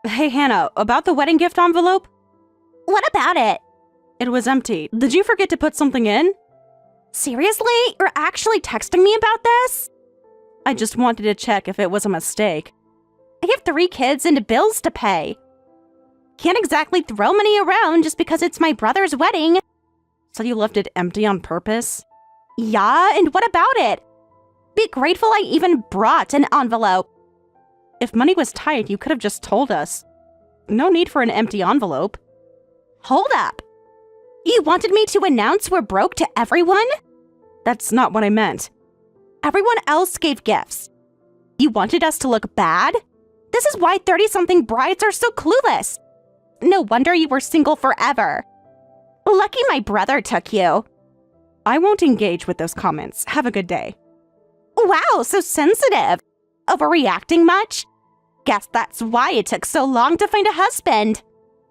Hey, Hannah, about the wedding gift envelope? What about it? It was empty. Did you forget to put something in? Seriously? You're actually texting me about this? I just wanted to check if it was a mistake. I have 3 kids and bills to pay. Can't exactly throw money around just because it's my brother's wedding. So you left it empty on purpose? Yeah, and what about it? Be grateful I even brought an envelope. If money was tight, you could have just told us. No need for an empty envelope. Hold up. You wanted me to announce we're broke to everyone? That's not what I meant. Everyone else gave gifts. You wanted us to look bad? This is why 30-something brides are so clueless. No wonder you were single forever. Lucky my brother took you. I won't engage with those comments. Have a good day. Wow, so sensitive. Overreacting much? Guess that's why it took so long to find a husband.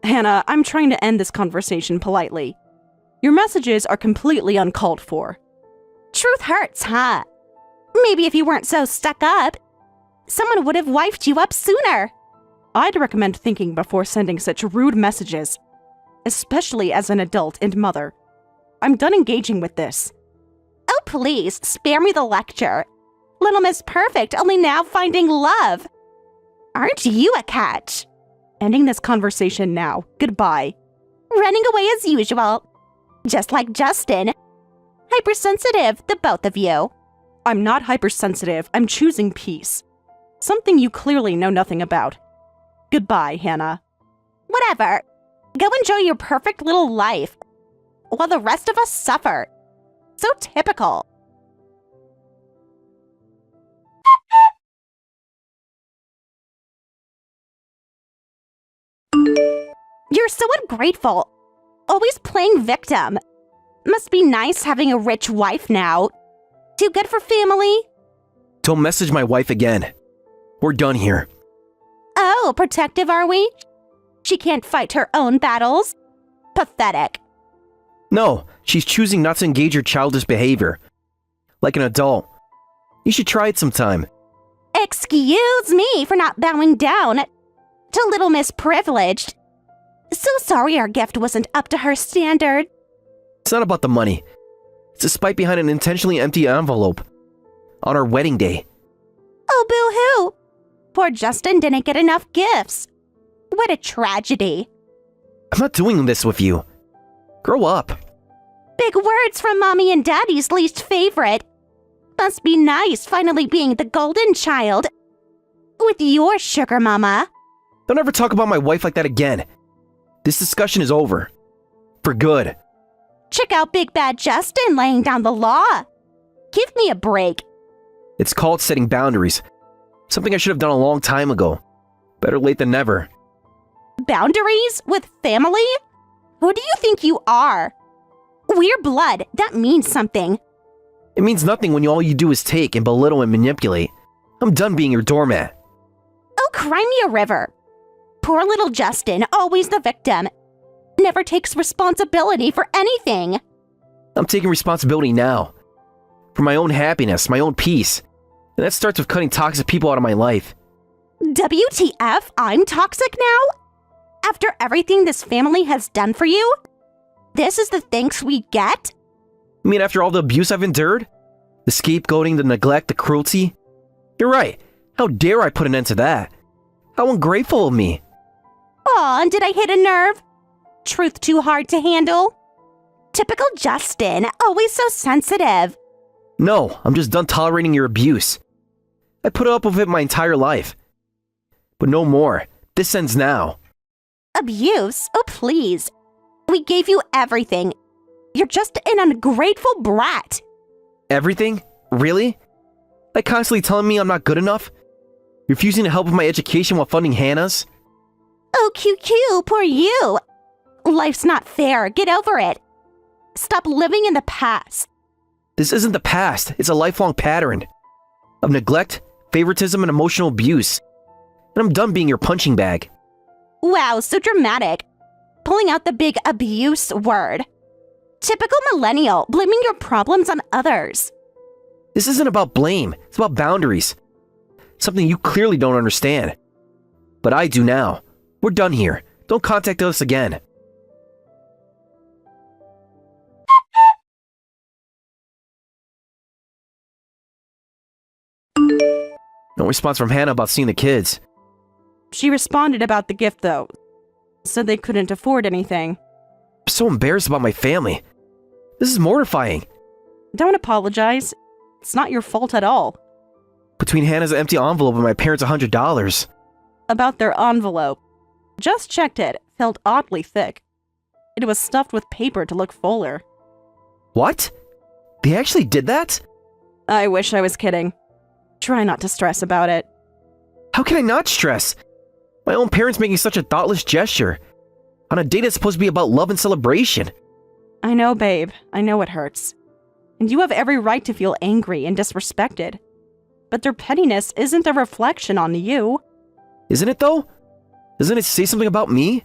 Hannah, I'm trying to end this conversation politely. Your messages are completely uncalled for. Truth hurts, huh? Maybe if you weren't so stuck up, someone would have wifed you up sooner. I'd recommend thinking before sending such rude messages, especially as an adult and mother. I'm done engaging with this. Oh, please, spare me the lecture. Little Miss Perfect only now finding love. Aren't you a catch? Ending this conversation now. Goodbye. Running away as usual. Just like Justin. Hypersensitive, the both of you. I'm not hypersensitive. I'm choosing peace. Something you clearly know nothing about. Goodbye, Hannah. Whatever. Go enjoy your perfect little life, while the rest of us suffer. So typical. You're so ungrateful. Always playing victim. Must be nice having a rich wife now. Too good for family? Don't message my wife again. We're done here. Oh, protective are we? She can't fight her own battles? Pathetic. No, she's choosing not to engage her childish behavior. Like an adult. You should try it sometime. Excuse me for not bowing down to Little Miss Privileged. So sorry our gift wasn't up to her standard. It's not about the money. It's a spite behind an intentionally empty envelope. On our wedding day. Oh, boo-hoo. Poor Justin didn't get enough gifts. What a tragedy. I'm not doing this with you. Grow up. Big words from Mommy and Daddy's least favorite. Must be nice finally being the golden child. With your sugar mama. Don't ever talk about my wife like that again. This discussion is over. For good. Check out Big Bad Justin laying down the law. Give me a break. It's called setting boundaries. Something I should have done a long time ago. Better late than never. Boundaries? With family? Who do you think you are? We're blood. That means something. It means nothing when all you do is take and belittle and manipulate. I'm done being your doormat. Oh, cry me a river. Poor little Justin, always the victim. Never takes responsibility for anything. I'm taking responsibility now. For my own happiness, my own peace. And that starts with cutting toxic people out of my life. WTF? I'm toxic now? After everything this family has done for you? This is the thanks we get? You mean after all the abuse I've endured? The scapegoating, the neglect, the cruelty? You're right. How dare I put an end to that? How ungrateful of me. Aw, did I hit a nerve? Truth too hard to handle? Typical Justin, always so sensitive. No, I'm just done tolerating your abuse. I put up with it my entire life. But no more. This ends now. Abuse? Oh, please. We gave you everything. You're just an ungrateful brat. Everything? Really? Like constantly telling me I'm not good enough? Refusing to help with my education while funding Hannah's? Oh, QQ, poor you. Life's not fair. Get over it. Stop living in the past. This isn't the past. It's a lifelong pattern of neglect, favoritism, and emotional abuse. And I'm done being your punching bag. Wow, so dramatic. Pulling out the big abuse word. Typical millennial, blaming your problems on others. This isn't about blame. It's about boundaries. Something you clearly don't understand. But I do now. We're done here. Don't contact us again. No response from Hannah about seeing the kids. She responded about the gift, though. Said they couldn't afford anything. I'm so embarrassed about my family. This is mortifying. Don't apologize. It's not your fault at all. Between Hannah's empty envelope and my parents' $100. About their envelope. Just checked it. Felt oddly thick. It was stuffed with paper to look fuller. What? They actually did that? I wish I was kidding. Try not to stress about it. How can I not stress? My own parents making such a thoughtless gesture. On a date that's supposed to be about love and celebration. I know, babe. I know it hurts. And you have every right to feel angry and disrespected. But their pettiness isn't a reflection on you. Isn't it though? Doesn't it say something about me?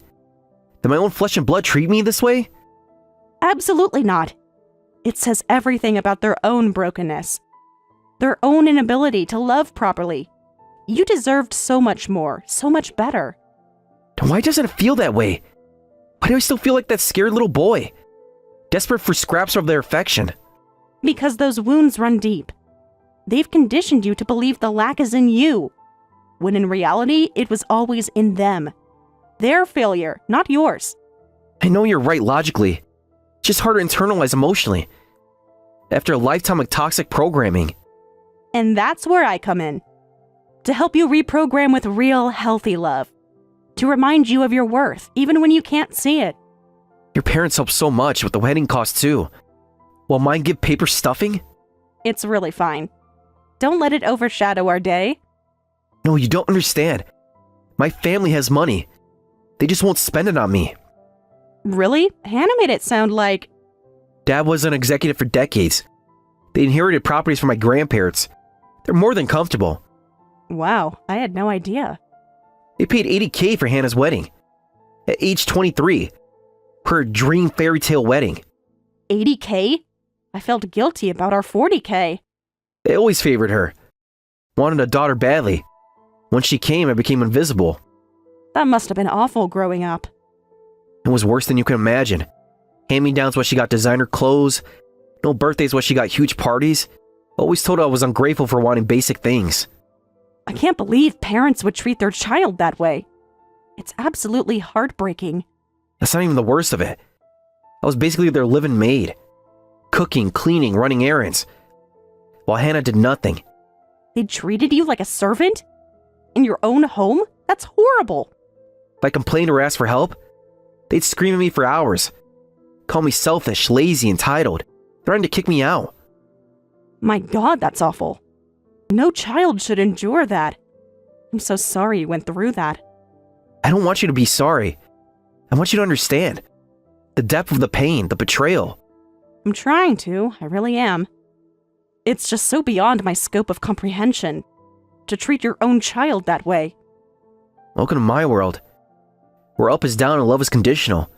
Did my own flesh and blood treat me this way? Absolutely not. It says everything about their own brokenness. Their own inability to love properly. You deserved so much more, so much better. Then why doesn't it feel that way? Why do I still feel like that scared little boy? Desperate for scraps of their affection. Because those wounds run deep. They've conditioned you to believe the lack is in you, when in reality, it was always in them. Their failure, not yours. I know you're right logically. It's just hard to internalize emotionally. After a lifetime of toxic programming. And that's where I come in. To help you reprogram with real, healthy love. To remind you of your worth, even when you can't see it. Your parents helped so much with the wedding cost too. Will mine give paper stuffing? It's really fine. Don't let it overshadow our day. No, you don't understand. My family has money. They just won't spend it on me. Really? Hannah made it sound like... Dad was an executive for decades. They inherited properties from my grandparents. They're more than comfortable. Wow, I had no idea. They paid $80K for Hannah's wedding. At age 23. Her dream fairy tale wedding. $80K? I felt guilty about our $40K. They always favored her. Wanted a daughter badly. When she came, I became invisible. That must have been awful growing up. It was worse than you can imagine. Hand-me-downs what she got designer clothes. No birthdays what she got huge parties. Always told her I was ungrateful for wanting basic things. I can't believe parents would treat their child that way. It's absolutely heartbreaking. That's not even the worst of it. I was basically their living maid. Cooking, cleaning, running errands. While Hannah did nothing. They treated you like a servant? In your own home? That's horrible. If I complained or asked for help, they'd scream at me for hours. Call me selfish, lazy, entitled. Threatened to kick me out. My God, that's awful. No child should endure that. I'm so sorry you went through that. I don't want you to be sorry. I want you to understand. The depth of the pain, the betrayal. I'm trying to, I really am. It's just so beyond my scope of comprehension. To treat your own child that way. Welcome to my world. Where up is down and love is conditional.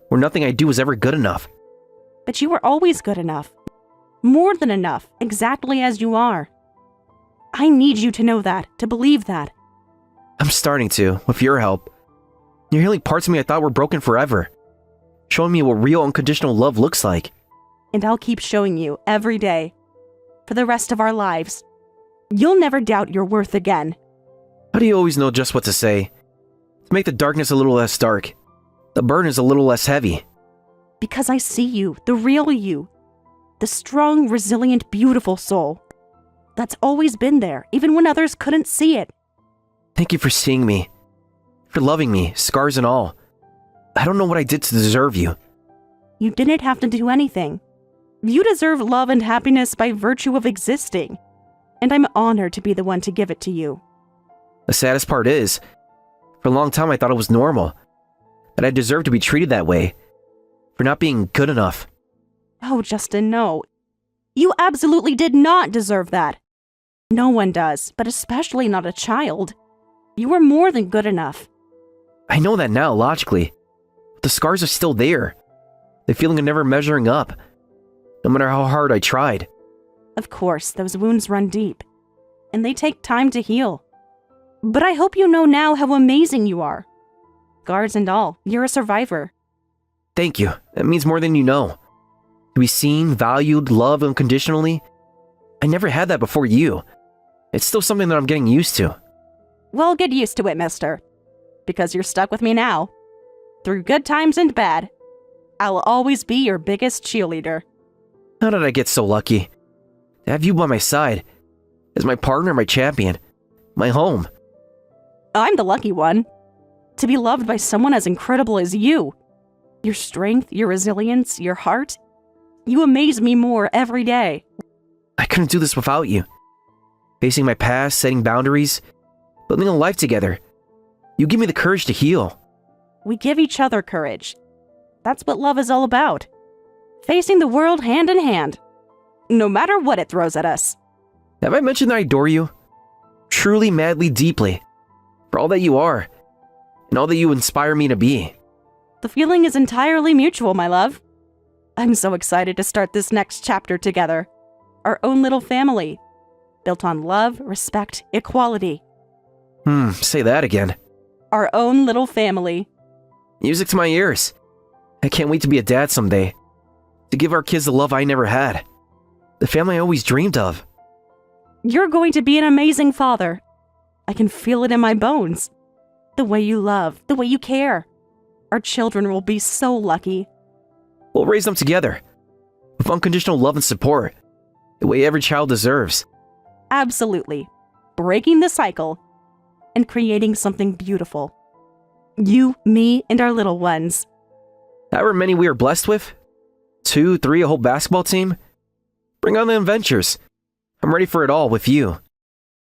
Where nothing I do is ever good enough. But you were always good enough. More than enough, exactly as you are. I need you to know that, to believe that. I'm starting to, with your help. You're healing parts of me I thought were broken forever. Showing me what real unconditional love looks like. And I'll keep showing you every day. For the rest of our lives. You'll never doubt your worth again. How do you always know just what to say? To make the darkness a little less dark. The burden is a little less heavy. Because I see you, the real you. The strong, resilient, beautiful soul. That's always been there, even when others couldn't see it. Thank you for seeing me. For loving me, scars and all. I don't know what I did to deserve you. You didn't have to do anything. You deserve love and happiness by virtue of existing. And I'm honored to be the one to give it to you. The saddest part is, for a long time I thought it was normal. That I deserved to be treated that way. For not being good enough. Oh, Justin, no. You absolutely did not deserve that. No one does, but especially not a child. You were more than good enough. I know that now, logically. But the scars are still there. The feeling of never measuring up. No matter how hard I tried. Of course, those wounds run deep. And they take time to heal. But I hope you know now how amazing you are. Scars and all, you're a survivor. Thank you. That means more than you know. To be seen, valued, loved unconditionally. I never had that before you. It's still something that I'm getting used to. Well, get used to it, mister. Because you're stuck with me now. Through good times and bad. I'll always be your biggest cheerleader. How did I get so lucky? To have you by my side. As my partner, my champion. My home. I'm the lucky one. To be loved by someone as incredible as you. Your strength, your resilience, your heart. You amaze me more every day. I couldn't do this without you. Facing my past, setting boundaries, building a life together. You give me the courage to heal. We give each other courage. That's what love is all about. Facing the world hand in hand. No matter what it throws at us. Have I mentioned that I adore you? Truly, madly, deeply. For all that you are. And all that you inspire me to be. The feeling is entirely mutual, my love. I'm so excited to start this next chapter together. Our own little family. Built on love, respect, equality. Say that again. Our own little family. Music to my ears. I can't wait to be a dad someday. To give our kids the love I never had. The family I always dreamed of. You're going to be an amazing father. I can feel it in my bones. The way you love, the way you care. Our children will be so lucky. We'll raise them together. With unconditional love and support. The way every child deserves. Absolutely. Breaking the cycle. And creating something beautiful. You, me, and our little ones. However many we are blessed with. 2, 3, a whole basketball team. Bring on the adventures. I'm ready for it all with you.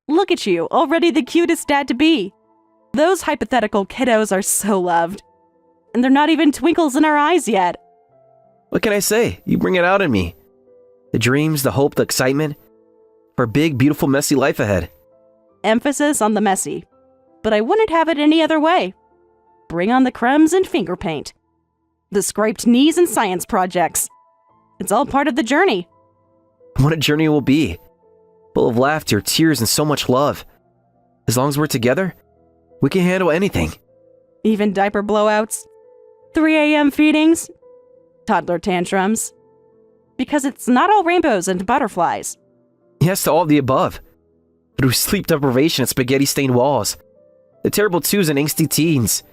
Look at you, already the cutest dad to be. Those hypothetical kiddos are so loved. And they're not even twinkles in our eyes yet. What can I say? You bring it out in me. The dreams, the hope, the excitement. For a big, beautiful, messy life ahead. Emphasis on the messy. But I wouldn't have it any other way. Bring on the crumbs and finger paint. The scraped knees and science projects. It's all part of the journey. What a journey it will be. Full of laughter, tears, and so much love. As long as we're together, we can handle anything. Even diaper blowouts. 3 a.m. feedings. Toddler tantrums. Because it's not all rainbows and butterflies. Yes to all of the above. Through sleep deprivation and spaghetti-stained walls. The terrible twos and angsty teens.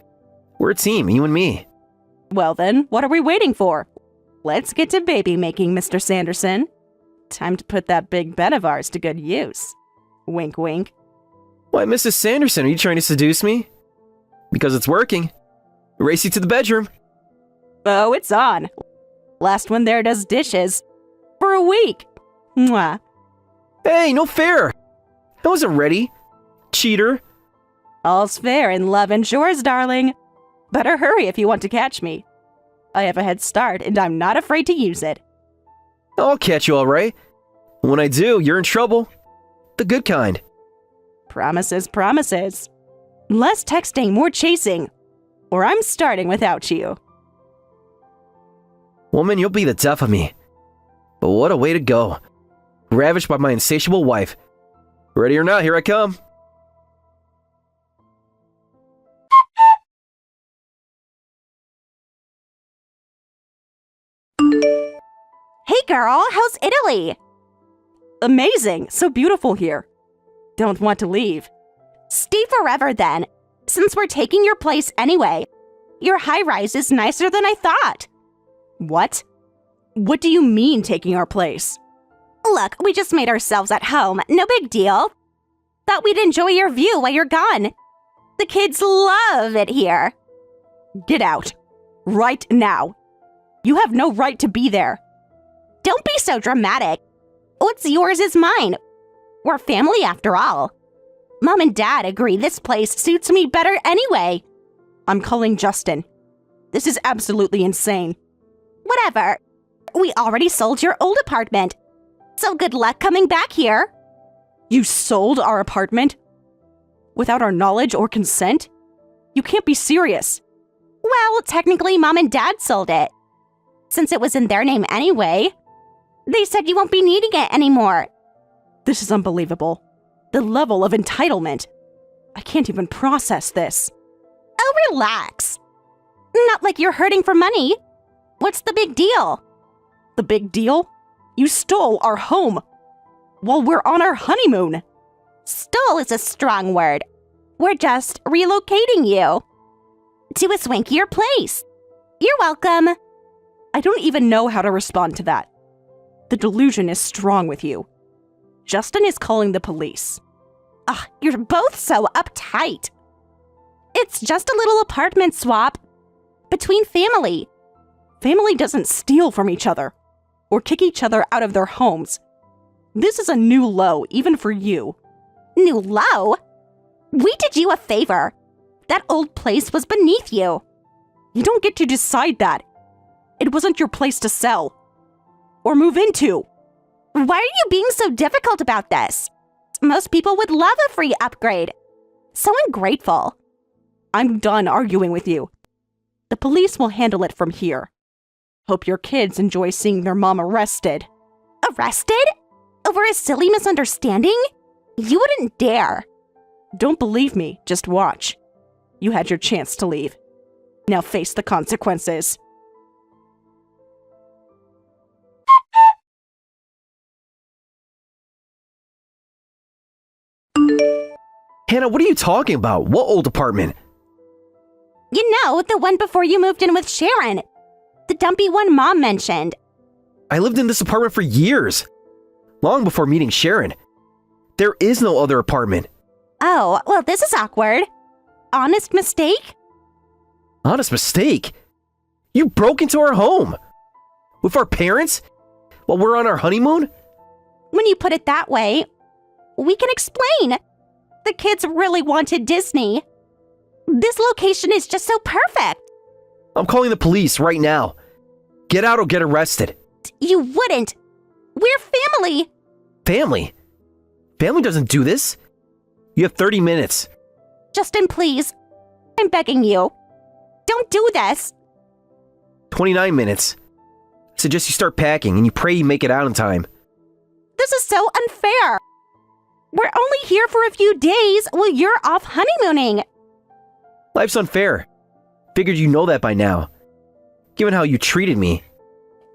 We're a team, you and me. Well then, what are we waiting for? Let's get to baby making, Mr. Sanderson. Time to put that big bed of ours to good use. Wink, wink. Why, Mrs. Sanderson, are you trying to seduce me? Because it's working. Race you to the bedroom. Oh, it's on. Last one there does dishes. For a week. Mwah. Hey, no fair. I wasn't ready. Cheater. All's fair in love and chores, darling. Better hurry if you want to catch me. I have a head start and I'm not afraid to use it. I'll catch you all right. When I do, you're in trouble. The good kind. Promises, promises. Less texting, more chasing. Or I'm starting without you. Woman, you'll be the death of me. But what a way to go. Ravished by my insatiable wife. Ready or not, here I come. Hey girl, how's Italy? Amazing, so beautiful here. Don't want to leave. Stay forever then, since we're taking your place anyway. Your high-rise is nicer than I thought. What? What do you mean taking our place? Look, we just made ourselves at home, no big deal. Thought we'd enjoy your view while you're gone. The kids love it here. Get out. Right now. You have no right to be there. Don't be so dramatic. What's yours is mine. We're family after all. Mom and Dad agree this place suits me better anyway. I'm calling Justin. This is absolutely insane. Whatever. We already sold your old apartment. So good luck coming back here. You sold our apartment? Without our knowledge or consent? You can't be serious. Well, technically, Mom and Dad sold it. Since it was in their name anyway. They said you won't be needing it anymore. This is unbelievable. The level of entitlement. I can't even process this. relax. Not like you're hurting for money. What's the big deal? The big deal? You stole our home while we're on our honeymoon. Stole is a strong word. We're just relocating you to a swankier place. You're welcome. I don't even know how to respond to that. The delusion is strong with you. Justin is calling the police. Ugh, you're both so uptight. It's just a little apartment swap between family. Family doesn't steal from each other or kick each other out of their homes. This is a new low, even for you. New low? We did you a favor. That old place was beneath you. You don't get to decide that. It wasn't your place to sell or move into. Why are you being so difficult about this? Most people would love a free upgrade. So ungrateful. I'm done arguing with you. The police will handle it from here. Hope your kids enjoy seeing their mom arrested. Arrested? Over a silly misunderstanding? You wouldn't dare. Don't believe me, just watch. You had your chance to leave. Now face the consequences. Hannah, what are you talking about? What old apartment? You know, the one before you moved in with Sharon. The dumpy one Mom mentioned. I lived in this apartment for years. Long before meeting Sharon. There is no other apartment. Oh, well, this is awkward. Honest mistake? Honest mistake? You broke into our home? With our parents? While we're on our honeymoon? When you put it that way, we can explain. The kids really wanted Disney. This location is just so perfect. I'm calling the police right now. Get out or get arrested. You wouldn't. We're family. Family? Family doesn't do this. You have 30 minutes. Justin, please. I'm begging you. Don't do this. 29 minutes. I suggest you start packing and you pray you make it out in time. This is so unfair. We're only here for a few days while you're off honeymooning. Life's unfair. Figured you know that by now. Given how you treated me.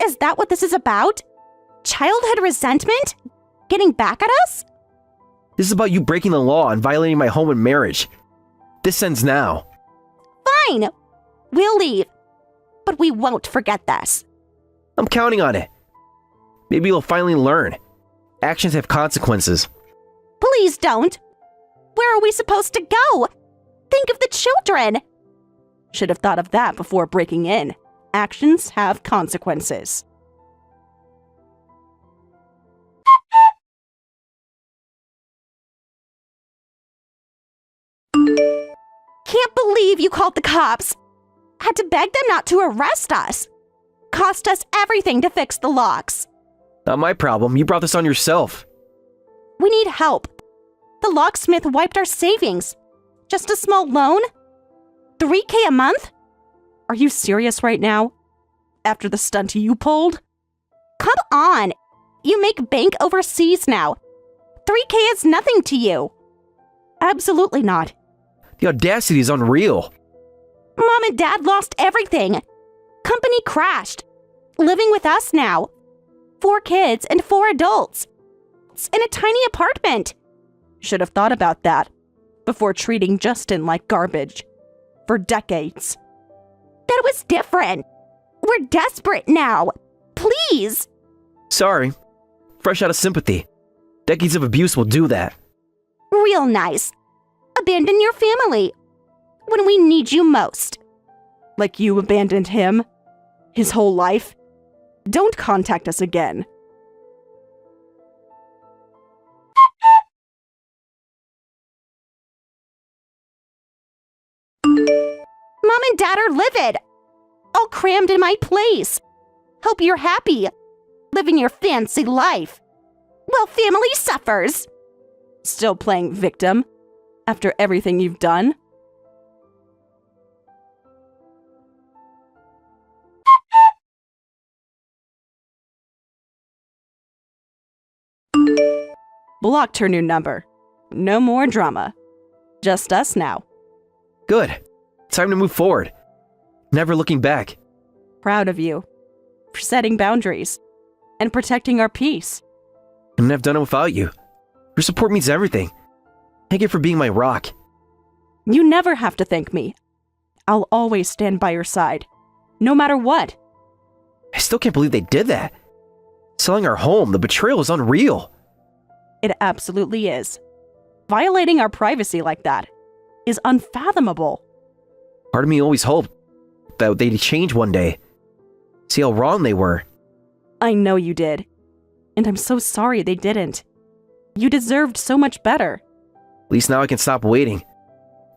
Is that what this is about? Childhood resentment? Getting back at us? This is about you breaking the law and violating my home and marriage. This ends now. Fine. We'll leave. But we won't forget this. I'm counting on it. Maybe you'll finally learn. Actions have consequences. Please don't. Where are we supposed to go? Think of the children. Should have thought of that before breaking in. Actions have consequences. Can't believe you called the cops. Had to beg them not to arrest us. Cost us everything to fix the locks. Not my problem. You brought this on yourself. We need help. The locksmith wiped our savings. Just a small loan? $3,000 a month? Are you serious right now? After the stunt you pulled? Come on. You make bank overseas now. $3,000 is nothing to you. Absolutely not. The audacity is unreal. Mom and Dad lost everything. Company crashed. Living with us now. 4 kids and 4 adults. It's in a tiny apartment. Should have thought about that before treating Justin like garbage. For decades. That was different. We're desperate now. Please. Sorry. Fresh out of sympathy. Decades of abuse will do that. Real nice. Abandon your family. When we need you most. Like you abandoned him? His whole life? Don't contact us again. Mom and Dad are livid. All crammed in my place. Hope you're happy. Living your fancy life. While family suffers. Still playing victim? After everything you've done? Blocked her new number. No more drama. Just us now. Good. Time to move forward. Never looking back. Proud of you for setting boundaries and protecting our peace. Couldn't have done it without you. Your support means everything. Thank you for being my rock. You never have to thank me. I'll always stand by your side, no matter what. I still can't believe they did that. Selling our home, the betrayal is unreal. It absolutely is. Violating our privacy like that is unfathomable. Part of me always hoped that they'd change one day. See how wrong they were. I know you did. And I'm so sorry they didn't. You deserved so much better. At least now I can stop waiting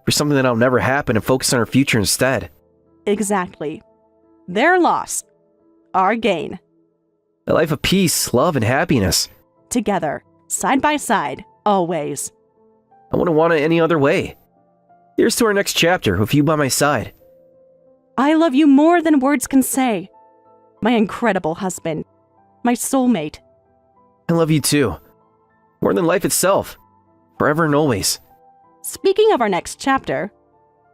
for something that'll never happen and focus on our future instead. Exactly. Their loss, our gain. A life of peace, love, and happiness. Together, side by side, always. I wouldn't want it any other way. Here's to our next chapter with you by my side. I love you more than words can say. My incredible husband. My soulmate. I love you too. More than life itself. Forever and always. Speaking of our next chapter,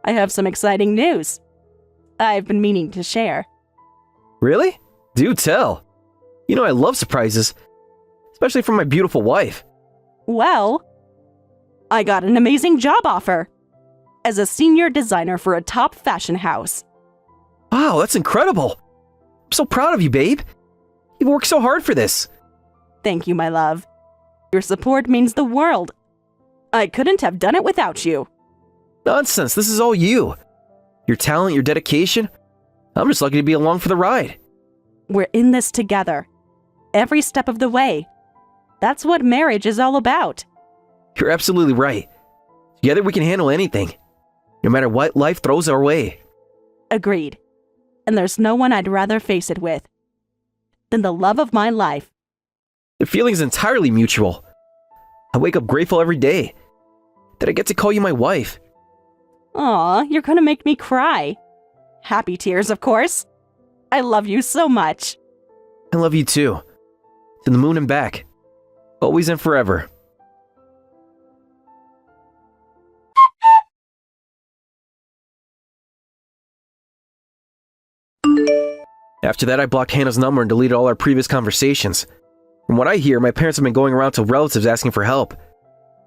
I have some exciting news I've been meaning to share. Really? Do tell. You know I love surprises. Especially from my beautiful wife. Well, I got an amazing job offer as a senior designer for a top fashion house. Wow, that's incredible. I'm so proud of you, babe. You've worked so hard for this. Thank you, my love. Your support means the world. I couldn't have done it without you. Nonsense, this is all you. Your talent, your dedication. I'm just lucky to be along for the ride. We're in this together. Every step of the way. That's what marriage is all about. You're absolutely right. Together we can handle anything. No matter what life throws our way. Agreed. And there's no one I'd rather face it with than the love of my life. The feeling is entirely mutual. I wake up grateful every day that I get to call you my wife. Aw, you're gonna make me cry. Happy tears, of course. I love you so much. I love you too. To the moon and back. Always and forever. After that, I blocked Hannah's number and deleted all our previous conversations. From what I hear, my parents have been going around to relatives asking for help.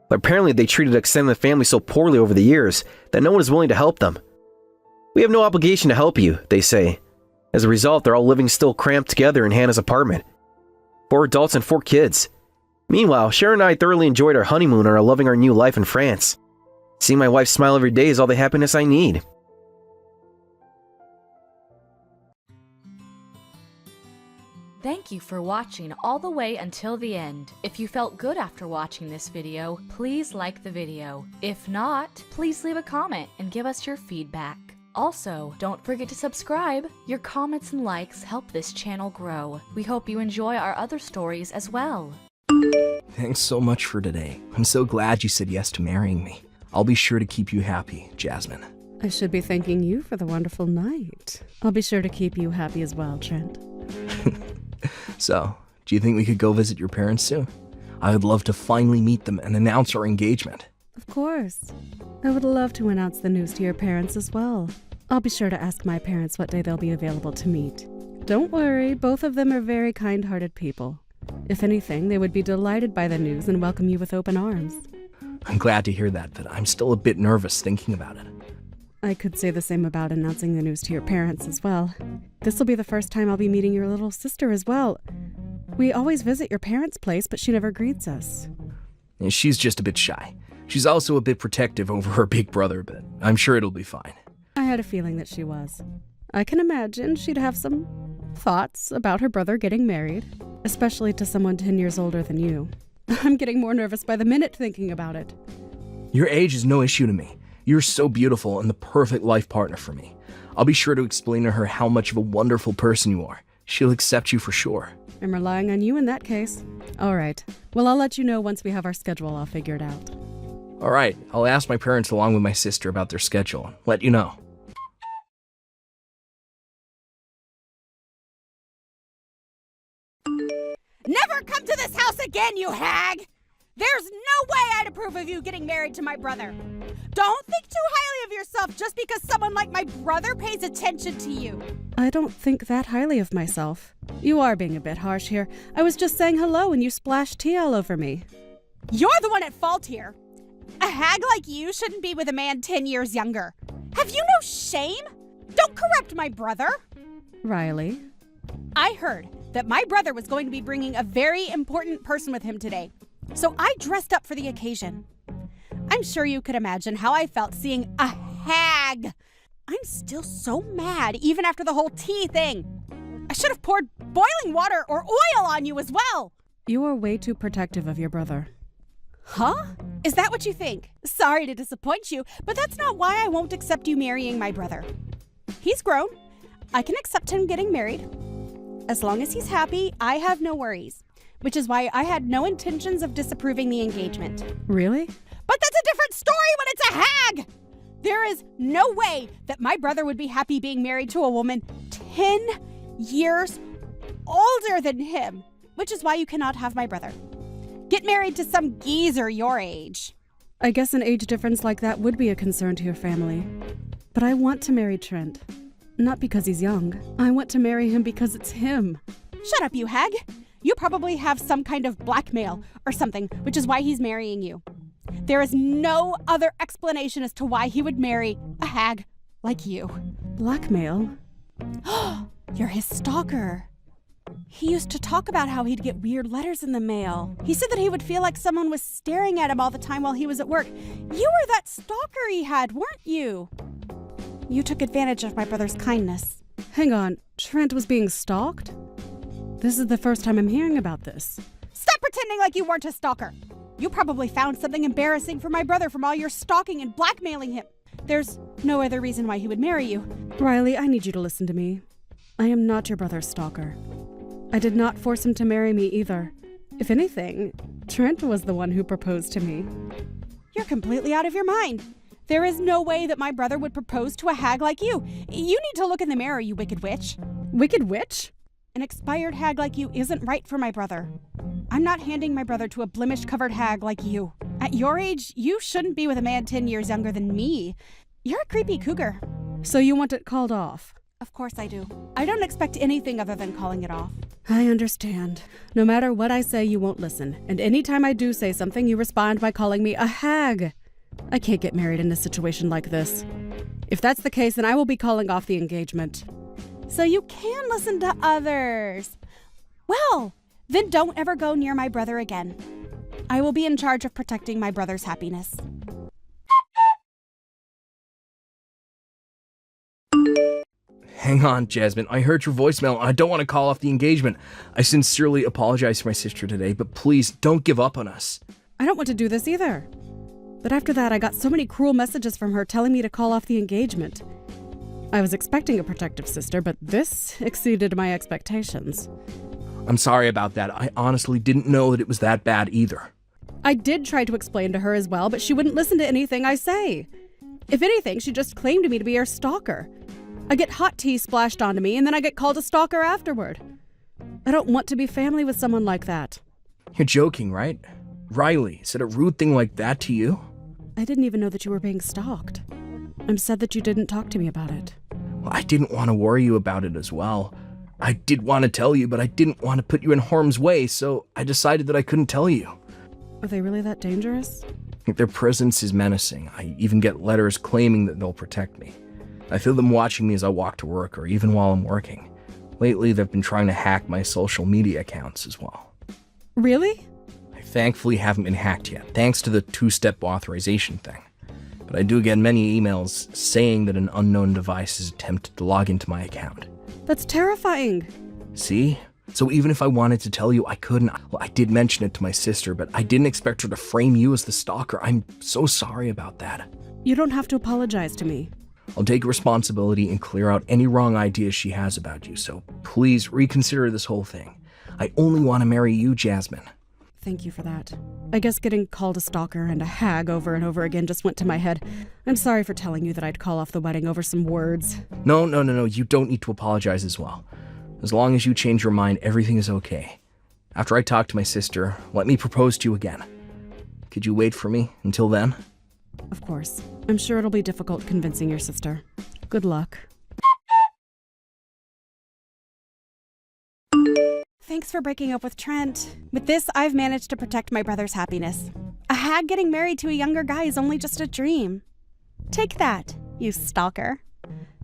But apparently they treated extended family so poorly over the years that no one is willing to help them. We have no obligation to help you, they say. As a result, they're all living still cramped together in Hannah's apartment. 4 adults and 4 kids. Meanwhile, Sharon and I thoroughly enjoyed our honeymoon and are loving our new life in France. Seeing my wife smile every day is all the happiness I need. Thank you for watching all the way until the end. If you felt good after watching this video, please like the video. If not, please leave a comment and give us your feedback. Also, don't forget to subscribe. Your comments and likes help this channel grow. We hope you enjoy our other stories as well. Thanks so much for today. I'm so glad you said yes to marrying me. I'll be sure to keep you happy, Jasmine. I should be thanking you for the wonderful night. I'll be sure to keep you happy as well, Trent. So, do you think we could go visit your parents soon? I would love to finally meet them and announce our engagement. Of course. I would love to announce the news to your parents as well. I'll be sure to ask my parents what day they'll be available to meet. Don't worry, both of them are very kind-hearted people. If anything, they would be delighted by the news and welcome you with open arms. I'm glad to hear that, but I'm still a bit nervous thinking about it. I could say the same about announcing the news to your parents as well. This will be the first time I'll be meeting your little sister as well. We always visit your parents' place, but she never greets us. She's just a bit shy. She's also a bit protective over her big brother, but I'm sure it'll be fine. I had a feeling that she was. I can imagine she'd have some thoughts about her brother getting married, especially to someone 10 years older than you. I'm getting more nervous by the minute thinking about it. Your age is no issue to me. You're so beautiful and the perfect life partner for me. I'll be sure to explain to her how much of a wonderful person you are. She'll accept you for sure. I'm relying on you in that case. All right. Well, I'll let you know once we have our schedule all figured out. All right, I'll ask my parents along with my sister about their schedule and let you know. Never come to this house again, you hag! There's no way I'd approve of you getting married to my brother. Don't think too highly of yourself just because someone like my brother pays attention to you. I don't think that highly of myself. You are being a bit harsh here. I was just saying hello and you splashed tea all over me. You're the one at fault here. A hag like you shouldn't be with a man 10 years younger. Have you no shame? Don't corrupt my brother. Riley? I heard that my brother was going to be bringing a very important person with him today, so I dressed up for the occasion. I'm sure you could imagine how I felt seeing a hag. I'm still so mad even after the whole tea thing. I should have poured boiling water or oil on you as well. You are way too protective of your brother. Huh? Is that what you think? Sorry to disappoint you, but that's not why I won't accept you marrying my brother. He's grown. I can accept him getting married. As long as he's happy, I have no worries, which is why I had no intentions of disapproving the engagement. Really? But that's a different story when it's a hag! There is no way that my brother would be happy being married to a woman 10 years older than him, which is why you cannot have my brother. Get married to some geezer your age. I guess an age difference like that would be a concern to your family. But I want to marry Trent. Not because he's young. I want to marry him because it's him. Shut up, you hag. You probably have some kind of blackmail or something, which is why he's marrying you. There is no other explanation as to why he would marry a hag like you. Blackmail? You're his stalker. He used to talk about how he'd get weird letters in the mail. He said that he would feel like someone was staring at him all the time while he was at work. You were that stalker he had, weren't you? You took advantage of my brother's kindness. Hang on, Trent was being stalked? This is the first time I'm hearing about this. Stop pretending like you weren't a stalker. You probably found something embarrassing for my brother from all your stalking and blackmailing him. There's no other reason why he would marry you. Riley, I need you to listen to me. I am not your brother's stalker. I did not force him to marry me either. If anything, Trent was the one who proposed to me. You're completely out of your mind. There is no way that my brother would propose to a hag like you. You need to look in the mirror, you wicked witch. Wicked witch? An expired hag like you isn't right for my brother. I'm not handing my brother to a blemish-covered hag like you. At your age, you shouldn't be with a man 10 years younger than me. You're a creepy cougar. So you want it called off? Of course I do. I don't expect anything other than calling it off. I understand. No matter what I say, you won't listen. And anytime I do say something, you respond by calling me a hag. I can't get married in a situation like this. If that's the case, then I will be calling off the engagement. So you can listen to others. Well, then don't ever go near my brother again. I will be in charge of protecting my brother's happiness. Hang on, Jasmine. I heard your voicemail. I don't want to call off the engagement. I sincerely apologize for my sister today, but please don't give up on us. I don't want to do this either. But after that, I got so many cruel messages from her telling me to call off the engagement. I was expecting a protective sister, but this exceeded my expectations. I'm sorry about that. I honestly didn't know that it was that bad either. I did try to explain to her as well, but she wouldn't listen to anything I say. If anything, she just claimed me to be her stalker. I get hot tea splashed onto me, and then I get called a stalker afterward. I don't want to be family with someone like that. You're joking, right? Riley, said a rude thing like that to you? I didn't even know that you were being stalked. I'm sad that you didn't talk to me about it. Well, I didn't want to worry you about it as well. I did want to tell you, but I didn't want to put you in harm's way, so I decided that I couldn't tell you. Are they really that dangerous? Their presence is menacing. I even get letters claiming that they'll protect me. I feel them watching me as I walk to work or even while I'm working. Lately, they've been trying to hack my social media accounts as well. Really? I thankfully haven't been hacked yet, thanks to the two-step authorization thing. But I do get many emails saying that an unknown device has attempted to log into my account. That's terrifying. See? So even if I wanted to tell you, I couldn't. Well, I did mention it to my sister, but I didn't expect her to frame you as the stalker. I'm so sorry about that. You don't have to apologize to me. I'll take responsibility and clear out any wrong ideas she has about you, so please reconsider this whole thing. I only want to marry you, Jasmine. Thank you for that. I guess getting called a stalker and a hag over and over again just went to my head. I'm sorry for telling you that I'd call off the wedding over some words. No, you don't need to apologize as well. As long as you change your mind, everything is okay. After I talk to my sister, let me propose to you again. Could you wait for me until then? Of course. I'm sure it'll be difficult convincing your sister. Good luck. Thanks for breaking up with Trent. With this, I've managed to protect my brother's happiness. A hag getting married to a younger guy is only just a dream. Take that, you stalker.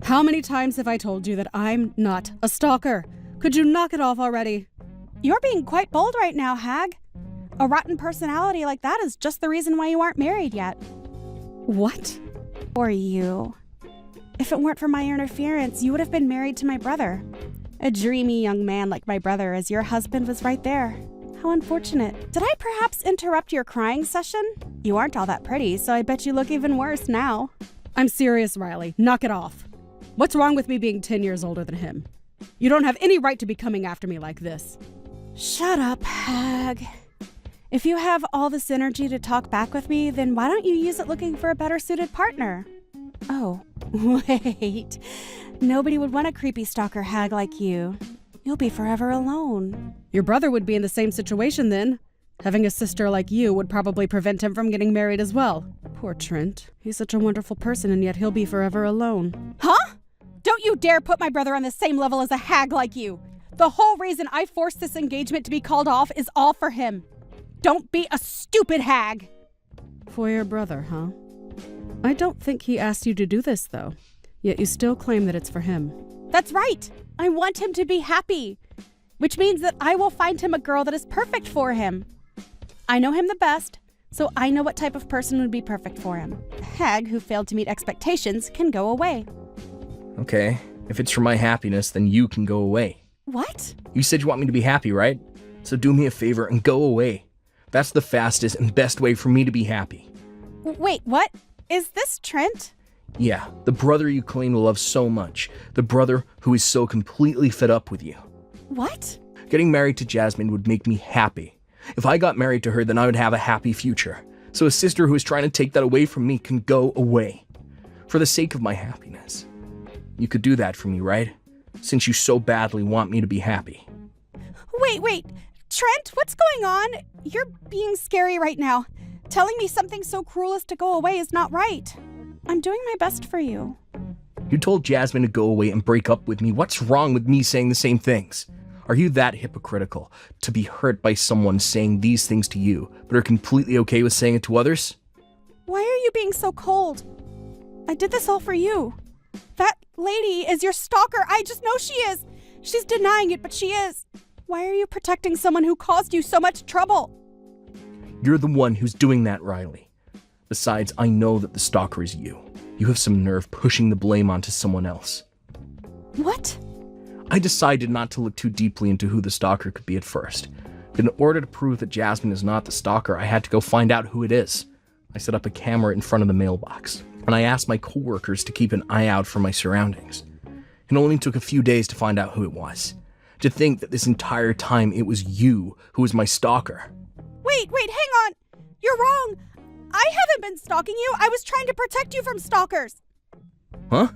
How many times have I told you that I'm not a stalker? Could you knock it off already? You're being quite bold right now, hag. A rotten personality like that is just the reason why you aren't married yet. What? Or you. If it weren't for my interference, you would have been married to my brother. A dreamy young man like my brother, as your husband was right there. How unfortunate. Did I perhaps interrupt your crying session? You aren't all that pretty, so I bet you look even worse now. I'm serious, Riley. Knock it off. What's wrong with me being 10 years older than him? You don't have any right to be coming after me like this. Shut up, hag. If you have all this energy to talk back with me, then why don't you use it looking for a better suited partner? Oh, wait. Nobody would want a creepy stalker hag like you. You'll be forever alone. Your brother would be in the same situation then. Having a sister like you would probably prevent him from getting married as well. Poor Trent. He's such a wonderful person, and yet he'll be forever alone. Huh? Don't you dare put my brother on the same level as a hag like you. The whole reason I forced this engagement to be called off is all for him. Don't be a stupid hag. For your brother, huh? I don't think he asked you to do this, though. Yet you still claim that it's for him. That's right. I want him to be happy. Which means that I will find him a girl that is perfect for him. I know him the best, so I know what type of person would be perfect for him. A hag who failed to meet expectations can go away. Okay, if it's for my happiness, then you can go away. What? You said you want me to be happy, right? So do me a favor and go away. That's the fastest and best way for me to be happy. Wait, what? Is this Trent? Yeah, the brother you claim to love so much. The brother who is so completely fed up with you. What? Getting married to Jasmine would make me happy. If I got married to her, then I would have a happy future. So a sister who is trying to take that away from me can go away. For the sake of my happiness. You could do that for me, right? Since you so badly want me to be happy. Wait. Trent, what's going on? You're being scary right now. Telling me something so cruel as to go away is not right. I'm doing my best for you. You told Jasmine to go away and break up with me. What's wrong with me saying the same things? Are you that hypocritical to be hurt by someone saying these things to you, but are completely okay with saying it to others? Why are you being so cold? I did this all for you. That lady is your stalker. I just know she is. She's denying it, but she is. Why are you protecting someone who caused you so much trouble? You're the one who's doing that, Riley. Besides, I know that the stalker is you. You have some nerve pushing the blame onto someone else. What? I decided not to look too deeply into who the stalker could be at first. But in order to prove that Jasmine is not the stalker, I had to go find out who it is. I set up a camera in front of the mailbox, and I asked my coworkers to keep an eye out for my surroundings. It only took a few days to find out who it was. To think that this entire time it was you who was my stalker. Wait, hang on. You're wrong. I haven't been stalking you. I was trying to protect you from stalkers. Huh?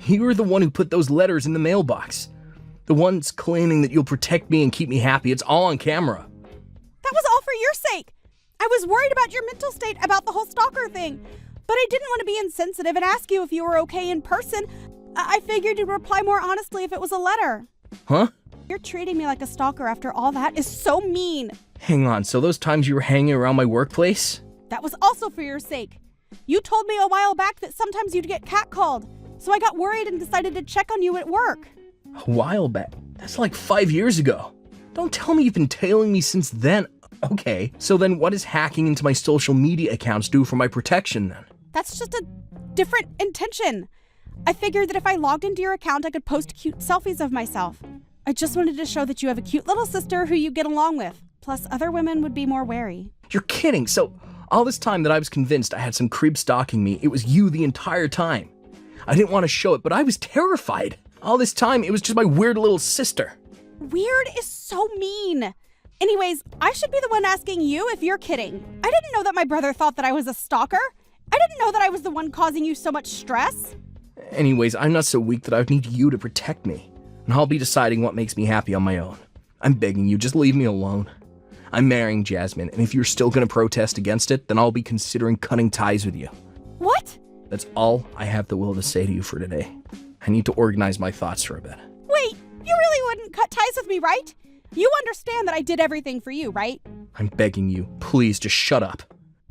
You were the one who put those letters in the mailbox. The ones claiming that you'll protect me and keep me happy. It's all on camera. That was all for your sake. I was worried about your mental state about the whole stalker thing. But I didn't want to be insensitive and ask you if you were okay in person. I figured you'd reply more honestly if it was a letter. Huh? You're treating me like a stalker after all that is so mean. Hang on, so those times you were hanging around my workplace? That was also for your sake. You told me a while back that sometimes you'd get catcalled, so I got worried and decided to check on you at work. A while back? That's like 5 years ago. Don't tell me you've been tailing me since then. Okay, so then what does hacking into my social media accounts do for my protection then? That's just a different intention. I figured that if I logged into your account, I could post cute selfies of myself. I just wanted to show that you have a cute little sister who you get along with. Plus, other women would be more wary. You're kidding. So, all this time that I was convinced I had some creep stalking me, it was you the entire time. I didn't want to show it, but I was terrified. All this time, it was just my weird little sister. Weird is so mean. Anyways, I should be the one asking you if you're kidding. I didn't know that my brother thought that I was a stalker. I didn't know that I was the one causing you so much stress. Anyways, I'm not so weak that I would need you to protect me. And I'll be deciding what makes me happy on my own. I'm begging you, just leave me alone. I'm marrying Jasmine, and if you're still gonna protest against it, then I'll be considering cutting ties with you. What? That's all I have the will to say to you for today. I need to organize my thoughts for a bit. Wait, you really wouldn't cut ties with me, right? You understand that I did everything for you, right? I'm begging you, please just shut up.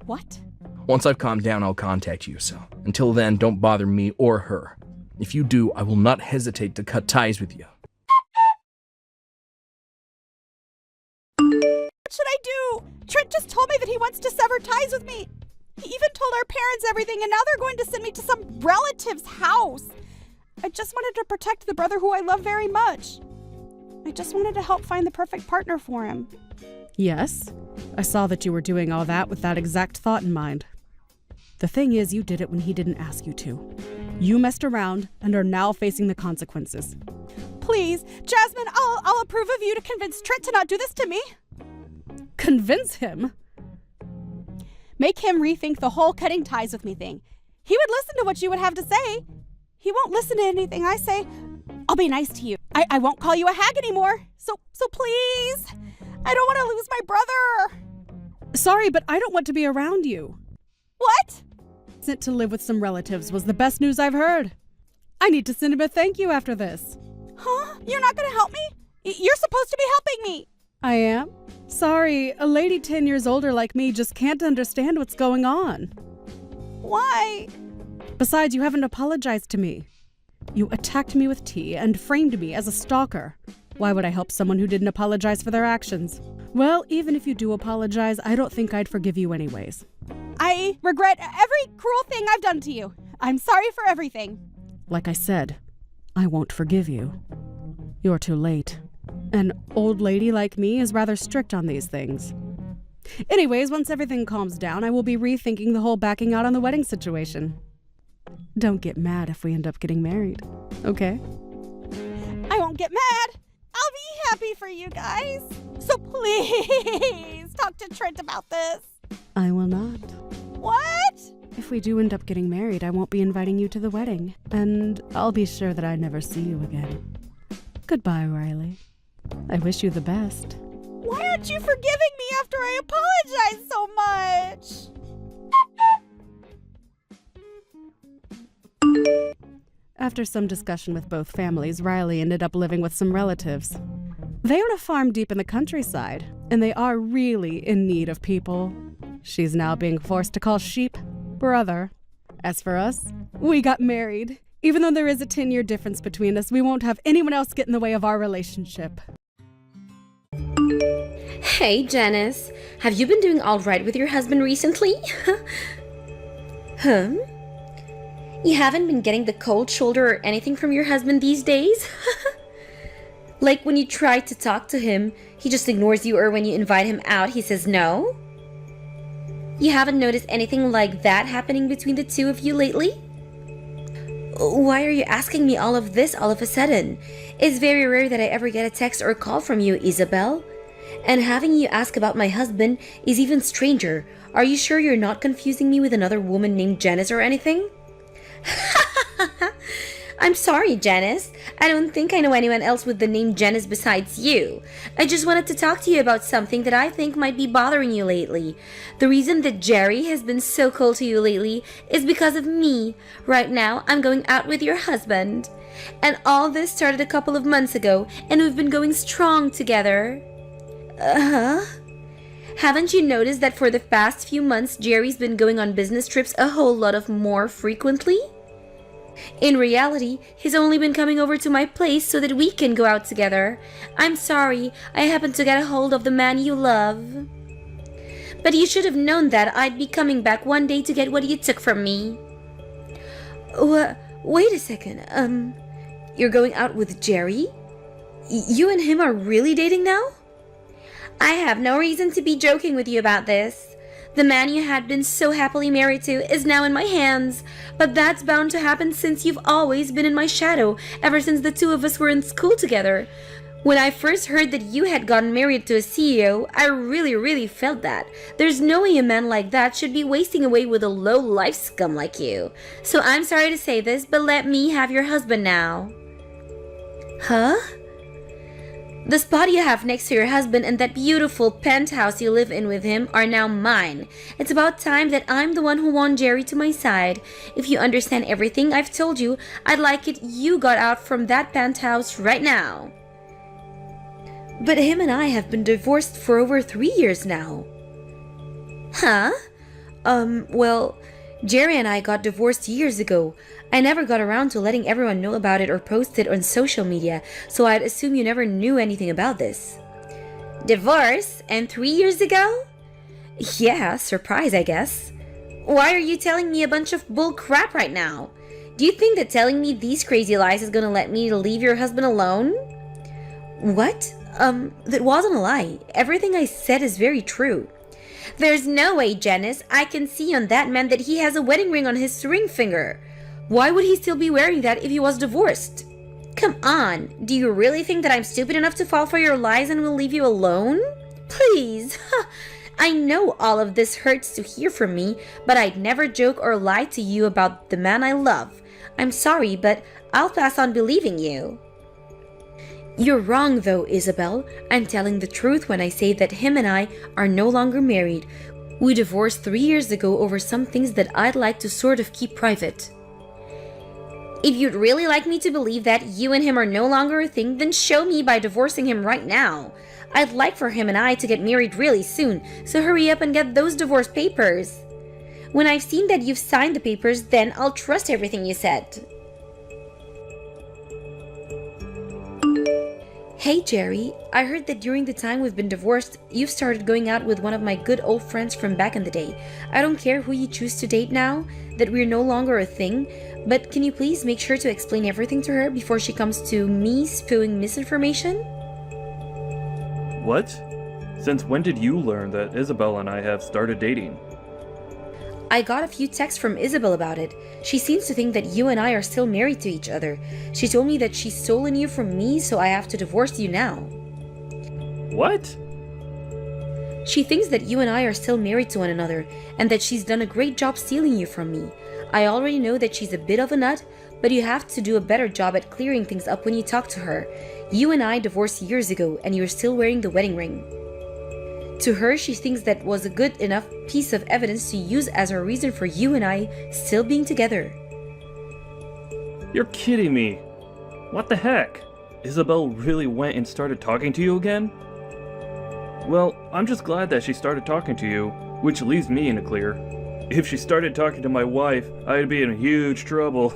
What? Once I've calmed down, I'll contact you, so until then, don't bother me or her. If you do, I will not hesitate to cut ties with you. What should I do? Trent just told me that he wants to sever ties with me. He even told our parents everything, and now they're going to send me to some relative's house. I just wanted to protect the brother who I love very much. I just wanted to help find the perfect partner for him. Yes, I saw that you were doing all that with that exact thought in mind. The thing is, you did it when he didn't ask you to. You messed around and are now facing the consequences. Please, Jasmine, I'll approve of you to convince Trent to not do this to me. Convince him? Make him rethink the whole cutting ties with me thing. He would listen to what you would have to say. He won't listen to anything I say. I'll be nice to you. I won't call you a hag anymore. So please. I don't want to lose my brother. Sorry, but I don't want to be around you. What? Sent to live with some relatives was the best news I've heard. I need to send him a thank you after this. Huh? You're not going to help me? You're supposed to be helping me. I am? Sorry, a lady 10 years older like me just can't understand what's going on. Why? Besides, you haven't apologized to me. You attacked me with tea and framed me as a stalker. Why would I help someone who didn't apologize for their actions? Well, even if you do apologize, I don't think I'd forgive you anyways. I regret every cruel thing I've done to you. I'm sorry for everything. Like I said, I won't forgive you. You're too late. An old lady like me is rather strict on these things. Anyways, once everything calms down, I will be rethinking the whole backing out on the wedding situation. Don't get mad if we end up getting married, okay? I won't get mad. I'll be happy for you guys. So please talk to Trent about this. I will not. What? If we do end up getting married, I won't be inviting you to the wedding, and I'll be sure that I never see you again. Goodbye, Riley. I wish you the best. Why aren't you forgiving me after I apologize so much? After some discussion with both families, Riley ended up living with some relatives. They own a farm deep in the countryside, and they are really in need of people. She's now being forced to call sheep brother. As for us, we got married. Even though there is a 10-year difference between us, we won't have anyone else get in the way of our relationship. Hey, Janice. Have you been doing all right with your husband recently? You haven't been getting the cold shoulder or anything from your husband these days? Like when you try to talk to him, he just ignores you, or when you invite him out, he says no? You haven't noticed anything like that happening between the two of you lately? Why are you asking me all of this all of a sudden? It's very rare that I ever get a text or a call from you, Isabel. And having you ask about my husband is even stranger. Are you sure you're not confusing me with another woman named Janice or anything? I'm sorry, Janice. I don't think I know anyone else with the name Janice besides you. I just wanted to talk to you about something that I think might be bothering you lately. The reason that Jerry has been so cold to you lately is because of me. Right now, I'm going out with your husband. And all this started a couple of months ago, and we've been going strong together. Haven't you noticed that for the past few months, Jerry's been going on business trips a whole lot of more frequently? In reality, he's only been coming over to my place so that we can go out together. I'm sorry, I happened to get a hold of the man you love. But you should have known that I'd be coming back one day to get what you took from me. Wait a second, you're going out with Jerry? You and him are really dating now? I have no reason to be joking with you about this. The man you had been so happily married to is now in my hands, but that's bound to happen since you've always been in my shadow ever since the two of us were in school together. When I first heard that you had gotten married to a CEO, I really felt that. There's no way a man like that should be wasting away with a low-life scum like you. So I'm sorry to say this, but let me have your husband now. Huh? The spot you have next to your husband and that beautiful penthouse you live in with him are now mine. It's about time that I'm the one who won Jerry to my side. If you understand everything I've told you, I'd like it you got out from that penthouse right now. But him and I have been divorced for over 3 years now. Huh? Well, Jerry and I got divorced years ago. I never got around to letting everyone know about it or post it on social media, so I'd assume you never knew anything about this. Divorce? And 3 years ago? Yeah, surprise, I guess. Why are you telling me a bunch of bull crap right now? Do you think that telling me these crazy lies is gonna let me leave your husband alone? What? That wasn't a lie. Everything I said is very true. There's no way, Janice. I can see on that man that he has a wedding ring on his ring finger. Why would he still be wearing that if he was divorced? Come on, do you really think that I'm stupid enough to fall for your lies and will leave you alone? Please. I know all of this hurts to hear from me, but I'd never joke or lie to you about the man I love. I'm sorry, but I'll pass on believing you. You're wrong though, Isabel. I'm telling the truth when I say that him and I are no longer married. We divorced 3 years ago over some things that I'd like to sort of keep private. If you'd really like me to believe that you and him are no longer a thing, then show me by divorcing him right now. I'd like for him and I to get married really soon, so hurry up and get those divorce papers. When I've seen that you've signed the papers, then I'll trust everything you said. Hey Jerry, I heard that during the time we've been divorced, you've started going out with one of my good old friends from back in the day. I don't care who you choose to date now, that we're no longer a thing, but can you please make sure to explain everything to her before she comes to me spewing misinformation? What? Since when did you learn that Isabel and I have started dating? I got a few texts from Isabel about it. She seems to think that you and I are still married to each other. She told me that she's stolen you from me, so I have to divorce you now. What? She thinks that you and I are still married to one another, and that she's done a great job stealing you from me. I already know that she's a bit of a nut, but you have to do a better job at clearing things up when you talk to her. You and I divorced years ago, and you're still wearing the wedding ring. To her, she thinks that was a good enough piece of evidence to use as a reason for you and I still being together. You're kidding me. What the heck? Isabel really went and started talking to you again? Well, I'm just glad that she started talking to you, which leaves me in the clear. If she started talking to my wife, I'd be in huge trouble.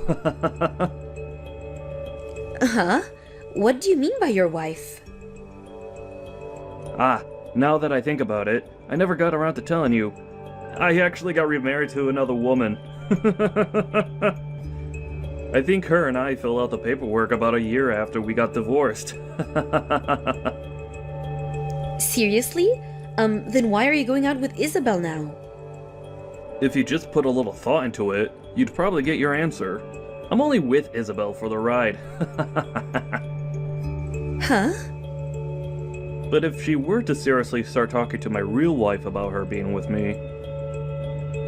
Huh? What do you mean by your wife? Now that I think about it, I never got around to telling you. I actually got remarried to another woman. I think her and I filled out the paperwork about a year after we got divorced. Seriously? Then why are you going out with Isabel now? If you just put a little thought into it, you'd probably get your answer. I'm only with Isabel for the ride. Huh? But if she were to seriously start talking to my real wife about her being with me,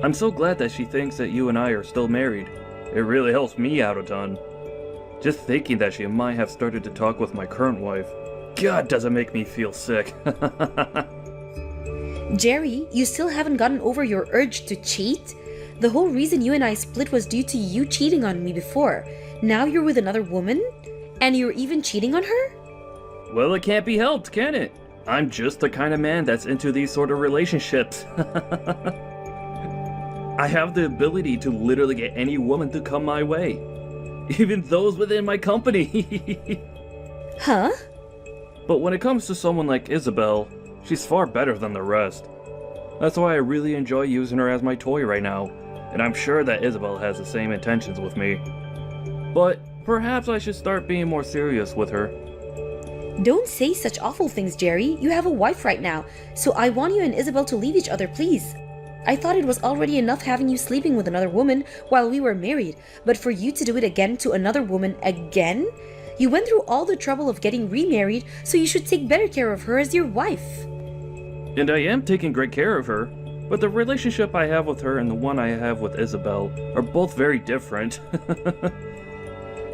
I'm so glad that she thinks that you and I are still married. It really helps me out a ton. Just thinking that she might have started to talk with my current wife, God, does it make me feel sick. Jerry, you still haven't gotten over your urge to cheat? The whole reason you and I split was due to you cheating on me before. Now you're with another woman? And you're even cheating on her? Well, it can't be helped, can it? I'm just the kind of man that's into these sort of relationships. I have the ability to literally get any woman to come my way. Even those within my company. Huh? But when it comes to someone like Isabel, she's far better than the rest. That's why I really enjoy using her as my toy right now, and I'm sure that Isabel has the same intentions with me. But perhaps I should start being more serious with her. Don't say such awful things, Jerry. You have a wife right now, so I want you and Isabel to leave each other, please. I thought it was already enough having you sleeping with another woman while we were married, but for you to do it again to another woman again? You went through all the trouble of getting remarried, so you should take better care of her as your wife. And I am taking great care of her, but the relationship I have with her and the one I have with Isabel are both very different.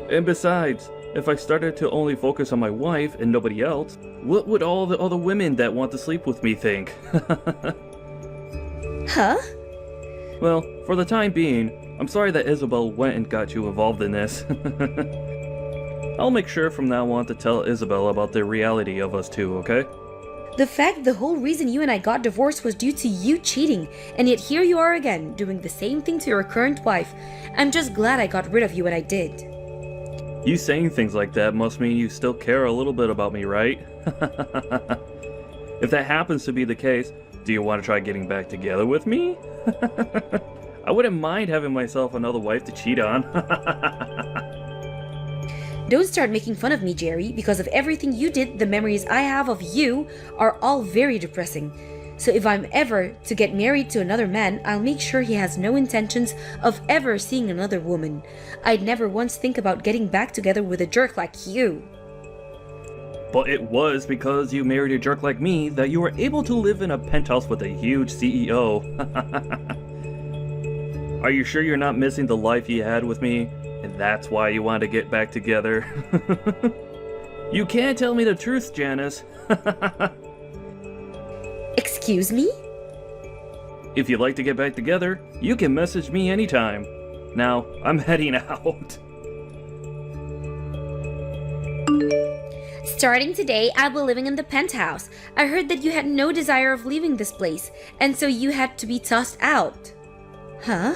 And besides, If I started to only focus on my wife and nobody else, what would all the other women that want to sleep with me think? Huh? Well, for the time being, I'm sorry that Isabel went and got you involved in this. I'll make sure from now on to tell Isabel about the reality of us two, okay? The fact the whole reason you and I got divorced was due to you cheating, and yet here you are again, doing the same thing to your current wife. I'm just glad I got rid of you when I did. You saying things like that must mean you still care a little bit about me, right? If that happens to be the case, do you want to try getting back together with me? I wouldn't mind having myself another wife to cheat on. Don't start making fun of me, Jerry. Because of everything you did, the memories I have of you are all very depressing. So if I'm ever to get married to another man, I'll make sure he has no intentions of ever seeing another woman. I'd never once think about getting back together with a jerk like you. But it was because you married a jerk like me that you were able to live in a penthouse with a huge CEO. Are you sure you're not missing the life you had with me? And that's why you want to get back together? You can't tell me the truth, Janice. Excuse me? If you'd like to get back together, you can message me anytime. Now, I'm heading out. Starting today, I'll be living in the penthouse. I heard that you had no desire of leaving this place, and so you had to be tossed out. Huh?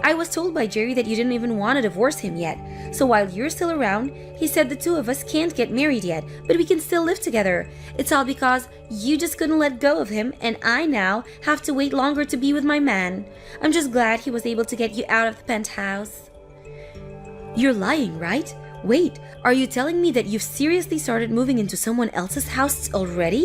I was told by Jerry that you didn't even want to divorce him yet. So while you're still around, he said the two of us can't get married yet, but we can still live together. It's all because you just couldn't let go of him, and I now have to wait longer to be with my man. I'm just glad he was able to get you out of the penthouse. You're lying, right? Wait, are you telling me that you've seriously started moving into someone else's house already?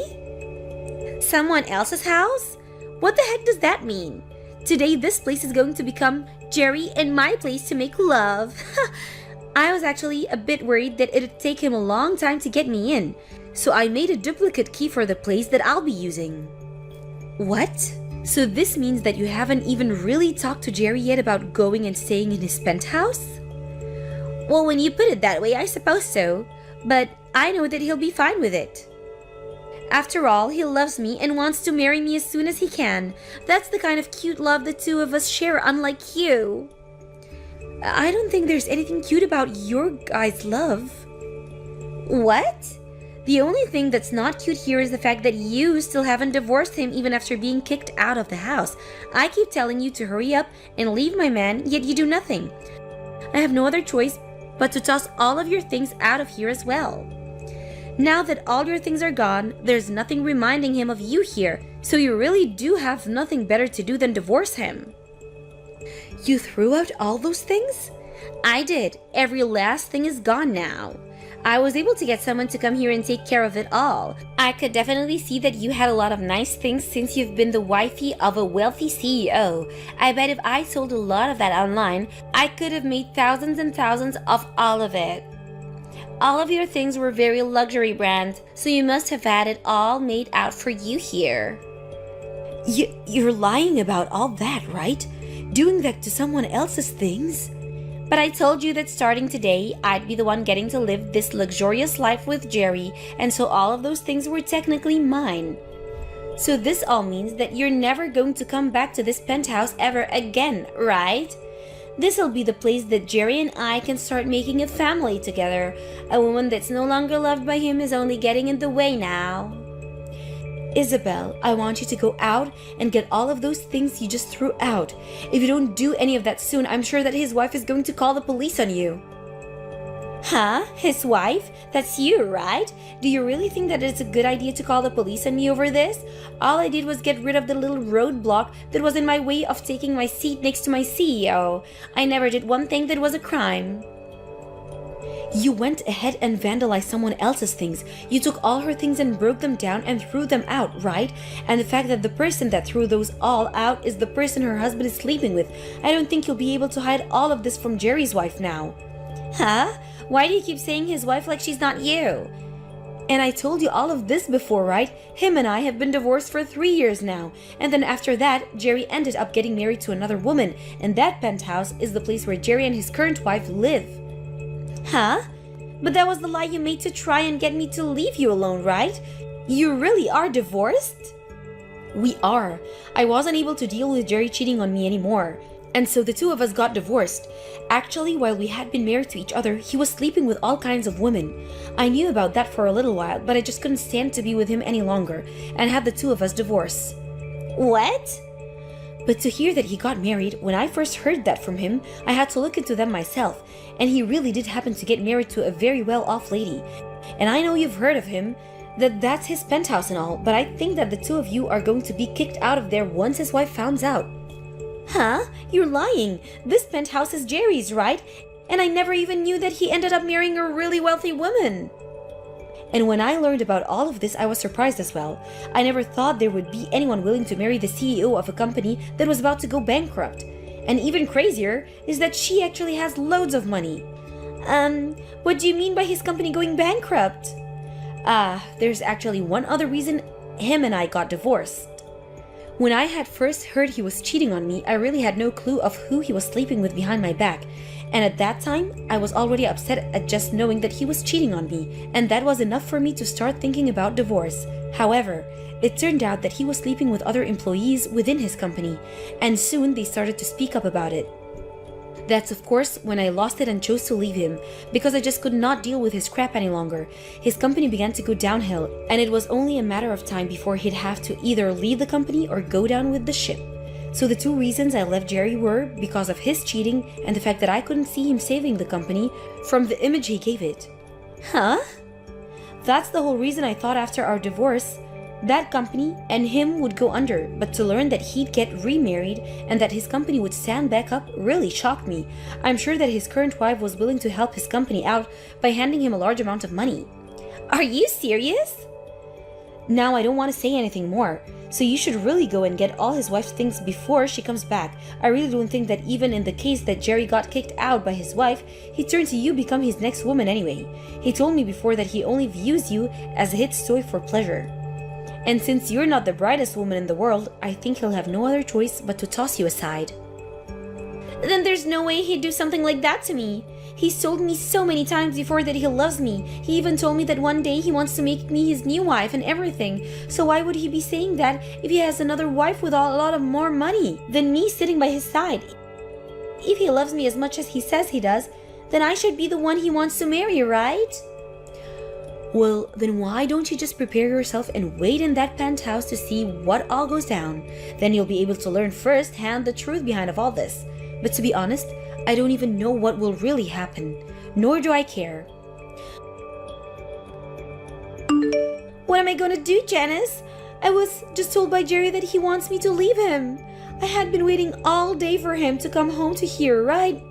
Someone else's house? What the heck does that mean? Today, this place is going to become Jerry and my place to make love. I was actually a bit worried that it'd take him a long time to get me in, so I made a duplicate key for the place that I'll be using. What? So this means that you haven't even really talked to Jerry yet about going and staying in his penthouse? Well, when you put it that way, I suppose so, but I know that he'll be fine with it. After all, he loves me and wants to marry me as soon as he can. That's the kind of cute love the two of us share, unlike you. I don't think there's anything cute about your guys' love. What? The only thing that's not cute here is the fact that you still haven't divorced him even after being kicked out of the house. I keep telling you to hurry up and leave my man, yet you do nothing. I have no other choice but to toss all of your things out of here as well. Now that all your things are gone, there's nothing reminding him of you here, so you really do have nothing better to do than divorce him. You threw out all those things? I did. Every last thing is gone now. I was able to get someone to come here and take care of it all. I could definitely see that you had a lot of nice things since you've been the wifey of a wealthy CEO. I bet if I sold a lot of that online, I could have made thousands and thousands of all of it. All of your things were very luxury brands, so you must have had it all made out for you here. You're lying about all that, right? Doing that to someone else's things? But I told you that starting today, I'd be the one getting to live this luxurious life with Jerry, and so all of those things were technically mine. So this all means that you're never going to come back to this penthouse ever again, right? This'll be the place that Jerry and I can start making a family together. A woman that's no longer loved by him is only getting in the way now. Isabel, I want you to go out and get all of those things you just threw out. If you don't do any of that soon, I'm sure that his wife is going to call the police on you. Huh? His wife? That's you, right? Do you really think that it's a good idea to call the police on me over this? All I did was get rid of the little roadblock that was in my way of taking my seat next to my CEO. I never did one thing that was a crime. You went ahead and vandalized someone else's things. You took all her things and broke them down and threw them out, right? And the fact that the person that threw those all out is the person her husband is sleeping with. I don't think you'll be able to hide all of this from Jerry's wife now. Huh? Why do you keep saying his wife like she's not you? And I told you all of this before, right? Him and I have been divorced for 3 years now. And then after that, Jerry ended up getting married to another woman. And that penthouse is the place where Jerry and his current wife live. Huh? But that was the lie you made to try and get me to leave you alone, right? You really are divorced? We are. I wasn't able to deal with Jerry cheating on me anymore. And so the two of us got divorced. Actually, while we had been married to each other, he was sleeping with all kinds of women. I knew about that for a little while, but I just couldn't stand to be with him any longer and had the two of us divorce. What? But to hear that he got married, when I first heard that from him, I had to look into them myself. And he really did happen to get married to a very well-off lady. And I know you've heard of him, that's his penthouse and all, but I think that the two of you are going to be kicked out of there once his wife finds out. Huh? You're lying. This penthouse is Jerry's, right? And I never even knew that he ended up marrying a really wealthy woman. And when I learned about all of this, I was surprised as well. I never thought there would be anyone willing to marry the CEO of a company that was about to go bankrupt. And even crazier is that she actually has loads of money. What do you mean by his company going bankrupt? There's actually one other reason him and I got divorced. When I had first heard he was cheating on me, I really had no clue of who he was sleeping with behind my back. And at that time, I was already upset at just knowing that he was cheating on me, and that was enough for me to start thinking about divorce. However, it turned out that he was sleeping with other employees within his company, and soon they started to speak up about it. That's of course when I lost it and chose to leave him, because I just could not deal with his crap any longer. His company began to go downhill, and it was only a matter of time before he'd have to either leave the company or go down with the ship. So the two reasons I left Jerry were because of his cheating and the fact that I couldn't see him saving the company from the image he gave it. Huh? That's the whole reason I thought after our divorce, that company and him would go under, but to learn that he'd get remarried and that his company would stand back up really shocked me. I'm sure that his current wife was willing to help his company out by handing him a large amount of money. Are you serious? Now I don't want to say anything more, so you should really go and get all his wife's things before she comes back. I really don't think that even in the case that Jerry got kicked out by his wife, he'd turn to you become his next woman anyway. He told me before that he only views you as a hit toy for pleasure. And since you're not the brightest woman in the world, I think he'll have no other choice but to toss you aside. Then there's no way he'd do something like that to me. He's told me so many times before that he loves me. He even told me that one day he wants to make me his new wife and everything. So why would he be saying that if he has another wife with a lot of more money than me sitting by his side? If he loves me as much as he says he does, then I should be the one he wants to marry, right? Well, then why don't you just prepare yourself and wait in that penthouse to see what all goes down? Then you'll be able to learn firsthand the truth behind of all this. But to be honest, I don't even know what will really happen, nor do I care. What am I gonna do, Janice? I was just told by Jerry that he wants me to leave him. I had been waiting all day for him to come home to here, right?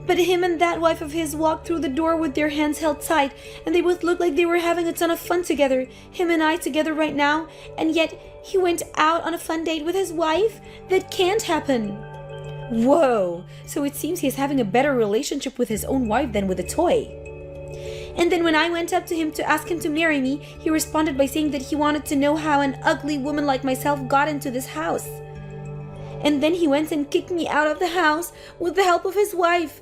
But him and that wife of his walked through the door with their hands held tight, and they both looked like they were having a ton of fun together, him and I together right now, and yet he went out on a fun date with his wife? That can't happen. Whoa, so it seems he's having a better relationship with his own wife than with a toy. And then when I went up to him to ask him to marry me, he responded by saying that he wanted to know how an ugly woman like myself got into this house. And then he went and kicked me out of the house with the help of his wife.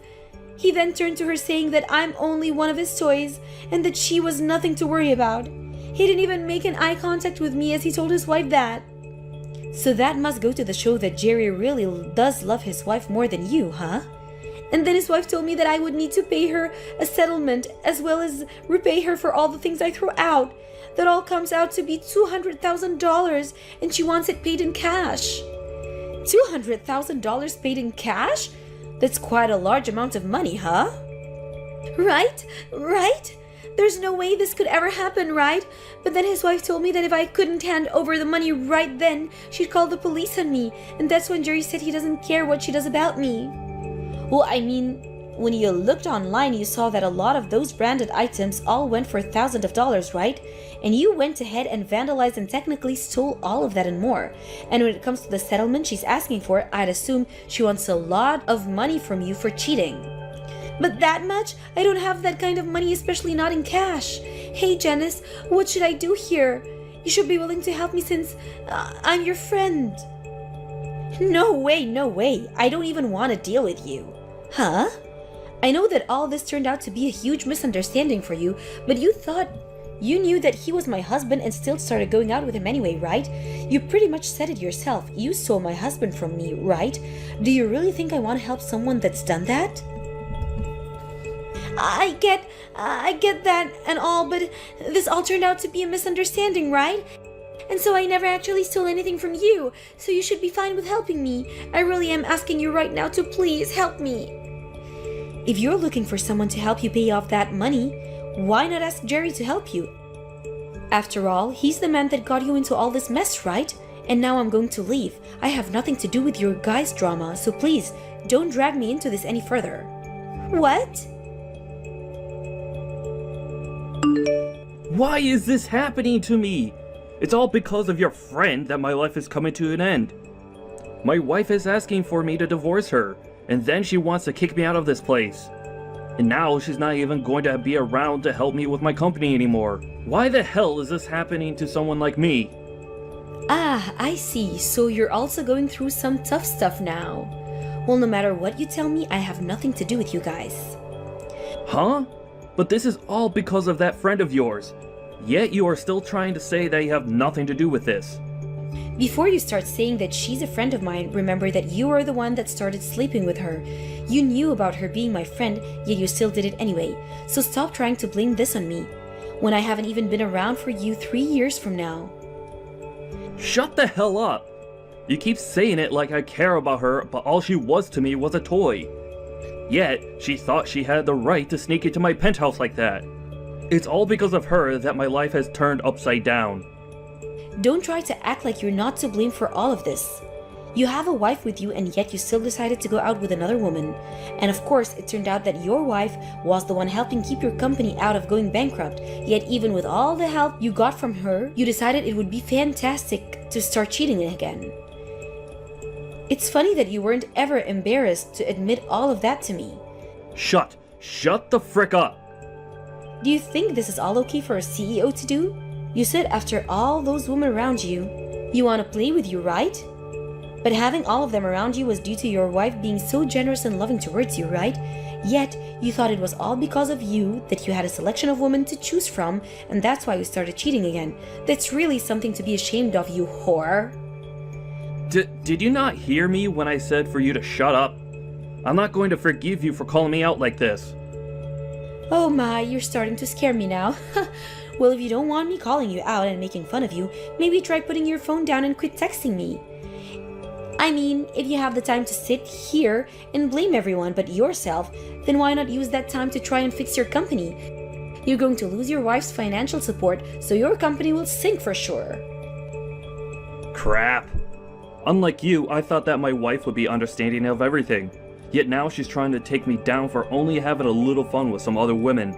He then turned to her saying that I'm only one of his toys and that she was nothing to worry about. He didn't even make an eye contact with me as he told his wife that. So that must go to the show that Jerry really does love his wife more than you, huh? And then his wife told me that I would need to pay her a settlement as well as repay her for all the things I threw out. That all comes out to be $200,000 and she wants it paid in cash. $200,000 paid in cash? That's quite a large amount of money, huh? Right? There's no way this could ever happen, right? But then his wife told me that if I couldn't hand over the money right then, she'd call the police on me. And that's when Jerry said he doesn't care what she does about me. Well, I mean, when you looked online, you saw that a lot of those branded items all went for thousands of dollars, right? And you went ahead and vandalized and technically stole all of that and more. And when it comes to the settlement she's asking for, I'd assume she wants a lot of money from you for cheating. But that much? I don't have that kind of money, especially not in cash. Hey, Janice, what should I do here? You should be willing to help me since I'm your friend. No way. I don't even want to deal with you. Huh? I know that all this turned out to be a huge misunderstanding for you, but you knew that he was my husband and still started going out with him anyway, right? You pretty much said it yourself. You stole my husband from me, right? Do you really think I want to help someone that's done that? I get that and all, but this all turned out to be a misunderstanding, right? And so I never actually stole anything from you, so you should be fine with helping me. I really am asking you right now to please help me. If you're looking for someone to help you pay off that money, why not ask Jerry to help you? After all, he's the man that got you into all this mess, right? And now I'm going to leave. I have nothing to do with your guys' drama, so please, don't drag me into this any further. What? Why is this happening to me? It's all because of your friend that my life is coming to an end. My wife is asking for me to divorce her, and then she wants to kick me out of this place. And now she's not even going to be around to help me with my company anymore. Why the hell is this happening to someone like me? Ah, I see. So you're also going through some tough stuff now. Well, no matter what you tell me, I have nothing to do with you guys. Huh? But this is all because of that friend of yours. Yet you are still trying to say that you have nothing to do with this. Before you start saying that she's a friend of mine, remember that you are the one that started sleeping with her. You knew about her being my friend, yet you still did it anyway. So stop trying to blame this on me, when I haven't even been around for you 3 years from now. Shut the hell up! You keep saying it like I care about her, but all she was to me was a toy. Yet, she thought she had the right to sneak into my penthouse like that. It's all because of her that my life has turned upside down. Don't try to act like you're not to blame for all of this. You have a wife with you and yet you still decided to go out with another woman. And of course, it turned out that your wife was the one helping keep your company out of going bankrupt. Yet even with all the help you got from her, you decided it would be fantastic to start cheating again. It's funny that you weren't ever embarrassed to admit all of that to me. Shut the frick up! Do you think this is all okay for a CEO to do? You said after all those women around you, you want to play with you, right? But having all of them around you was due to your wife being so generous and loving towards you, right? Yet, you thought it was all because of you that you had a selection of women to choose from, and that's why you started cheating again. That's really something to be ashamed of, you whore. Did you not hear me when I said for you to shut up? I'm not going to forgive you for calling me out like this. Oh my, you're starting to scare me now. Well, if you don't want me calling you out and making fun of you, maybe try putting your phone down and quit texting me. I mean, if you have the time to sit here and blame everyone but yourself, then why not use that time to try and fix your company? You're going to lose your wife's financial support, so your company will sink for sure. Crap. Unlike you, I thought that my wife would be understanding of everything. Yet now she's trying to take me down for only having a little fun with some other women.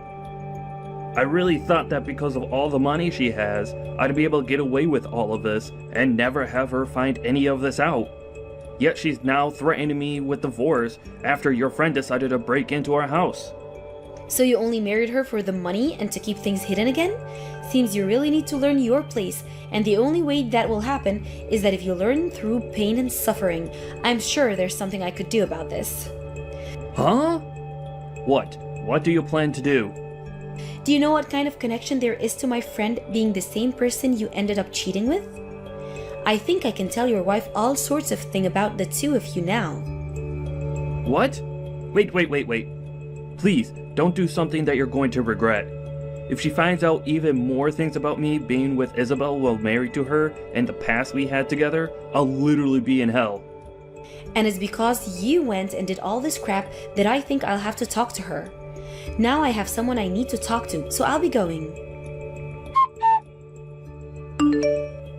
I really thought that because of all the money she has, I'd be able to get away with all of this and never have her find any of this out. Yet she's now threatening me with divorce after your friend decided to break into our house. So you only married her for the money and to keep things hidden again? Seems you really need to learn your place, and the only way that will happen is that if you learn through pain and suffering. I'm sure there's something I could do about this. Huh? What? What do you plan to do? Do you know what kind of connection there is to my friend being the same person you ended up cheating with? I think I can tell your wife all sorts of things about the two of you now. What? Wait. Please, don't do something that you're going to regret. If she finds out even more things about me being with Isabel while married to her and the past we had together, I'll literally be in hell. And it's because you went and did all this crap that I think I'll have to talk to her. Now I have someone I need to talk to, so I'll be going.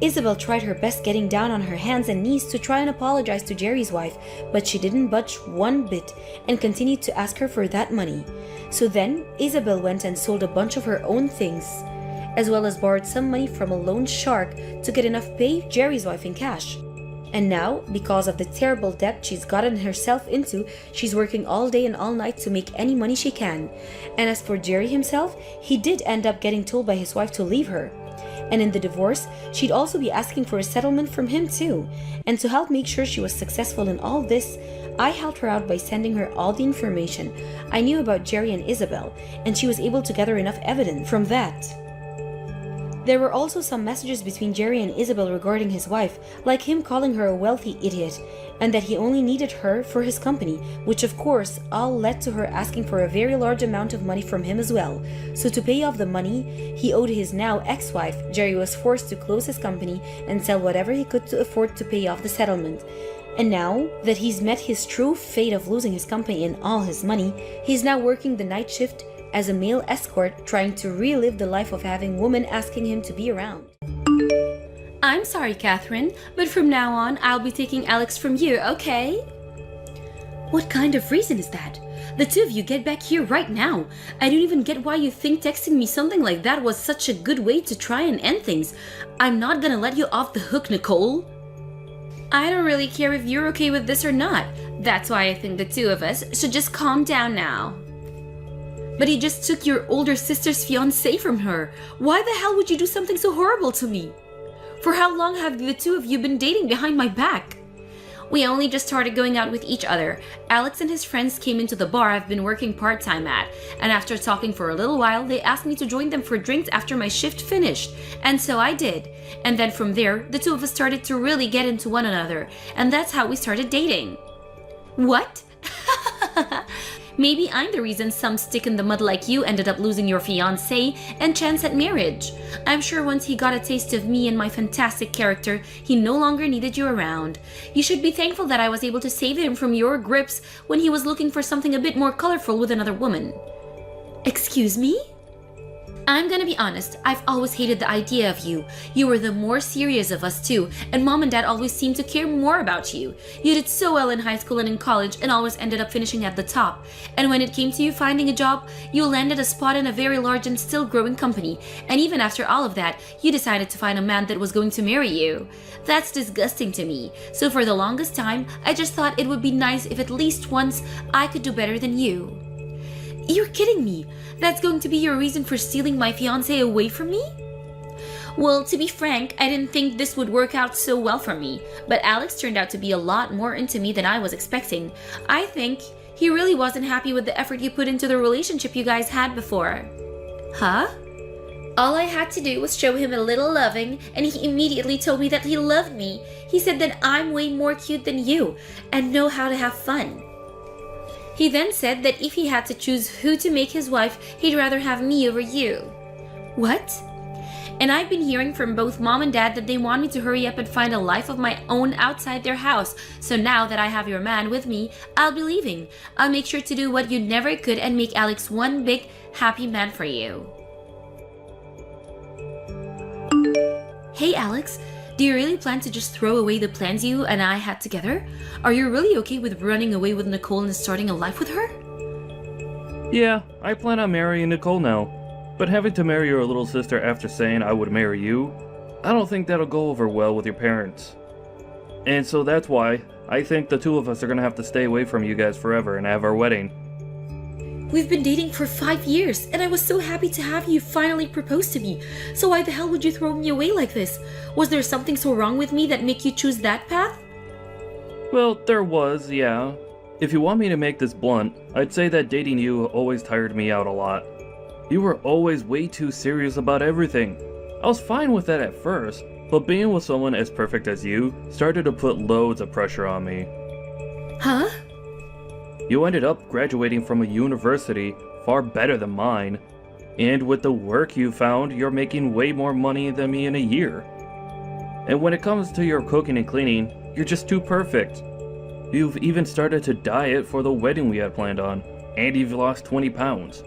Isabel tried her best getting down on her hands and knees to try and apologize to Jerry's wife, but she didn't budge one bit and continued to ask her for that money. So then, Isabel went and sold a bunch of her own things, as well as borrowed some money from a loan shark to get enough to pay Jerry's wife in cash. And now, because of the terrible debt she's gotten herself into, she's working all day and all night to make any money she can. And as for Jerry himself, he did end up getting told by his wife to leave her. And in the divorce, she'd also be asking for a settlement from him too. And to help make sure she was successful in all this, I helped her out by sending her all the information I knew about Jerry and Isabel, and she was able to gather enough evidence from that. There were also some messages between Jerry and Isabel regarding his wife, like him calling her a wealthy idiot, and that he only needed her for his company, which of course all led to her asking for a very large amount of money from him as well. So to pay off the money he owed his now ex-wife, Jerry was forced to close his company and sell whatever he could to afford to pay off the settlement. And now that he's met his true fate of losing his company and all his money, he's now working the night shift as a male escort, trying to relive the life of having women asking him to be around. I'm sorry, Catherine, but from now on, I'll be taking Alex from you, okay? What kind of reason is that? The two of you get back here right now. I don't even get why you think texting me something like that was such a good way to try and end things. I'm not gonna let you off the hook, Nicole. I don't really care if you're okay with this or not. That's why I think the two of us should just calm down now. But he just took your older sister's fiancé from her. Why the hell would you do something so horrible to me? For how long have the two of you been dating behind my back? We only just started going out with each other. Alex and his friends came into the bar I've been working part-time at, and after talking for a little while, they asked me to join them for drinks after my shift finished, and so I did. And then from there, the two of us started to really get into one another, and that's how we started dating. What? Maybe I'm the reason some stick in the mud like you ended up losing your fiancé and chance at marriage. I'm sure once he got a taste of me and my fantastic character, he no longer needed you around. You should be thankful that I was able to save him from your grips when he was looking for something a bit more colorful with another woman. Excuse me? I'm gonna be honest, I've always hated the idea of you. You were the more serious of us too, and mom and dad always seemed to care more about you. You did so well in high school and in college and always ended up finishing at the top. And when it came to you finding a job, you landed a spot in a very large and still growing company. And even after all of that, you decided to find a man that was going to marry you. That's disgusting to me. So for the longest time, I just thought it would be nice if at least once I could do better than you. You're kidding me. That's going to be your reason for stealing my fiancé away from me? Well, to be frank, I didn't think this would work out so well for me, but Alex turned out to be a lot more into me than I was expecting. I think he really wasn't happy with the effort you put into the relationship you guys had before. Huh? All I had to do was show him a little loving, and he immediately told me that he loved me. He said that I'm way more cute than you, and know how to have fun. He then said that if he had to choose who to make his wife, he'd rather have me over you. What? And I've been hearing from both mom and dad that they want me to hurry up and find a life of my own outside their house. So now that I have your man with me, I'll be leaving. I'll make sure to do what you never could and make Alex one big happy man for you. Hey Alex, do you really plan to just throw away the plans you and I had together? Are you really okay with running away with Nicole and starting a life with her? Yeah, I plan on marrying Nicole now. But having to marry your little sister after saying I would marry you, I don't think that'll go over well with your parents. And so that's why I think the two of us are gonna have to stay away from you guys forever and have our wedding. We've been dating for 5 years, and I was so happy to have you finally propose to me. So why the hell would you throw me away like this? Was there something so wrong with me that made you choose that path? Well, there was, yeah. If you want me to make this blunt, I'd say that dating you always tired me out a lot. You were always way too serious about everything. I was fine with that at first, but being with someone as perfect as you started to put loads of pressure on me. Huh? You ended up graduating from a university far better than mine, and with the work you found, you're making way more money than me in a year. And when it comes to your cooking and cleaning, you're just too perfect. You've even started to diet for the wedding we had planned on, and you've lost 20 pounds.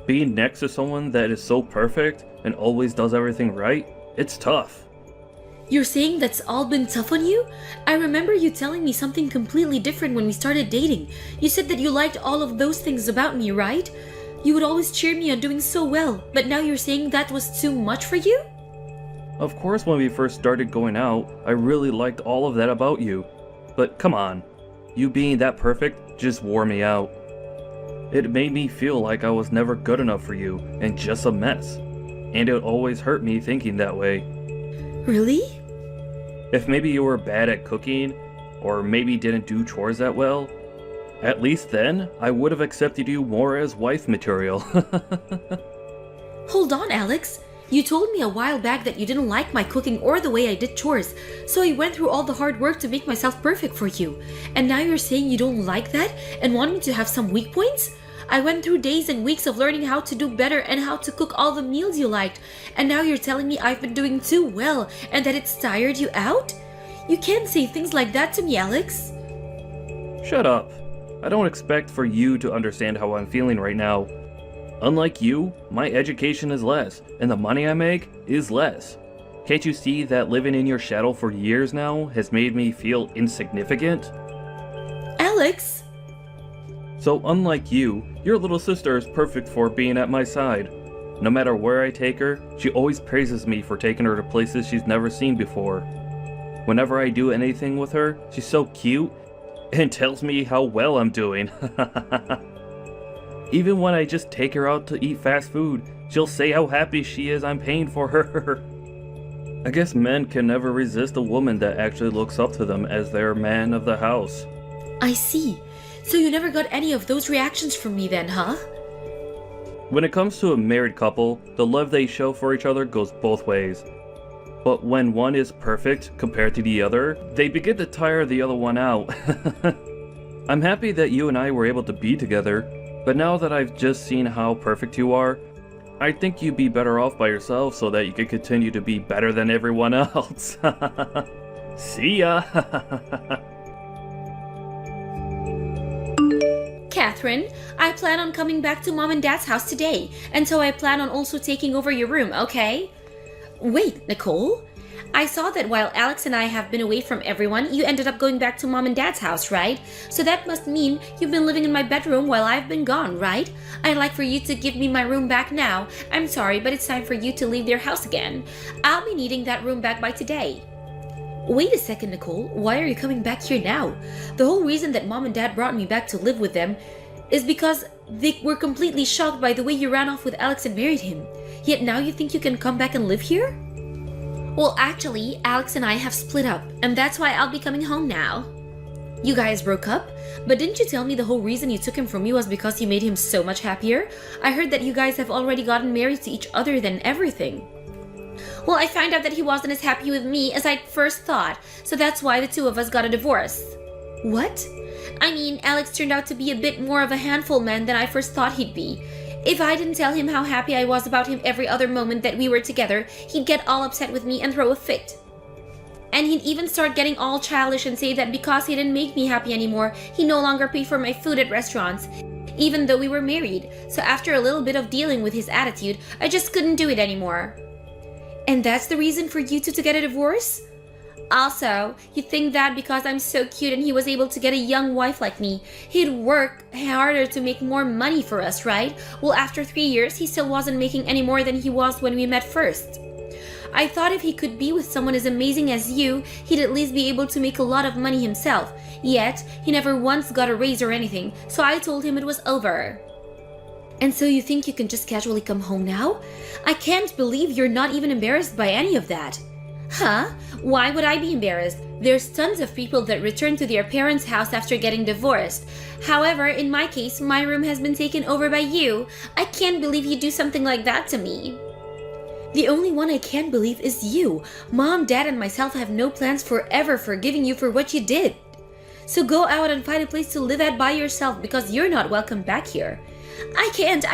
Being next to someone that is so perfect and always does everything right, it's tough. You're saying that's all been tough on you? I remember you telling me something completely different when we started dating. You said that you liked all of those things about me, right? You would always cheer me on doing so well, but now you're saying that was too much for you? Of course, when we first started going out, I really liked all of that about you. But come on, you being that perfect just wore me out. It made me feel like I was never good enough for you and just a mess. And it always hurt me thinking that way. Really? If maybe you were bad at cooking, or maybe didn't do chores that well, At least then, I would have accepted you more as wife material. Hold on, Alex. You told me a while back that you didn't like my cooking or the way I did chores, so I went through all the hard work to make myself perfect for you. And now you're saying you don't like that and want me to have some weak points? I went through days and weeks of learning how to do better and how to cook all the meals you liked, and now you're telling me I've been doing too well and that it's tired you out? You can't say things like that to me, Alex. Shut up. I don't expect for you to understand how I'm feeling right now. Unlike you, my education is less, and the money I make is less. Can't you see that living in your shadow for years now has made me feel insignificant? Alex! So unlike you, your little sister is perfect for being at my side. No matter where I take her, she always praises me for taking her to places she's never seen before. Whenever I do anything with her, she's so cute and tells me how well I'm doing. Even when I just take her out to eat fast food, she'll say how happy she is I'm paying for her. I guess men can never resist a woman that actually looks up to them as their man of the house. I see. So you never got any of those reactions from me then, huh? When it comes to a married couple, the love they show for each other goes both ways. But when one is perfect compared to the other, they begin to tire the other one out. I'm happy that you and I were able to be together, but now that I've just seen how perfect you are, I think you'd be better off by yourself so that you can continue to be better than everyone else. See ya! Catherine, I plan on coming back to Mom and Dad's house today, and so I plan on also taking over your room, okay? Wait, Nicole? I saw that while Alex and I have been away from everyone, you ended up going back to Mom and Dad's house, right? So that must mean you've been living in my bedroom while I've been gone, right? I'd like for you to give me my room back now. I'm sorry, but it's time for you to leave their house again. I'll be needing that room back by today. Wait a second, Nicole. Why are you coming back here now? The whole reason that Mom and Dad brought me back to live with them is because they were completely shocked by the way you ran off with Alex and married him. Yet now you think you can come back and live here? Well, actually, Alex and I have split up, and that's why I'll be coming home now. You guys broke up? But didn't you tell me the whole reason you took him from me was because you made him so much happier? I heard that you guys have already gotten married to each other than everything. Well, I found out that he wasn't as happy with me as I'd first thought, so that's why the two of us got a divorce. What? I mean, Alex turned out to be a bit more of a handful man than I first thought he'd be. If I didn't tell him how happy I was about him every other moment that we were together, he'd get all upset with me and throw a fit. And he'd even start getting all childish and say that because he didn't make me happy anymore, he no longer paid for my food at restaurants, even though we were married. So after a little bit of dealing with his attitude, I just couldn't do it anymore. And that's the reason for you two to get a divorce? Also, you think that because I'm so cute and he was able to get a young wife like me, he'd work harder to make more money for us, right? Well, after 3 years, he still wasn't making any more than he was when we met first. I thought if he could be with someone as amazing as you, he'd at least be able to make a lot of money himself. Yet, he never once got a raise or anything, so I told him it was over. And so you think you can just casually come home now? I can't believe you're not even embarrassed by any of that. Huh? Why would I be embarrassed? There's tons of people that return to their parents' house after getting divorced. However, in my case, my room has been taken over by you. I can't believe you'd do something like that to me. The only one I can't believe is you. Mom, Dad, and myself have no plans forever forgiving you for what you did. So go out and find a place to live at by yourself because you're not welcome back here. I can't.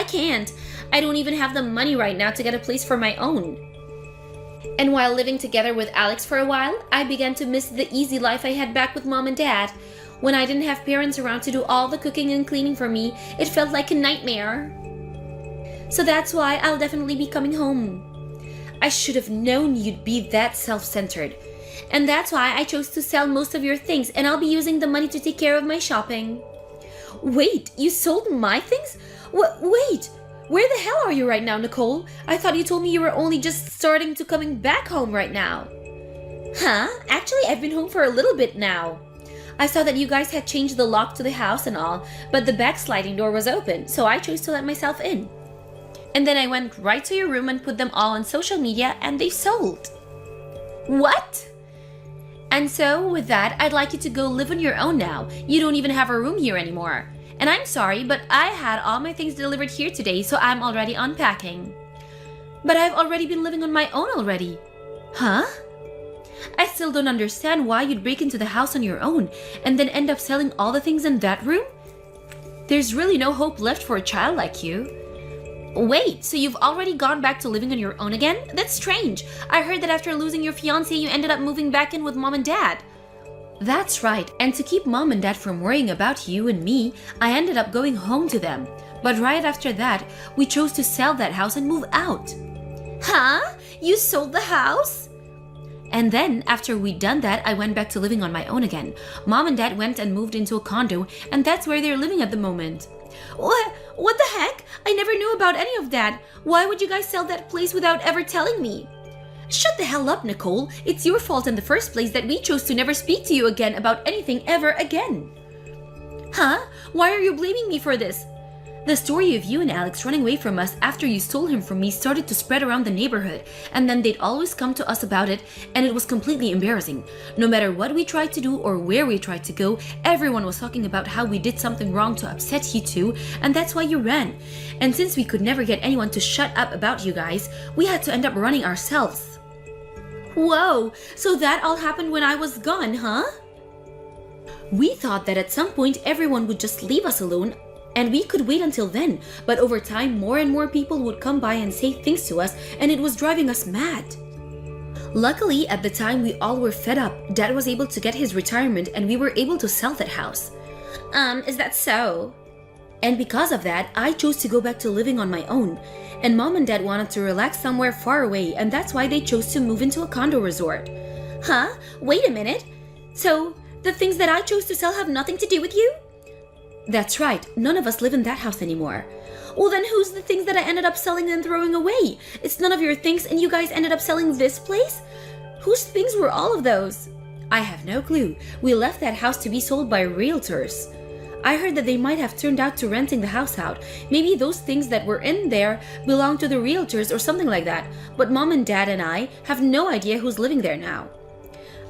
I don't even have the money right now to get a place for my own. And while living together with Alex for a while, I began to miss the easy life I had back with Mom and Dad. When I didn't have parents around to do all the cooking and cleaning for me, it felt like a nightmare. So that's why I'll definitely be coming home. I should have known you'd be that self-centered. And that's why I chose to sell most of your things, and I'll be using the money to take care of my shopping. Wait, you sold my things? Wait! Where the hell are you right now, Nicole? I thought you told me you were only just starting to coming back home right now. Huh? Actually, I've been home for a little bit now. I saw that you guys had changed the lock to the house and all, but the back sliding door was open, so I chose to let myself in. And then I went right to your room and put them all on social media, and they sold. What? And so, with that, I'd like you to go live on your own now. You don't even have a room here anymore. And I'm sorry, but I had all my things delivered here today, so I'm already unpacking. But I've already been living on my own already. Huh? I still don't understand why you'd break into the house on your own and then end up selling all the things in that room? There's really no hope left for a child like you. Wait, so you've already gone back to living on your own again? That's strange. I heard that after losing your fiancé, you ended up moving back in with mom and dad. That's right, and to keep mom and dad from worrying about you and me, I ended up going home to them. But right after that, we chose to sell that house and move out. Huh? You sold the house? And then, after we'd done that, I went back to living on my own again. Mom and dad went and moved into a condo, and that's where they're living at the moment. What the heck? I never knew about any of that. Why would you guys sell that place without ever telling me? Shut the hell up, Nicole. It's your fault in the first place that we chose to never speak to you again about anything ever again. Huh? Why are you blaming me for this? The story of you and Alex running away from us after you stole him from me started to spread around the neighborhood, and then they'd always come to us about it, and it was completely embarrassing. No matter what we tried to do or where we tried to go, everyone was talking about how we did something wrong to upset you two, and that's why you ran. And since we could never get anyone to shut up about you guys, we had to end up running ourselves. Whoa, so that all happened when I was gone, huh? We thought that at some point everyone would just leave us alone, and we could wait until then, but over time more and more people would come by and say things to us, and it was driving us mad. Luckily, at the time we all were fed up, Dad was able to get his retirement and we were able to sell that house. Is that so? And because of that, I chose to go back to living on my own. And Mom and Dad wanted to relax somewhere far away, and that's why they chose to move into a condo resort. Huh? Wait a minute. So, the things that I chose to sell have nothing to do with you? That's right, none of us live in that house anymore. Well then who's the things that I ended up selling and throwing away? It's none of your things and you guys ended up selling this place? Whose things were all of those? I have no clue. We left that house to be sold by realtors. I heard that they might have turned out to renting the house out. Maybe those things that were in there belong to the realtors or something like that. But Mom and Dad and I have no idea who's living there now.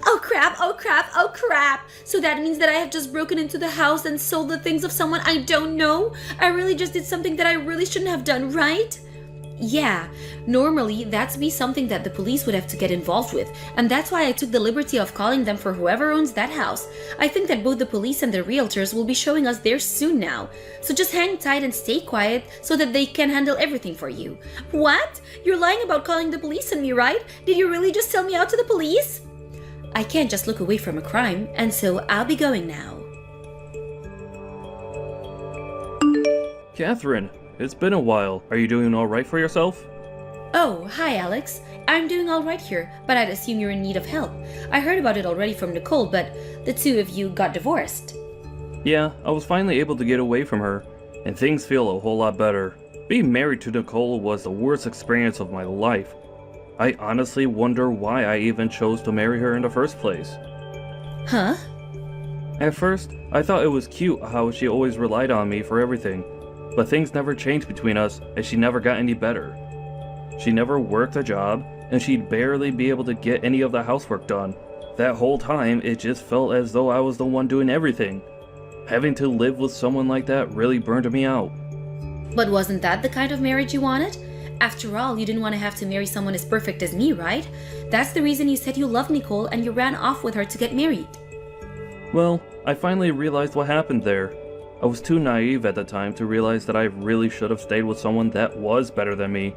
Oh crap, oh crap, oh crap! So that means that I have just broken into the house and sold the things of someone I don't know? I really just did something that I really shouldn't have done, right? Yeah, normally that'd be something that the police would have to get involved with, and that's why I took the liberty of calling them for whoever owns that house. I think that both the police and the realtors will be showing us there soon now. So just hang tight and stay quiet so that they can handle everything for you. What? You're lying about calling the police on me, right? Did you really just sell me out to the police? I can't just look away from a crime, and so I'll be going now. Catherine, it's been a while. Are you doing all right for yourself? Oh, hi Alex. I'm doing all right here, but I'd assume you're in need of help. I heard about it already from Nicole, but the two of you got divorced. Yeah, I was finally able to get away from her, and things feel a whole lot better. Being married to Nicole was the worst experience of my life. I honestly wonder why I even chose to marry her in the first place. Huh? At first, I thought it was cute how she always relied on me for everything, but things never changed between us as she never got any better. She never worked a job, and she'd barely be able to get any of the housework done. That whole time, it just felt as though I was the one doing everything. Having to live with someone like that really burned me out. But wasn't that the kind of marriage you wanted? After all, you didn't want to have to marry someone as perfect as me, right? That's the reason you said you loved Nicole and you ran off with her to get married. Well, I finally realized what happened there. I was too naive at the time to realize that I really should have stayed with someone that was better than me.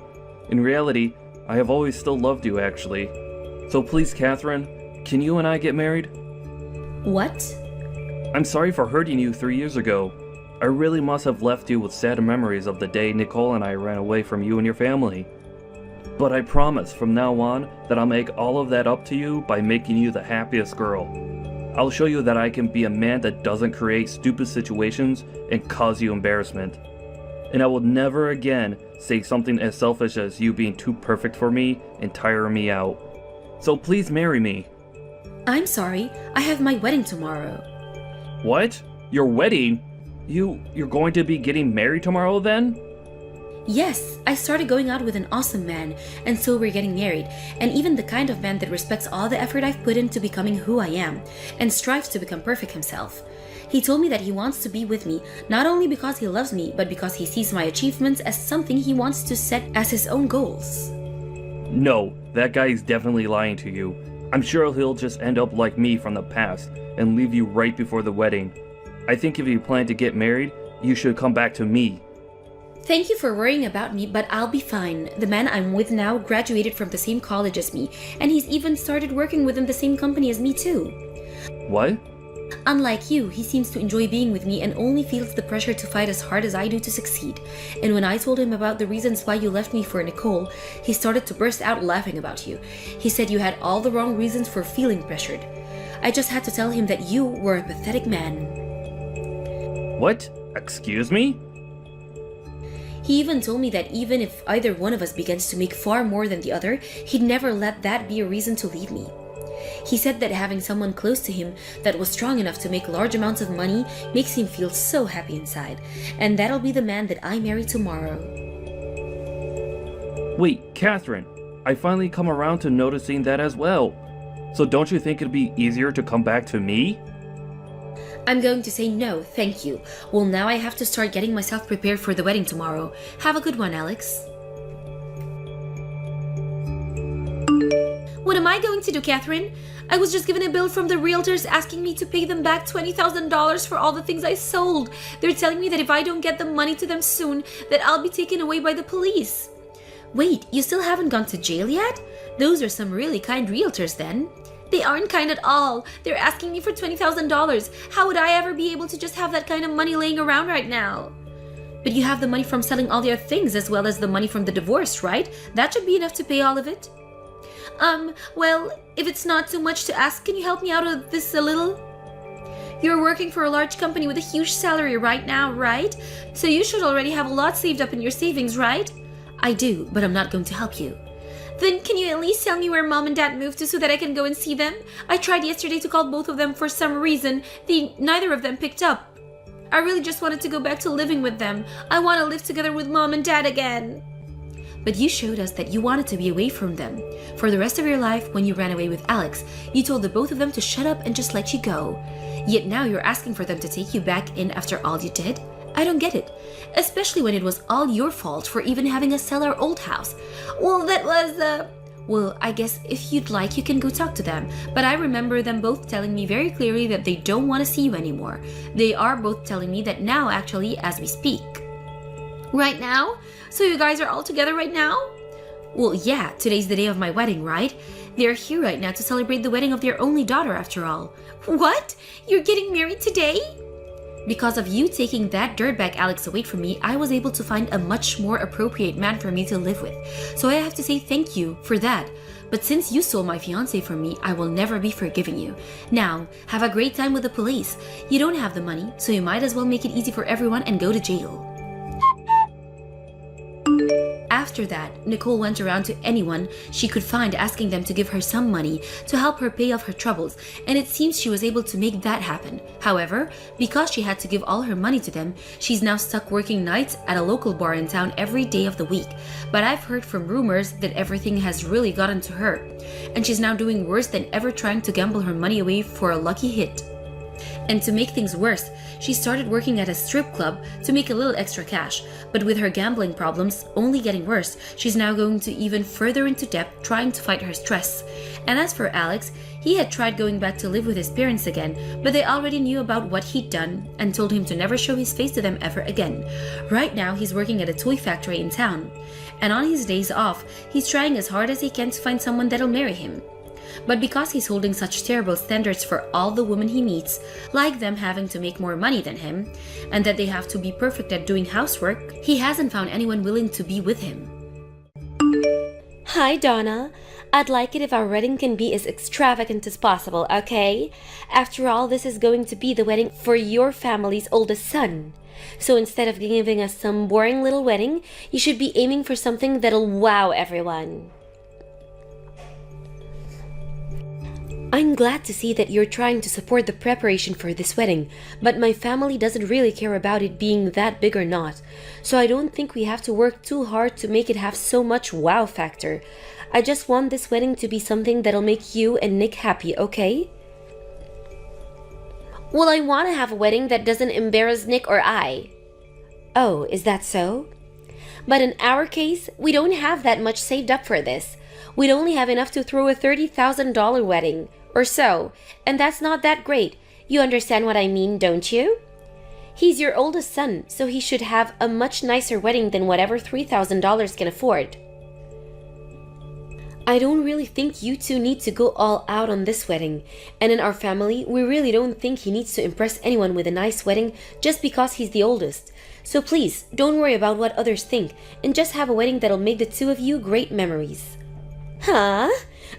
In reality, I have always still loved you, actually. So please, Catherine, can you and I get married? What? I'm sorry for hurting you 3 years ago. I really must have left you with sad memories of the day Nicole and I ran away from you and your family. But I promise from now on that I'll make all of that up to you by making you the happiest girl. I'll show you that I can be a man that doesn't create stupid situations and cause you embarrassment. And I will never again say something as selfish as you being too perfect for me and tiring me out. So please marry me. I'm sorry, I have my wedding tomorrow. What? Your wedding? You're going to be getting married tomorrow then? Yes, I started going out with an awesome man, and so we're getting married, and even the kind of man that respects all the effort I've put into becoming who I am, and strives to become perfect himself. He told me that he wants to be with me, not only because he loves me, but because he sees my achievements as something he wants to set as his own goals. No, that guy is definitely lying to you. I'm sure he'll just end up like me from the past and leave you right before the wedding. I think if you plan to get married, you should come back to me. Thank you for worrying about me, but I'll be fine. The man I'm with now graduated from the same college as me, and he's even started working within the same company as me too. What? Unlike you, he seems to enjoy being with me and only feels the pressure to fight as hard as I do to succeed. And when I told him about the reasons why you left me for Nicole, he started to burst out laughing about you. He said you had all the wrong reasons for feeling pressured. I just had to tell him that you were a pathetic man. What? Excuse me? He even told me that even if either one of us begins to make far more than the other, he'd never let that be a reason to leave me. He said that having someone close to him that was strong enough to make large amounts of money makes him feel so happy inside, and that'll be the man that I marry tomorrow. Wait, Catherine, I finally come around to noticing that as well. So don't you think it'd be easier to come back to me? I'm going to say no, thank you. Well, now I have to start getting myself prepared for the wedding tomorrow. Have a good one, Alex. What am I going to do, Catherine? I was just given a bill from the realtors asking me to pay them back $20,000 for all the things I sold. They're telling me that if I don't get the money to them soon, that I'll be taken away by the police. Wait, you still haven't gone to jail yet? Those are some really kind realtors then. They aren't kind at all. They're asking me for $20,000. How would I ever be able to just have that kind of money laying around right now? But you have the money from selling all your things as well as the money from the divorce, right? That should be enough to pay all of it. Well, if it's not too much to ask, can you help me out of this a little? You're working for a large company with a huge salary right now, right? So you should already have a lot saved up in your savings, right? I do, but I'm not going to help you. Then can you at least tell me where Mom and Dad moved to so that I can go and see them? I tried yesterday to call both of them for some reason. Neither of them picked up. I really just wanted to go back to living with them. I want to live together with Mom and Dad again. But you showed us that you wanted to be away from them. For the rest of your life, when you ran away with Alex, you told the both of them to shut up and just let you go. Yet now you're asking for them to take you back in after all you did? I don't get it. Especially when it was all your fault for even having to sell our old house. Well, that was, Well, I guess if you'd like, you can go talk to them. But I remember them both telling me very clearly that they don't want to see you anymore. They are both telling me that now, actually, as we speak. Right now? So you guys are all together right now? Well, yeah, today's the day of my wedding, right? They're here right now to celebrate the wedding of their only daughter, after all. What? You're getting married today? Because of you taking that dirtbag Alex away from me, I was able to find a much more appropriate man for me to live with. So I have to say thank you for that. But since you stole my fiancé from me, I will never be forgiving you. Now, have a great time with the police. You don't have the money, so you might as well make it easy for everyone and go to jail. After that, Nicole went around to anyone she could find asking them to give her some money to help her pay off her troubles, and it seems she was able to make that happen. However, because she had to give all her money to them, she's now stuck working nights at a local bar in town every day of the week. But I've heard from rumors that everything has really gotten to her, and she's now doing worse than ever trying to gamble her money away for a lucky hit. And to make things worse, she started working at a strip club to make a little extra cash, but with her gambling problems only getting worse, she's now going to even further into debt trying to fight her stress. And as for Alex, he had tried going back to live with his parents again, but they already knew about what he'd done and told him to never show his face to them ever again. Right now, he's working at a toy factory in town, and on his days off, he's trying as hard as he can to find someone that'll marry him. But because he's holding such terrible standards for all the women he meets, like them having to make more money than him, and that they have to be perfect at doing housework, he hasn't found anyone willing to be with him. Hi, Donna. I'd like it if our wedding can be as extravagant as possible, okay? After all, this is going to be the wedding for your family's oldest son. So instead of giving us some boring little wedding, you should be aiming for something that'll wow everyone. I'm glad to see that you're trying to support the preparation for this wedding, but my family doesn't really care about it being that big or not, so I don't think we have to work too hard to make it have so much wow factor. I just want this wedding to be something that'll make you and Nick happy, okay? Well, I want to have a wedding that doesn't embarrass Nick or I. Oh, is that so? But in our case, we don't have that much saved up for this. We'd only have enough to throw a $30,000 wedding, or so, and that's not that great. You understand what I mean, don't you? He's your oldest son, so he should have a much nicer wedding than whatever $3,000 can afford. I don't really think you two need to go all out on this wedding, and in our family, we really don't think he needs to impress anyone with a nice wedding just because he's the oldest. So please, don't worry about what others think, and just have a wedding that'll make the two of you great memories. Huh?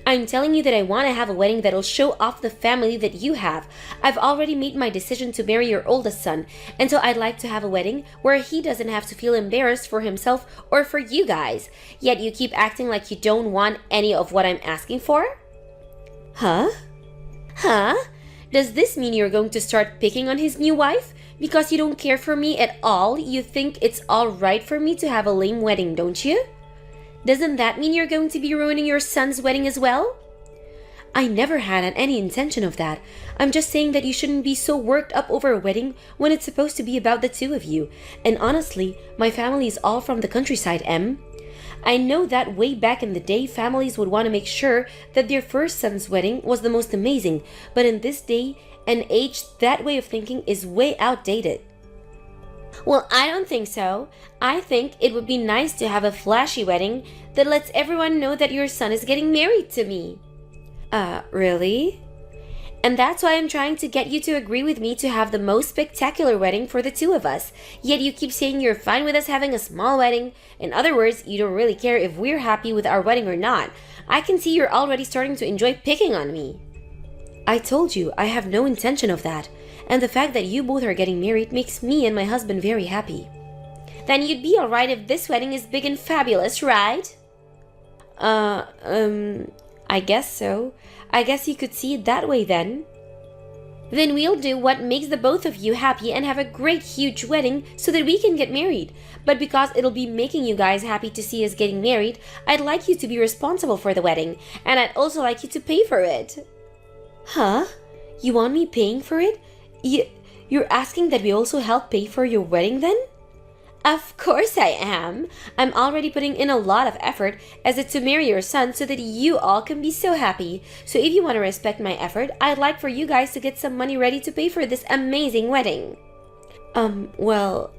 I'm telling you that I want to have a wedding that'll show off the family that you have. I've already made my decision to marry your oldest son, and so I'd like to have a wedding where he doesn't have to feel embarrassed for himself or for you guys. Yet you keep acting like you don't want any of what I'm asking for? Huh? Huh? Does this mean you're going to start picking on his new wife? Because you don't care for me at all, you think it's alright for me to have a lame wedding, don't you? Doesn't that mean you're going to be ruining your son's wedding as well? I never had any intention of that. I'm just saying that you shouldn't be so worked up over a wedding when it's supposed to be about the two of you. And honestly, my family is all from the countryside, Em. I know that way back in the day, families would want to make sure that their first son's wedding was the most amazing, but in this day and age, that way of thinking is way outdated. Well, I don't think so. I think it would be nice to have a flashy wedding that lets everyone know that your son is getting married to me. Really? And that's why I'm trying to get you to agree with me to have the most spectacular wedding for the two of us. Yet you keep saying you're fine with us having a small wedding. In other words, you don't really care if we're happy with our wedding or not. I can see you're already starting to enjoy picking on me. I told you, I have no intention of that. And the fact that you both are getting married makes me and my husband very happy. Then you'd be alright if this wedding is big and fabulous, right? I guess so. I guess you could see it that way then. Then we'll do what makes the both of you happy and have a great huge wedding so that we can get married. But because it'll be making you guys happy to see us getting married, I'd like you to be responsible for the wedding, and I'd also like you to pay for it. Huh? You want me paying for it? You're asking that we also help pay for your wedding then? Of course I am. I'm already putting in a lot of effort as it's to marry your son so that you all can be so happy. So if you want to respect my effort, I'd like for you guys to get some money ready to pay for this amazing wedding. Well,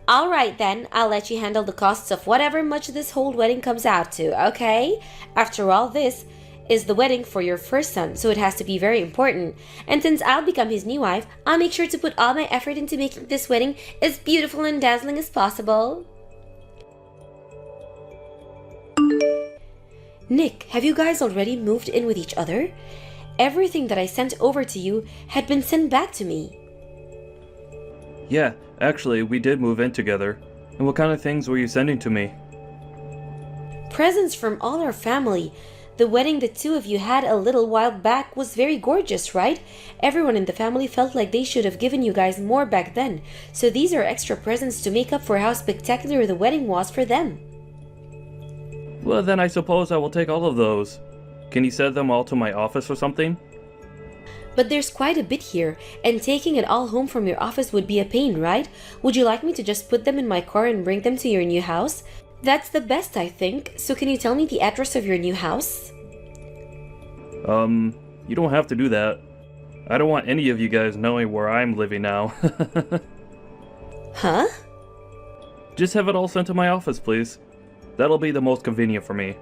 alright then, I'll let you handle the costs of whatever much this whole wedding comes out to, okay? After all, this is the wedding for your first son, so it has to be very important. And since I'll become his new wife, I'll make sure to put all my effort into making this wedding as beautiful and dazzling as possible. Nick, have you guys already moved in with each other? Everything that I sent over to you had been sent back to me. Yeah, actually, we did move in together. And what kind of things were you sending to me? Presents from all our family. The wedding the two of you had a little while back was very gorgeous, right? Everyone in the family felt like they should have given you guys more back then, so these are extra presents to make up for how spectacular the wedding was for them. Well, then I suppose I will take all of those. Can you send them all to my office or something? But there's quite a bit here, and taking it all home from your office would be a pain, right? Would you like me to just put them in my car and bring them to your new house? That's the best, I think. So can you tell me the address of your new house? You don't have to do that. I don't want any of you guys knowing where I'm living now. Huh? Just have it all sent to my office, please. That'll be the most convenient for me.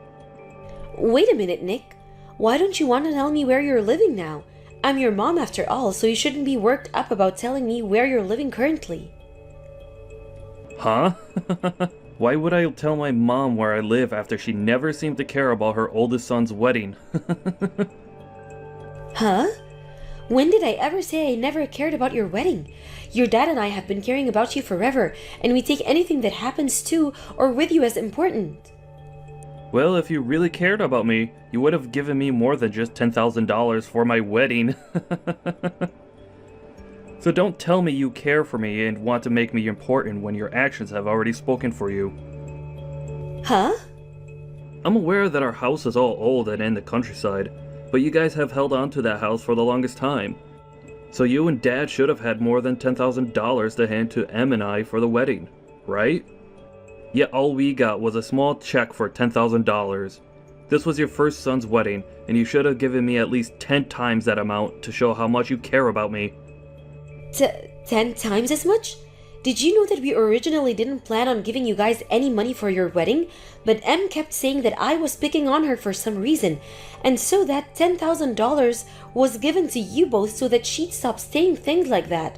Wait a minute, Nick. Why don't you want to tell me where you're living now? I'm your mom after all, so you shouldn't be worked up about telling me where you're living currently. Huh? Why would I tell my mom where I live after she never seemed to care about her oldest son's wedding? Huh? When did I ever say I never cared about your wedding? Your dad and I have been caring about you forever, and we take anything that happens to or with you as important. Well, if you really cared about me, you would have given me more than just $10,000 for my wedding. So don't tell me you care for me and want to make me important when your actions have already spoken for you. Huh? I'm aware that our house is all old and in the countryside, but you guys have held on to that house for the longest time. So you and Dad should have had more than $10,000 to hand to Em and I for the wedding, right? Yet all we got was a small check for $10,000. This was your first son's wedding, and you should have given me at least 10 times that amount to show how much you care about me. 10 times as much? Did you know that we originally didn't plan on giving you guys any money for your wedding? But Em kept saying that I was picking on her for some reason, and so that $10,000 was given to you both so that she'd stop saying things like that.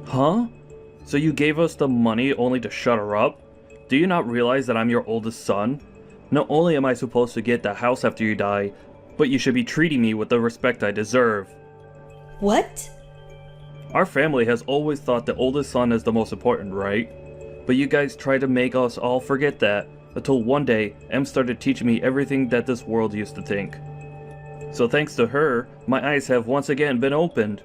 Huh? So you gave us the money only to shut her up? Do you not realize that I'm your oldest son? Not only am I supposed to get the house after you die, but you should be treating me with the respect I deserve. What? Our family has always thought the oldest son is the most important, right? But you guys tried to make us all forget that, until one day, Em started teaching me everything that this world used to think. So thanks to her, my eyes have once again been opened.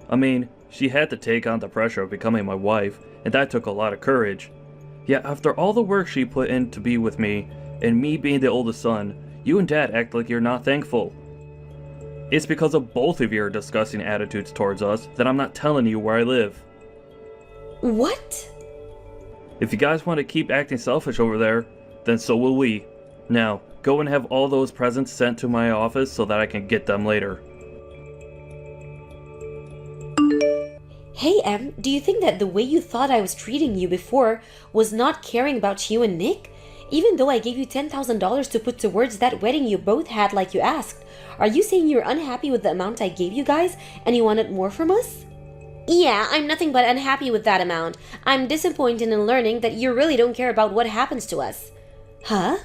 I mean, she had to take on the pressure of becoming my wife, and that took a lot of courage. Yet after all the work she put in to be with me, and me being the oldest son, you and Dad act like you're not thankful. It's because of both of your disgusting attitudes towards us that I'm not telling you where I live. What? If you guys want to keep acting selfish over there, then so will we. Now, go and have all those presents sent to my office so that I can get them later. Hey Em, do you think that the way you thought I was treating you before was not caring about you and Nick? Even though I gave you $10,000 to put towards that wedding you both had like you asked, are you saying you're unhappy with the amount I gave you guys and you wanted more from us? Yeah, I'm nothing but unhappy with that amount. I'm disappointed in learning that you really don't care about what happens to us. Huh?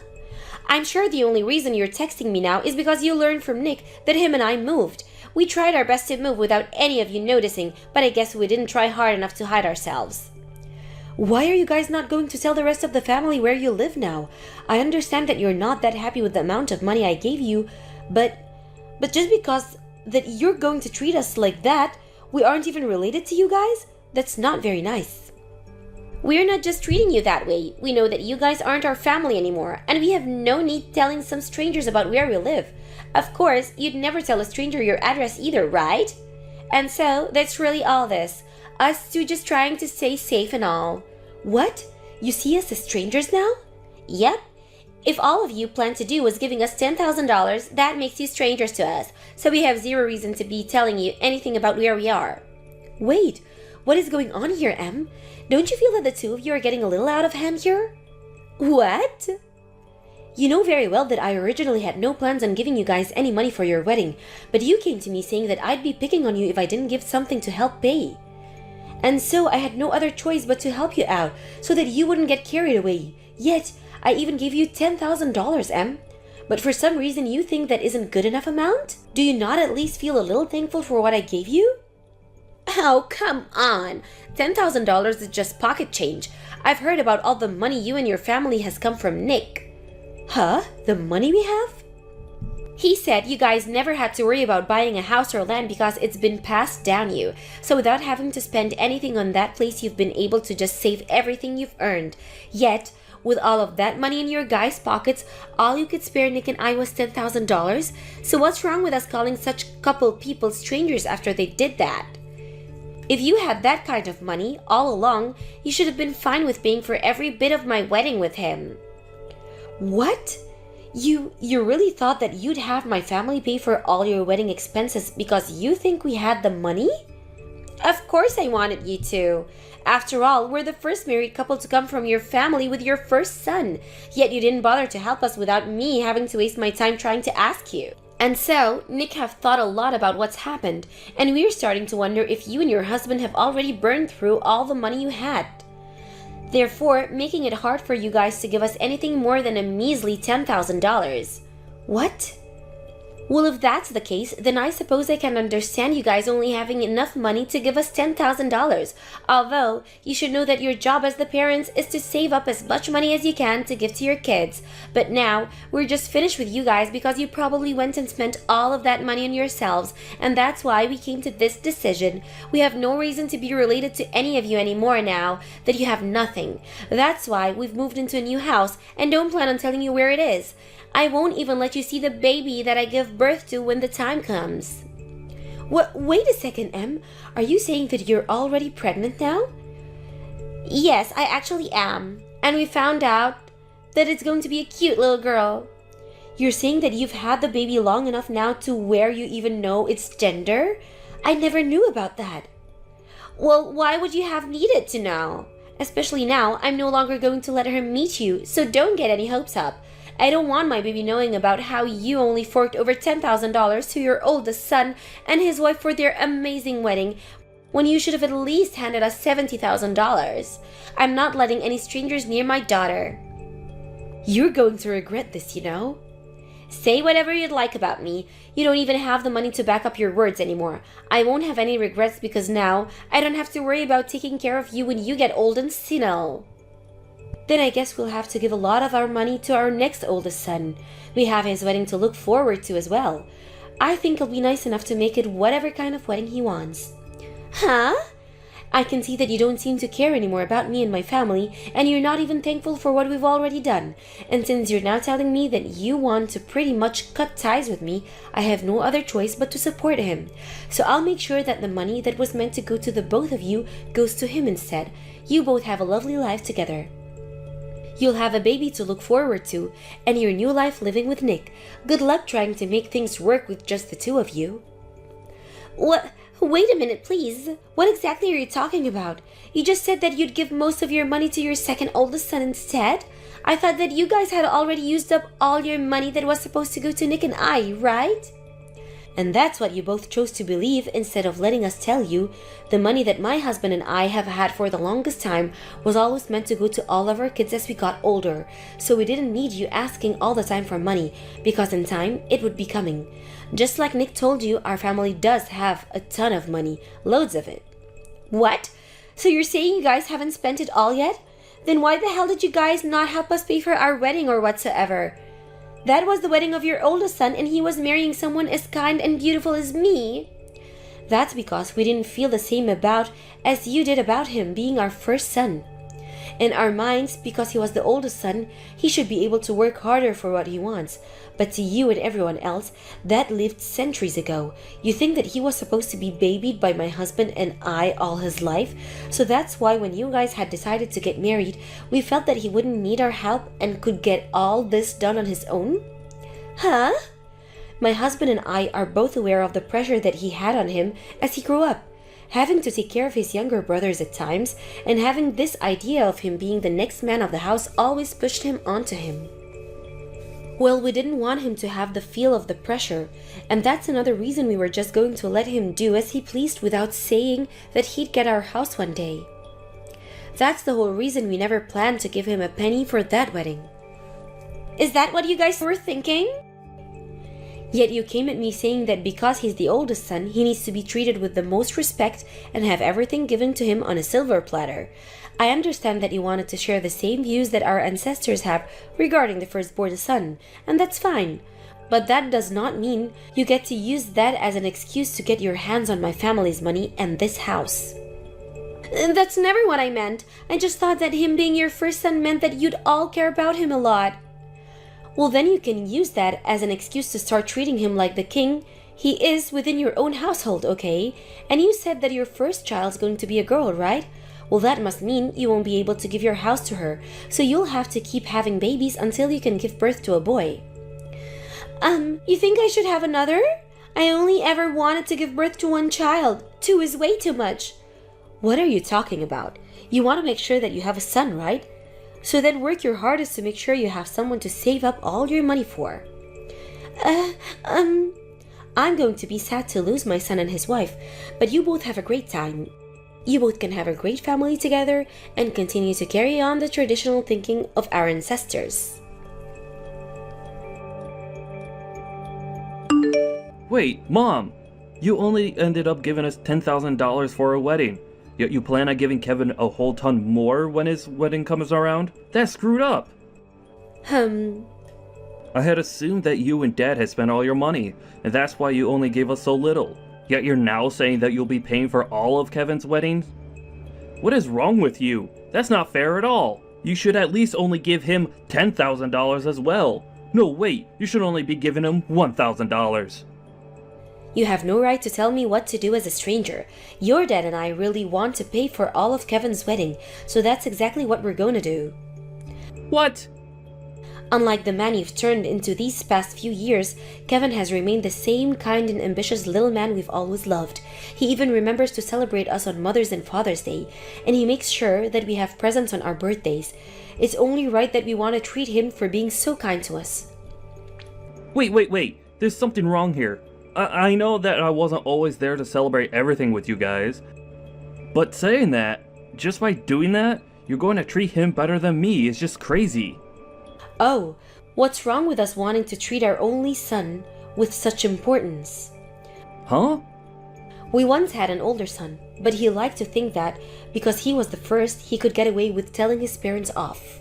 I'm sure the only reason you're texting me now is because you learned from Nick that him and I moved. We tried our best to move without any of you noticing, but I guess we didn't try hard enough to hide ourselves. Why are you guys not going to tell the rest of the family where you live now? I understand that you're not that happy with the amount of money I gave you, but just because that you're going to treat us like that, we aren't even related to you guys? That's not very nice. We're not just treating you that way. We know that you guys aren't our family anymore, and we have no need telling some strangers about where we live. Of course, you'd never tell a stranger your address either, right? And so, that's really all this. Us two just trying to stay safe and all. What? You see us as strangers now? Yep. If all of you plan to do was giving us $10,000, that makes you strangers to us. So we have zero reason to be telling you anything about where we are. Wait, what is going on here, Em? Don't you feel that the two of you are getting a little out of hand here? What? You know very well that I originally had no plans on giving you guys any money for your wedding, but you came to me saying that I'd be picking on you if I didn't give something to help pay. And so I had no other choice but to help you out, so that you wouldn't get carried away. Yet, I even gave you $10,000, Em. But for some reason you think that isn't good enough amount? Do you not at least feel a little thankful for what I gave you? Oh, come on. $10,000 is just pocket change. I've heard about all the money you and your family has come from Nick. Huh? The money we have? He said you guys never had to worry about buying a house or land because it's been passed down you. So without having to spend anything on that place, you've been able to just save everything you've earned. Yet, with all of that money in your guys' pockets, all you could spare Nick and I was $10,000. So what's wrong with us calling such couple people strangers after they did that? If you had that kind of money all along, you should have been fine with paying for every bit of my wedding with him. What? You really thought that you'd have my family pay for all your wedding expenses because you think we had the money? Of course I wanted you to. After all, we're the first married couple to come from your family with your first son. Yet you didn't bother to help us without me having to waste my time trying to ask you. And so, Nick have thought a lot about what's happened, and we're starting to wonder if you and your husband have already burned through all the money you had. Therefore, making it hard for you guys to give us anything more than a measly $10,000. What? Well, if that's the case, then I suppose I can understand you guys only having enough money to give us $10,000. Although, you should know that your job as the parents is to save up as much money as you can to give to your kids. But now, we're just finished with you guys because you probably went and spent all of that money on yourselves, and that's why we came to this decision. We have no reason to be related to any of you anymore now that you have nothing. That's why we've moved into a new house and don't plan on telling you where it is. I won't even let you see the baby that I give birth to when the time comes. Wait a second, Em. Are you saying that you're already pregnant now? Yes, I actually am. And we found out that it's going to be a cute little girl. You're saying that you've had the baby long enough now to where you even know its gender? I never knew about that. Well, why would you have needed to know? Especially now, I'm no longer going to let her meet you, so don't get any hopes up. I don't want my baby knowing about how you only forked over $10,000 to your oldest son and his wife for their amazing wedding, when you should have at least handed us $70,000. I'm not letting any strangers near my daughter. You're going to regret this, you know. Say whatever you'd like about me. You don't even have the money to back up your words anymore. I won't have any regrets because now I don't have to worry about taking care of you when you get old and senile. Then I guess we'll have to give a lot of our money to our next oldest son. We have his wedding to look forward to as well. I think I'll be nice enough to make it whatever kind of wedding he wants. Huh? I can see that you don't seem to care anymore about me and my family, and you're not even thankful for what we've already done. And since you're now telling me that you want to pretty much cut ties with me, I have no other choice but to support him. So I'll make sure that the money that was meant to go to the both of you goes to him instead. You both have a lovely life together. You'll have a baby to look forward to, and your new life living with Nick. Good luck trying to make things work with just the two of you. What? Wait a minute, please. What exactly are you talking about? You just said that you'd give most of your money to your second oldest son instead? I thought that you guys had already used up all your money that was supposed to go to Nick and I, right? And that's what you both chose to believe instead of letting us tell you. The money that my husband and I have had for the longest time was always meant to go to all of our kids as we got older. So we didn't need you asking all the time for money, because in time it would be coming. Just like Nick told you, our family does have a ton of money, loads of it. What? So you're saying you guys haven't spent it all yet? Then why the hell did you guys not help us pay for our wedding or whatsoever? That was the wedding of your oldest son, and he was marrying someone as kind and beautiful as me. That's because we didn't feel the same about as you did about him being our first son. In our minds, because he was the oldest son, he should be able to work harder for what he wants. But to you and everyone else, that lived centuries ago. You think that he was supposed to be babied by my husband and I all his life? So that's why when you guys had decided to get married, we felt that he wouldn't need our help and could get all this done on his own? Huh? My husband and I are both aware of the pressure that he had on him as he grew up, having to take care of his younger brothers at times, and having this idea of him being the next man of the house always pushed him onto him. Well, we didn't want him to have the feel of the pressure, and that's another reason we were just going to let him do as he pleased without saying that he'd get our house one day. That's the whole reason we never planned to give him a penny for that wedding. Is that what you guys were thinking? Yet you came at me saying that because he's the oldest son, he needs to be treated with the most respect and have everything given to him on a silver platter. I understand that you wanted to share the same views that our ancestors have regarding the firstborn son, and that's fine. But that does not mean you get to use that as an excuse to get your hands on my family's money and this house. That's never what I meant. I just thought that him being your first son meant that you'd all care about him a lot. Well, then you can use that as an excuse to start treating him like the king he is within your own household, okay? And you said that your first child's going to be a girl, right? Well, that must mean you won't be able to give your house to her, so you'll have to keep having babies until you can give birth to a boy. You think I should have another? I only ever wanted to give birth to one child. 2 is way too much. What are you talking about? You want to make sure that you have a son, right? So then work your hardest to make sure you have someone to save up all your money for. I'm going to be sad to lose my son and his wife, but you both have a great time. You both can have a great family together and continue to carry on the traditional thinking of our ancestors. Wait, Mom! You only ended up giving us $10,000 for a wedding, yet you plan on giving Kevin a whole ton more when his wedding comes around? That's screwed up! I had assumed that you and Dad had spent all your money, and that's why you only gave us so little. Yet you're now saying that you'll be paying for all of Kevin's wedding? What is wrong with you? That's not fair at all. You should at least only give him $10,000 as well. No, wait, you should only be giving him $1,000. You have no right to tell me what to do as a stranger. Your dad and I really want to pay for all of Kevin's wedding, so that's exactly what we're going to do. What? Unlike the man you've turned into these past few years, Kevin has remained the same kind and ambitious little man we've always loved. He even remembers to celebrate us on Mother's and Father's Day, and he makes sure that we have presents on our birthdays. It's only right that we want to treat him for being so kind to us. Wait. There's something wrong here. I know that I wasn't always there to celebrate everything with you guys, but saying that, just by doing that, you're going to treat him better than me is just crazy. Oh, what's wrong with us wanting to treat our only son with such importance? Huh? We once had an older son, but he liked to think that because he was the first, he could get away with telling his parents off.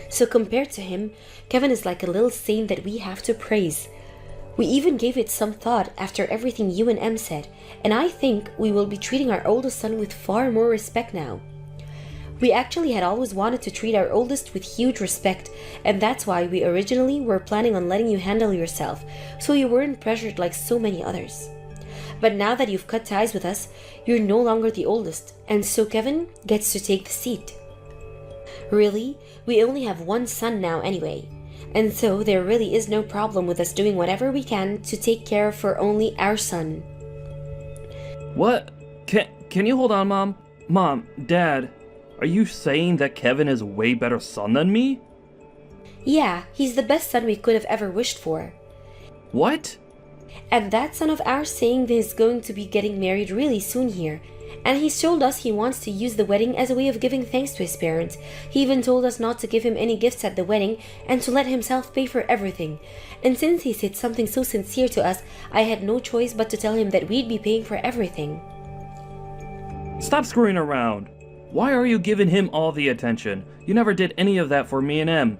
So compared to him, Kevin is like a little saint that we have to praise. We even gave it some thought after everything you and Em said, and I think we will be treating our oldest son with far more respect now. We actually had always wanted to treat our oldest with huge respect, and that's why we originally were planning on letting you handle yourself, so you weren't pressured like so many others. But now that you've cut ties with us, you're no longer the oldest, and so Kevin gets to take the seat. Really, we only have one son now anyway, and so there really is no problem with us doing whatever we can to take care for only our son. What? Can you hold on, Mom? Mom, Dad, are you saying that Kevin is a way better son than me? Yeah, he's the best son we could have ever wished for. What? And that son of ours saying that he's going to be getting married really soon here. And he's told us he wants to use the wedding as a way of giving thanks to his parents. He even told us not to give him any gifts at the wedding and to let himself pay for everything. And since he said something so sincere to us, I had no choice but to tell him that we'd be paying for everything. Stop screwing around. Why are you giving him all the attention? You never did any of that for me and Em.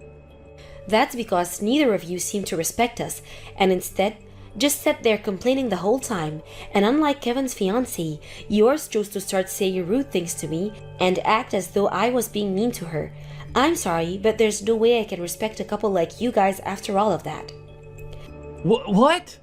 That's because neither of you seem to respect us, and instead just sat there complaining the whole time. And unlike Kevin's fiancée, yours chose to start saying rude things to me and act as though I was being mean to her. I'm sorry, but there's no way I can respect a couple like you guys after all of that. What?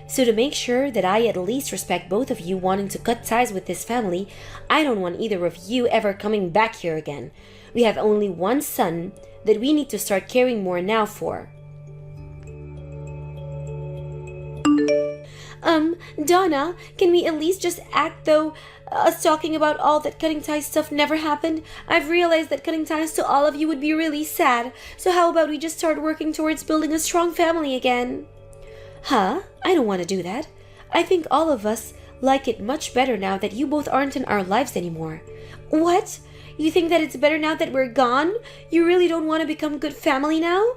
So to make sure that I at least respect both of you wanting to cut ties with this family, I don't want either of you ever coming back here again. We have only one son that we need to start caring more now for. Donna, can we at least just act though? Us talking about all that cutting ties stuff never happened. I've realized that cutting ties to all of you would be really sad. So how about we just start working towards building a strong family again? Huh? I don't want to do that. I think all of us like it much better now that you both aren't in our lives anymore. What? You think that it's better now that we're gone? You really don't want to become good family now?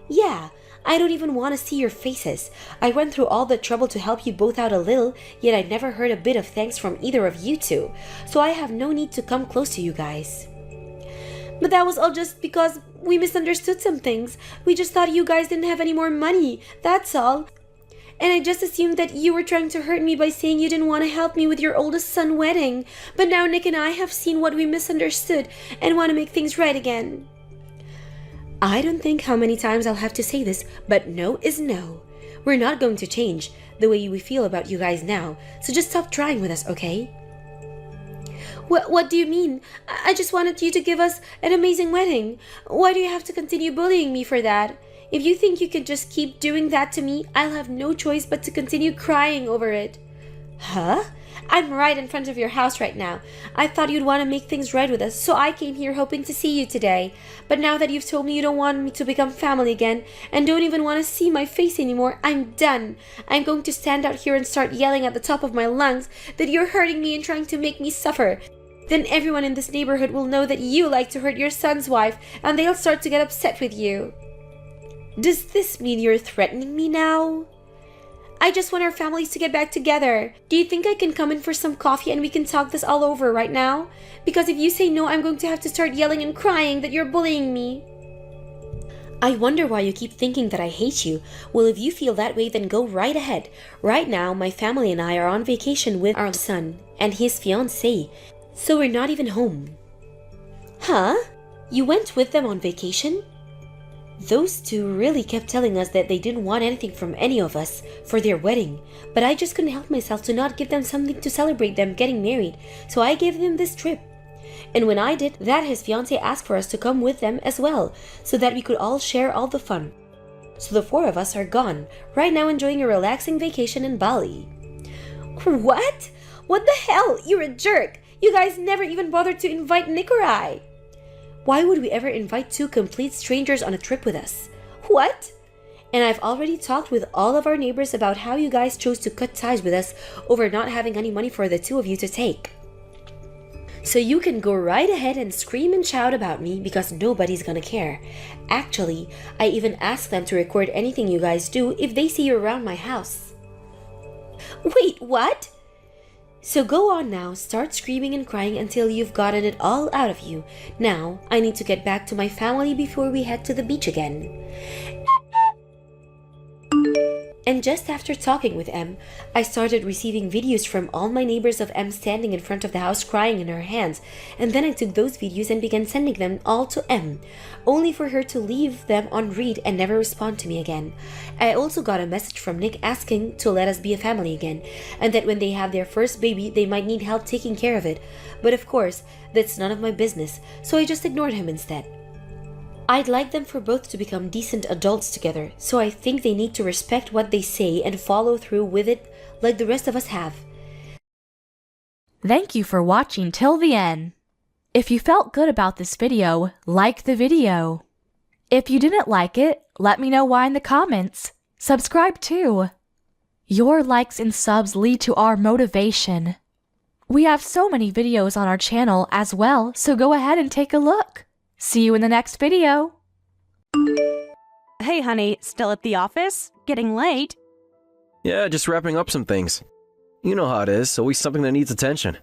Yeah. I don't even want to see your faces. I went through all the trouble to help you both out a little, yet I never heard a bit of thanks from either of you two, so I have no need to come close to you guys. But that was all just because we misunderstood some things. We just thought you guys didn't have any more money, that's all. And I just assumed that you were trying to hurt me by saying you didn't want to help me with your oldest son's wedding. But now Nick and I have seen what we misunderstood and want to make things right again. I don't think how many times I'll have to say this, but no is no. We're not going to change the way we feel about you guys now, so just stop trying with us, okay? What do you mean? I just wanted you to give us an amazing wedding. Why do you have to continue bullying me for that? If you think you can just keep doing that to me, I'll have no choice but to continue crying over it. Huh? I'm right in front of your house right now. I thought you'd want to make things right with us, so I came here hoping to see you today. But now that you've told me you don't want me to become family again, and don't even want to see my face anymore, I'm done. I'm going to stand out here and start yelling at the top of my lungs that you're hurting me and trying to make me suffer. Then everyone in this neighborhood will know that you like to hurt your son's wife, and they'll start to get upset with you. Does this mean you're threatening me now? I just want our families to get back together. Do you think I can come in for some coffee and we can talk this all over right now? Because if you say no, I'm going to have to start yelling and crying that you're bullying me. I wonder why you keep thinking that I hate you. Well, if you feel that way, then go right ahead. Right now, my family and I are on vacation with our son and his fiancée, so we're not even home. Huh? You went with them on vacation? Those two really kept telling us that they didn't want anything from any of us for their wedding, but I just couldn't help myself to not give them something to celebrate them getting married, so I gave them this trip. And when I did that, his fiancée asked for us to come with them as well, so that we could all share all the fun. So the four of us are gone, right now enjoying a relaxing vacation in Bali. What? What the hell? You're a jerk! You guys never even bothered to invite Nick or I. Why would we ever invite two complete strangers on a trip with us? What? And I've already talked with all of our neighbors about how you guys chose to cut ties with us over not having any money for the two of you to take. So you can go right ahead and scream and shout about me because nobody's gonna care. Actually, I even asked them to record anything you guys do if they see you around my house. Wait, what? So go on now, start screaming and crying until you've gotten it all out of you. Now, I need to get back to my family before we head to the beach again. And just after talking with M, I started receiving videos from all my neighbors of M standing in front of the house crying in her hands, and then I took those videos and began sending them all to M, only for her to leave them on read and never respond to me again. I also got a message from Nick asking to let us be a family again, and that when they have their first baby, they might need help taking care of it, but of course, that's none of my business, so I just ignored him instead. I'd like them for both to become decent adults together, so I think they need to respect what they say and follow through with it like the rest of us have. Thank you for watching till the end. If you felt good about this video, like the video. If you didn't like it, let me know why in the comments. Subscribe too. Your likes and subs lead to our motivation. We have so many videos on our channel as well, so go ahead and take a look. See you in the next video. Hey, honey, still at the office? Getting late? Yeah, just wrapping up some things. You know how it is, always something that needs attention.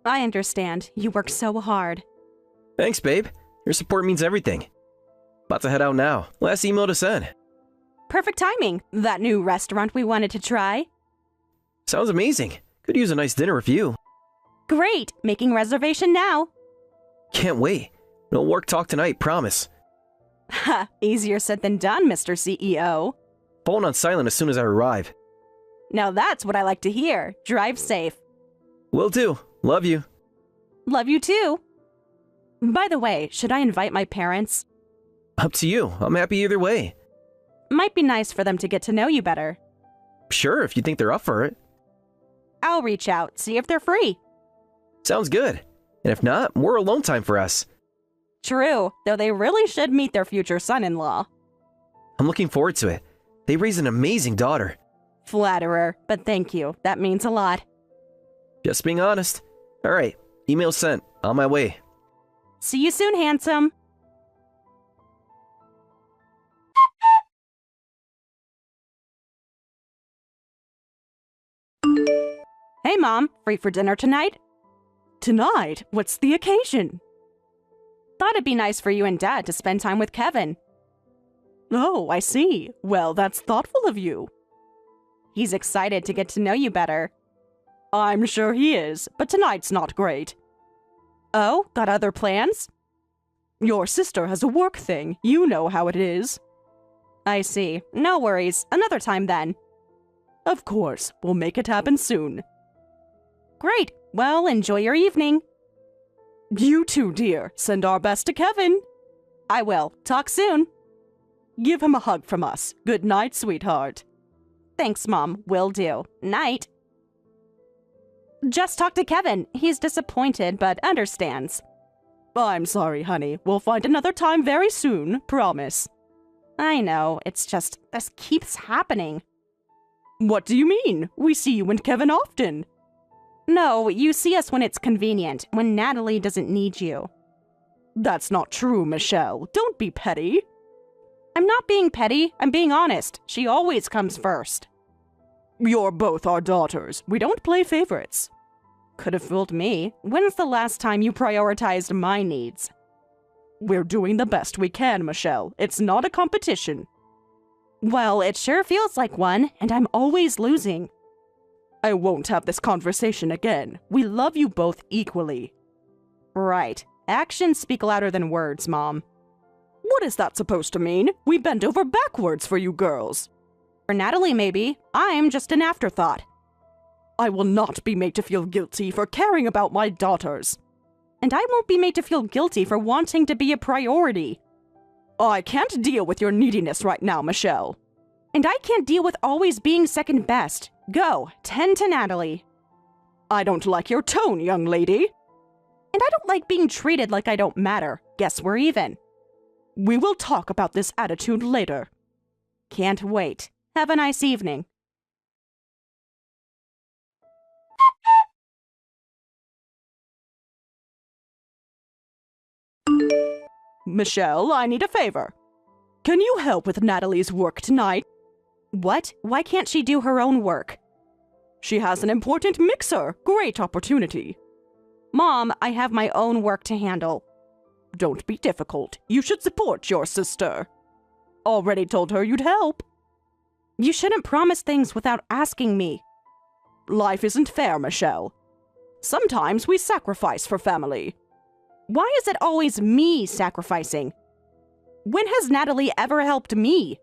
I understand. You work so hard. Thanks, babe. Your support means everything. About to head out now. Last email to send. Perfect timing. That new restaurant we wanted to try. Sounds amazing. Could use a nice dinner with you. Great. Making reservation now. Can't wait. No work talk tonight, promise. Ha, easier said than done, Mr. CEO. Phone on silent as soon as I arrive. Now that's what I like to hear. Drive safe. Will do. Love you. Love you too. By the way, should I invite my parents? Up to you. I'm happy either way. Might be nice for them to get to know you better. Sure, if you think they're up for it. I'll reach out, see if they're free. Sounds good. And if not, more alone time for us. True, though they really should meet their future son-in-law. I'm looking forward to it. They raised an amazing daughter. Flatterer, but thank you. That means a lot. Just being honest. Alright, email sent. On my way. See you soon, handsome. Hey, Mom. Free for dinner tonight? Tonight? What's the occasion? Thought it'd be nice for you and Dad to spend time with Kevin. Oh, I see. Well, that's thoughtful of you. He's excited to get to know you better. I'm sure he is, but tonight's not great. Oh, got other plans? Your sister has a work thing. You know how it is. I see. No worries. Another time then. Of course. We'll make it happen soon. Great. Well, enjoy your evening. You too, dear. Send our best to Kevin. I will. Talk soon. Give him a hug from us. Good night, sweetheart. Thanks, Mom. Will do. Night. Just talk to Kevin. He's disappointed, but understands. I'm sorry, honey. We'll find another time very soon. Promise. I know. It's just, this keeps happening. What do you mean? We see you and Kevin often. No, you see us when it's convenient, when Natalie doesn't need you. That's not true, Michelle. Don't be petty. I'm not being petty. I'm being honest. She always comes first. You're both our daughters. We don't play favorites. Could have fooled me. When's the last time you prioritized my needs? We're doing the best we can, Michelle. It's not a competition. Well, it sure feels like one, and I'm always losing. I won't have this conversation again. We love you both equally. Right. Actions speak louder than words, Mom. What is that supposed to mean? We bent over backwards for you girls. For Natalie, maybe. I'm just an afterthought. I will not be made to feel guilty for caring about my daughters. And I won't be made to feel guilty for wanting to be a priority. I can't deal with your neediness right now, Michelle. And I can't deal with always being second best. Go, tend to Natalie. I don't like your tone, young lady. And I don't like being treated like I don't matter. Guess we're even. We will talk about this attitude later. Can't wait. Have a nice evening. Michelle, I need a favor. Can you help with Natalie's work tonight? What? Why can't she do her own work? She has an important mixer. Great opportunity. Mom, I have my own work to handle. Don't be difficult. You should support your sister. Already told her you'd help. You shouldn't promise things without asking me. Life isn't fair, Michelle. Sometimes we sacrifice for family. Why is it always me sacrificing? When has Natalie ever helped me?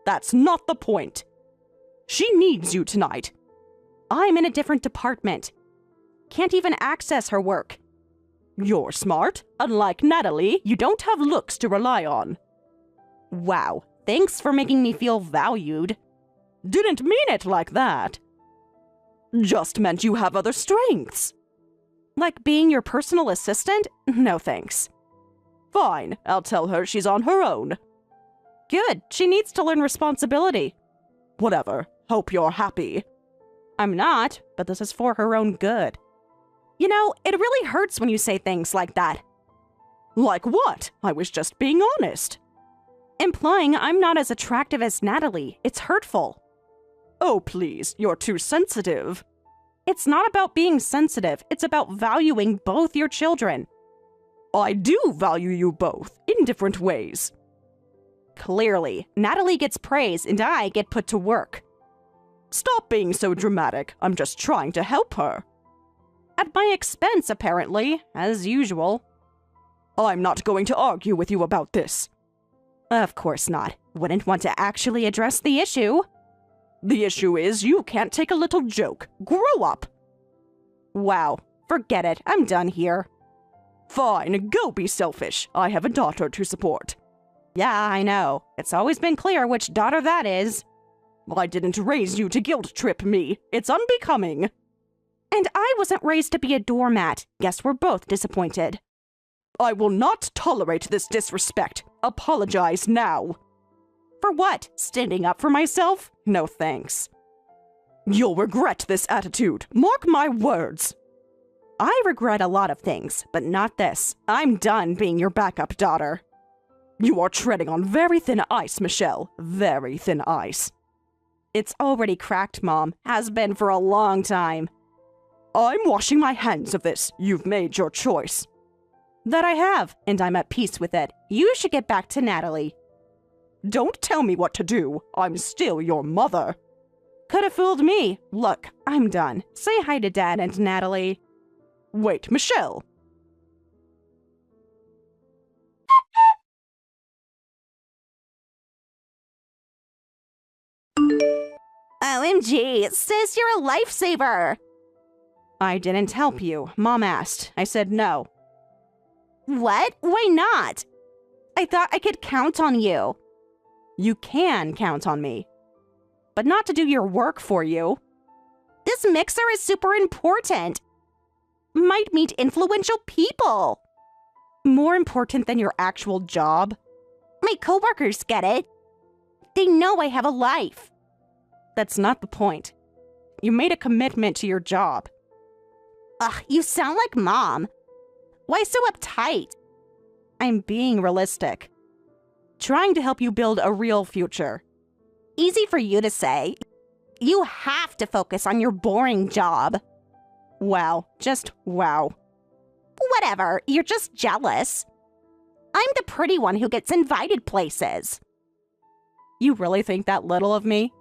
That's not the point. She needs you tonight. I'm in a different department. Can't even access her work. You're smart. Unlike Natalie, you don't have looks to rely on. Wow, thanks for making me feel valued. Didn't mean it like that. Just meant you have other strengths. Like being your personal assistant? No thanks. Fine, I'll tell her she's on her own. Good, she needs to learn responsibility. Whatever, hope you're happy. I'm not, but this is for her own good. You know, it really hurts when you say things like that. Like what? I was just being honest. Implying I'm not as attractive as Natalie. It's hurtful. Oh, please, you're too sensitive. It's not about being sensitive. It's about valuing both your children. I do value you both, in different ways. Clearly, Natalie gets praise and I get put to work. Stop being so dramatic. I'm just trying to help her. At my expense, apparently, as usual. I'm not going to argue with you about this. Of course not. Wouldn't want to actually address the issue. The issue is you can't take a little joke. Grow up. Wow, forget it. I'm done here. Fine, go be selfish. I have a daughter to support. Yeah, I know. It's always been clear which daughter that is. I didn't raise you to guilt trip me. It's unbecoming. And I wasn't raised to be a doormat. Guess we're both disappointed. I will not tolerate this disrespect. Apologize now. For what? Standing up for myself? No thanks. You'll regret this attitude. Mark my words. I regret a lot of things, but not this. I'm done being your backup daughter. You are treading on very thin ice, Michelle. Very thin ice. It's already cracked, Mom. Has been for a long time. I'm washing my hands of this. You've made your choice. That I have, and I'm at peace with it. You should get back to Natalie. Don't tell me what to do. I'm still your mother. Could have fooled me. Look, I'm done. Say hi to Dad and Natalie. Wait, Michelle. OMG, sis, you're a lifesaver. I didn't help you. Mom asked. I said no. What? Why not? I thought I could count on you. You can count on me. But not to do your work for you. This mixer is super important. Might meet influential people. More important than your actual job. My coworkers get it. They know I have a life. That's not the point. You made a commitment to your job. Ugh, you sound like Mom. Why so uptight? I'm being realistic. Trying to help you build a real future. Easy for you to say. You have to focus on your boring job. Wow, just wow. Whatever, you're just jealous. I'm the pretty one who gets invited places. You really think that little of me?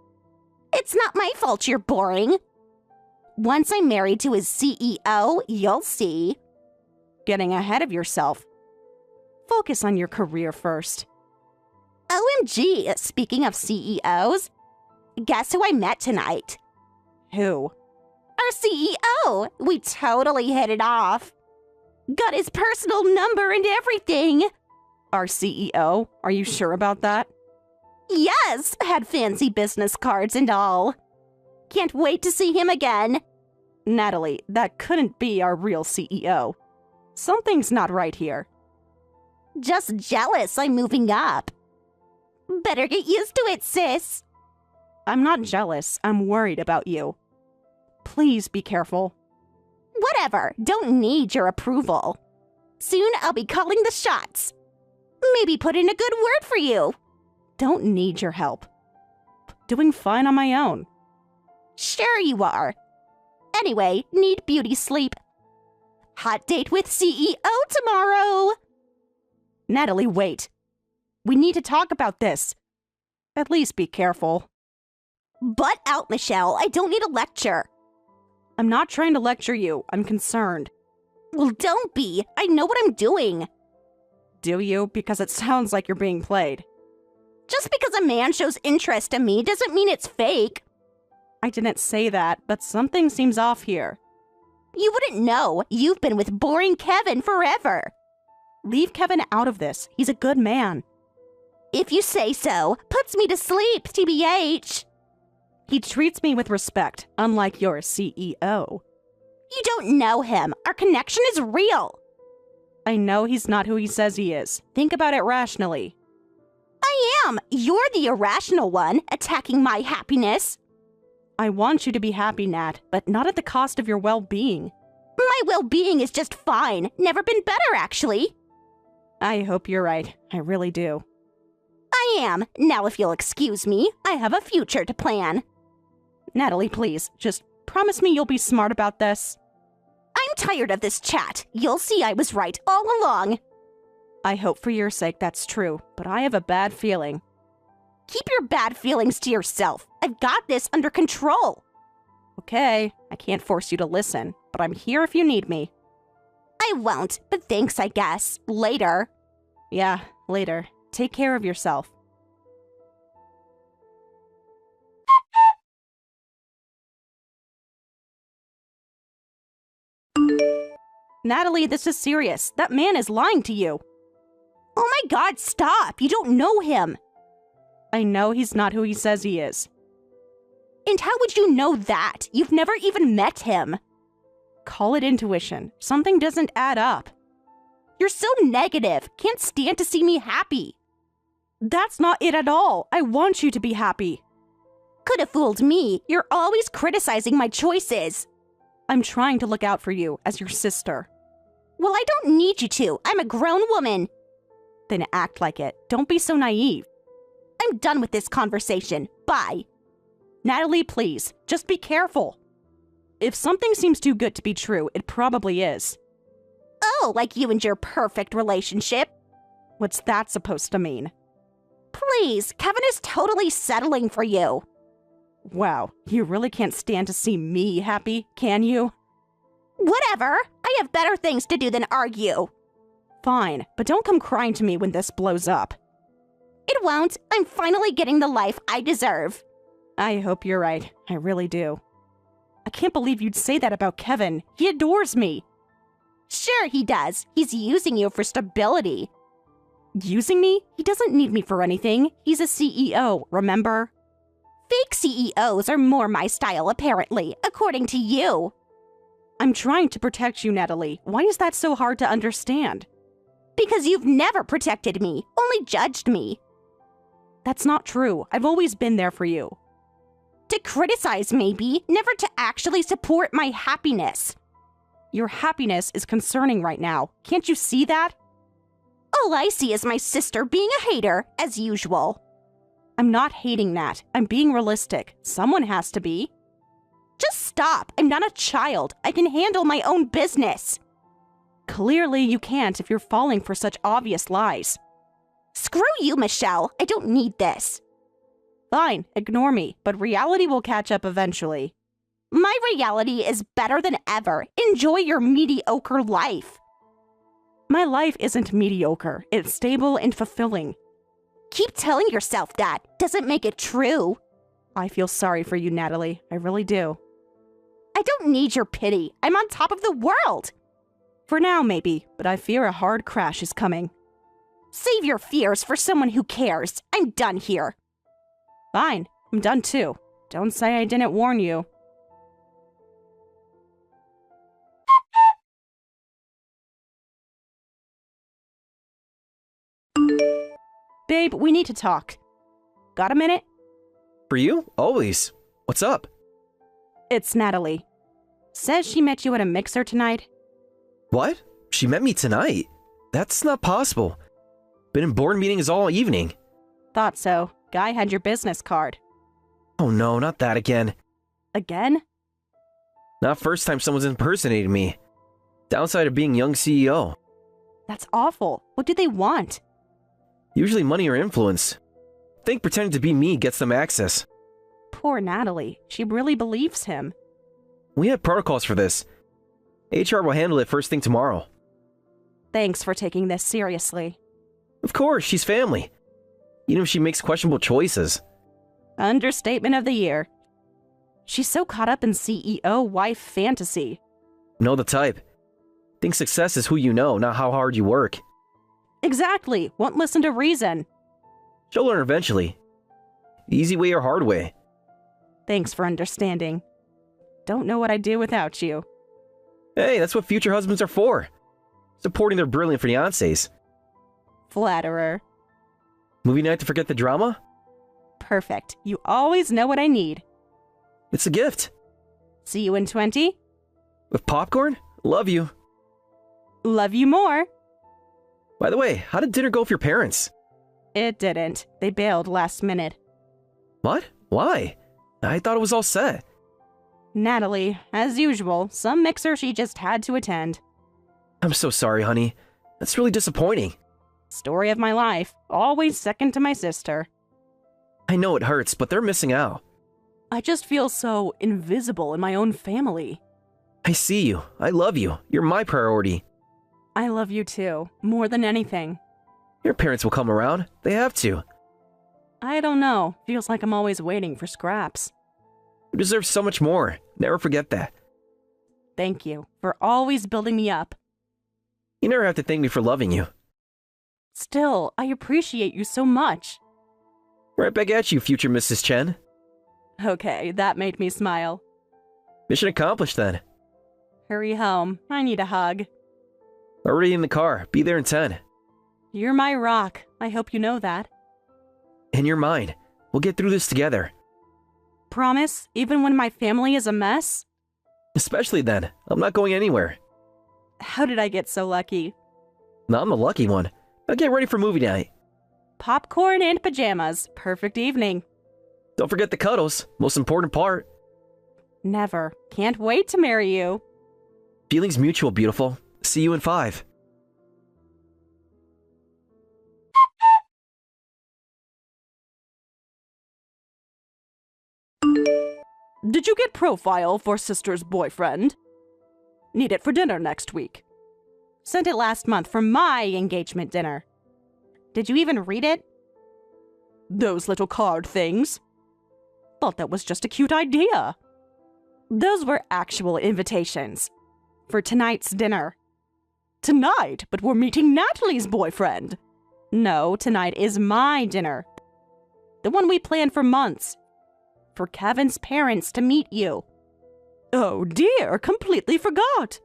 It's not my fault you're boring. Once I'm married to his CEO, you'll see. Getting ahead of yourself. Focus on your career first. OMG, speaking of CEOs, guess who I met tonight? Who? Our CEO! We totally hit it off. Got his personal number and everything. Our CEO? Are you sure about that? Yes, had fancy business cards and all. Can't wait to see him again. Natalie, that couldn't be our real CEO. Something's not right here. Just jealous I'm moving up. Better get used to it, sis. I'm not jealous. I'm worried about you. Please be careful. Whatever, don't need your approval. Soon I'll be calling the shots. Maybe put in a good word for you. Don't need your help. Doing fine on my own. Sure you are. Anyway, need beauty sleep. Hot date with CEO tomorrow. Natalie, wait. We need to talk about this. At least be careful. Butt out, Michelle. I don't need a lecture. I'm not trying to lecture you. I'm concerned. Well, don't be. I know what I'm doing. Do you? Because it sounds like you're being played. Just because a man shows interest in me doesn't mean it's fake. I didn't say that, but something seems off here. You wouldn't know. You've been with boring Kevin forever. Leave Kevin out of this. He's a good man. If you say so. Puts me to sleep, TBH. He treats me with respect, unlike your CEO. You don't know him. Our connection is real. I know he's not who he says he is. Think about it rationally. I am. You're the irrational one, attacking my happiness. I want you to be happy, Nat, but not at the cost of your well-being. My well-being is just fine. Never been better, actually. I hope you're right. I really do. I am. Now, if you'll excuse me, I have a future to plan. Natalie, please, just promise me you'll be smart about this. I'm tired of this chat. You'll see I was right all along. I hope for your sake that's true, but I have a bad feeling. Keep your bad feelings to yourself. I've got this under control. Okay, I can't force you to listen, but I'm here if you need me. I won't, but thanks, I guess. Later. Yeah, later. Take care of yourself. Natalie, this is serious. That man is lying to you. Oh my God, stop! You don't know him. I know he's not who he says he is. And how would you know that? You've never even met him. Call it intuition. Something doesn't add up. You're so negative. Can't stand to see me happy. That's not it at all. I want you to be happy. Could have fooled me. You're always criticizing my choices. I'm trying to look out for you as your sister. Well, I don't need you to. I'm a grown woman. Then act like it. Don't be so naive. I'm done with this conversation. Bye. Natalie, please, just be careful. If something seems too good to be true, it probably is. Oh, like you and your perfect relationship. What's that supposed to mean? Please, Kevin is totally settling for you. Wow, you really can't stand to see me happy, can you? Whatever. I have better things to do than argue. Fine, but don't come crying to me when this blows up. It won't. I'm finally getting the life I deserve. I hope you're right. I really do. I can't believe you'd say that about Kevin. He adores me. Sure he does. He's using you for stability. Using me? He doesn't need me for anything. He's a CEO, remember? Fake CEOs are more my style, apparently, according to you. I'm trying to protect you, Natalie. Why is that so hard to understand? Because you've never protected me, only judged me. That's not true. I've always been there for you. To criticize, maybe, never to actually support my happiness. Your happiness is concerning right now. Can't you see that? All I see is my sister being a hater, as usual. I'm not hating Nat. I'm being realistic. Someone has to be. Just stop. I'm not a child. I can handle my own business. Clearly you can't if you're falling for such obvious lies. Screw you, Michelle. I don't need this. Fine, ignore me, but reality will catch up eventually. My reality is better than ever. Enjoy your mediocre life. My life isn't mediocre. It's stable and fulfilling. Keep telling yourself that. Doesn't make it true. I feel sorry for you, Natalie. I really do. I don't need your pity. I'm on top of the world. For now, maybe, but I fear a hard crash is coming. Save your fears for someone who cares. I'm done here. Fine, I'm done too. Don't say I didn't warn you. Babe, we need to talk. Got a minute? For you? Always. What's up? It's Natalie. Says she met you at a mixer tonight. What? She met me tonight? That's not possible. Been in board meetings all evening. Thought so. Guy had your business card. Oh no, not that again. Again? Not first time someone's impersonated me. Downside of being young CEO. That's awful. What do they want? Usually money or influence. Think pretending to be me gets them access. Poor Natalie. She really believes him. We have protocols for this. HR will handle it first thing tomorrow. Thanks for taking this seriously. Of course, she's family. Even if she makes questionable choices. Understatement of the year. She's so caught up in CEO wife fantasy. Know the type. Think success is who you know, not how hard you work. Exactly. Won't listen to reason. She'll learn eventually. Easy way or hard way. Thanks for understanding. Don't know what I'd do without you. Hey, that's what future husbands are for. Supporting their brilliant fiancés. Flatterer. Movie night to forget the drama? Perfect. You always know what I need. It's a gift. See you in 20? With popcorn? Love you. Love you more. By the way, how did dinner go with your parents? It didn't. They bailed last minute. What? Why? I thought it was all set. Natalie, as usual, some mixer she just had to attend. I'm so sorry, honey. That's really disappointing. Story of my life. Always second to my sister. I know it hurts, but they're missing out. I just feel so invisible in my own family. I see you. I love you. You're my priority. I love you too, more than anything. Your parents will come around. They have to. I don't know. Feels like I'm always waiting for scraps. You deserve so much more. Never forget that. Thank you for always building me up. You never have to thank me for loving you. Still, I appreciate you so much. Right back at you, future Mrs. Chen. Okay, that made me smile. Mission accomplished then. Hurry home. I need a hug. Already in the car. Be there in 10. You're my rock. I hope you know that. In your mind. We'll get through this together. Promise? Even when my family is a mess? Especially then. I'm not going anywhere. How did I get so lucky? No, I'm the lucky one. Now get ready for movie night. Popcorn and pajamas. Perfect evening. Don't forget the cuddles. Most important part. Never. Can't wait to marry you. Feelings mutual, beautiful. See you in 5. Did you get profile for sister's boyfriend? Need it for dinner next week. Sent it last month for my engagement dinner. Did you even read it? Those little card things. Thought that was just a cute idea. Those were actual invitations. For tonight's dinner. Tonight, but we're meeting Natalie's boyfriend. No, tonight is my dinner. The one we planned for months. For Kevin's parents to meet you. Oh dear, completely forgot.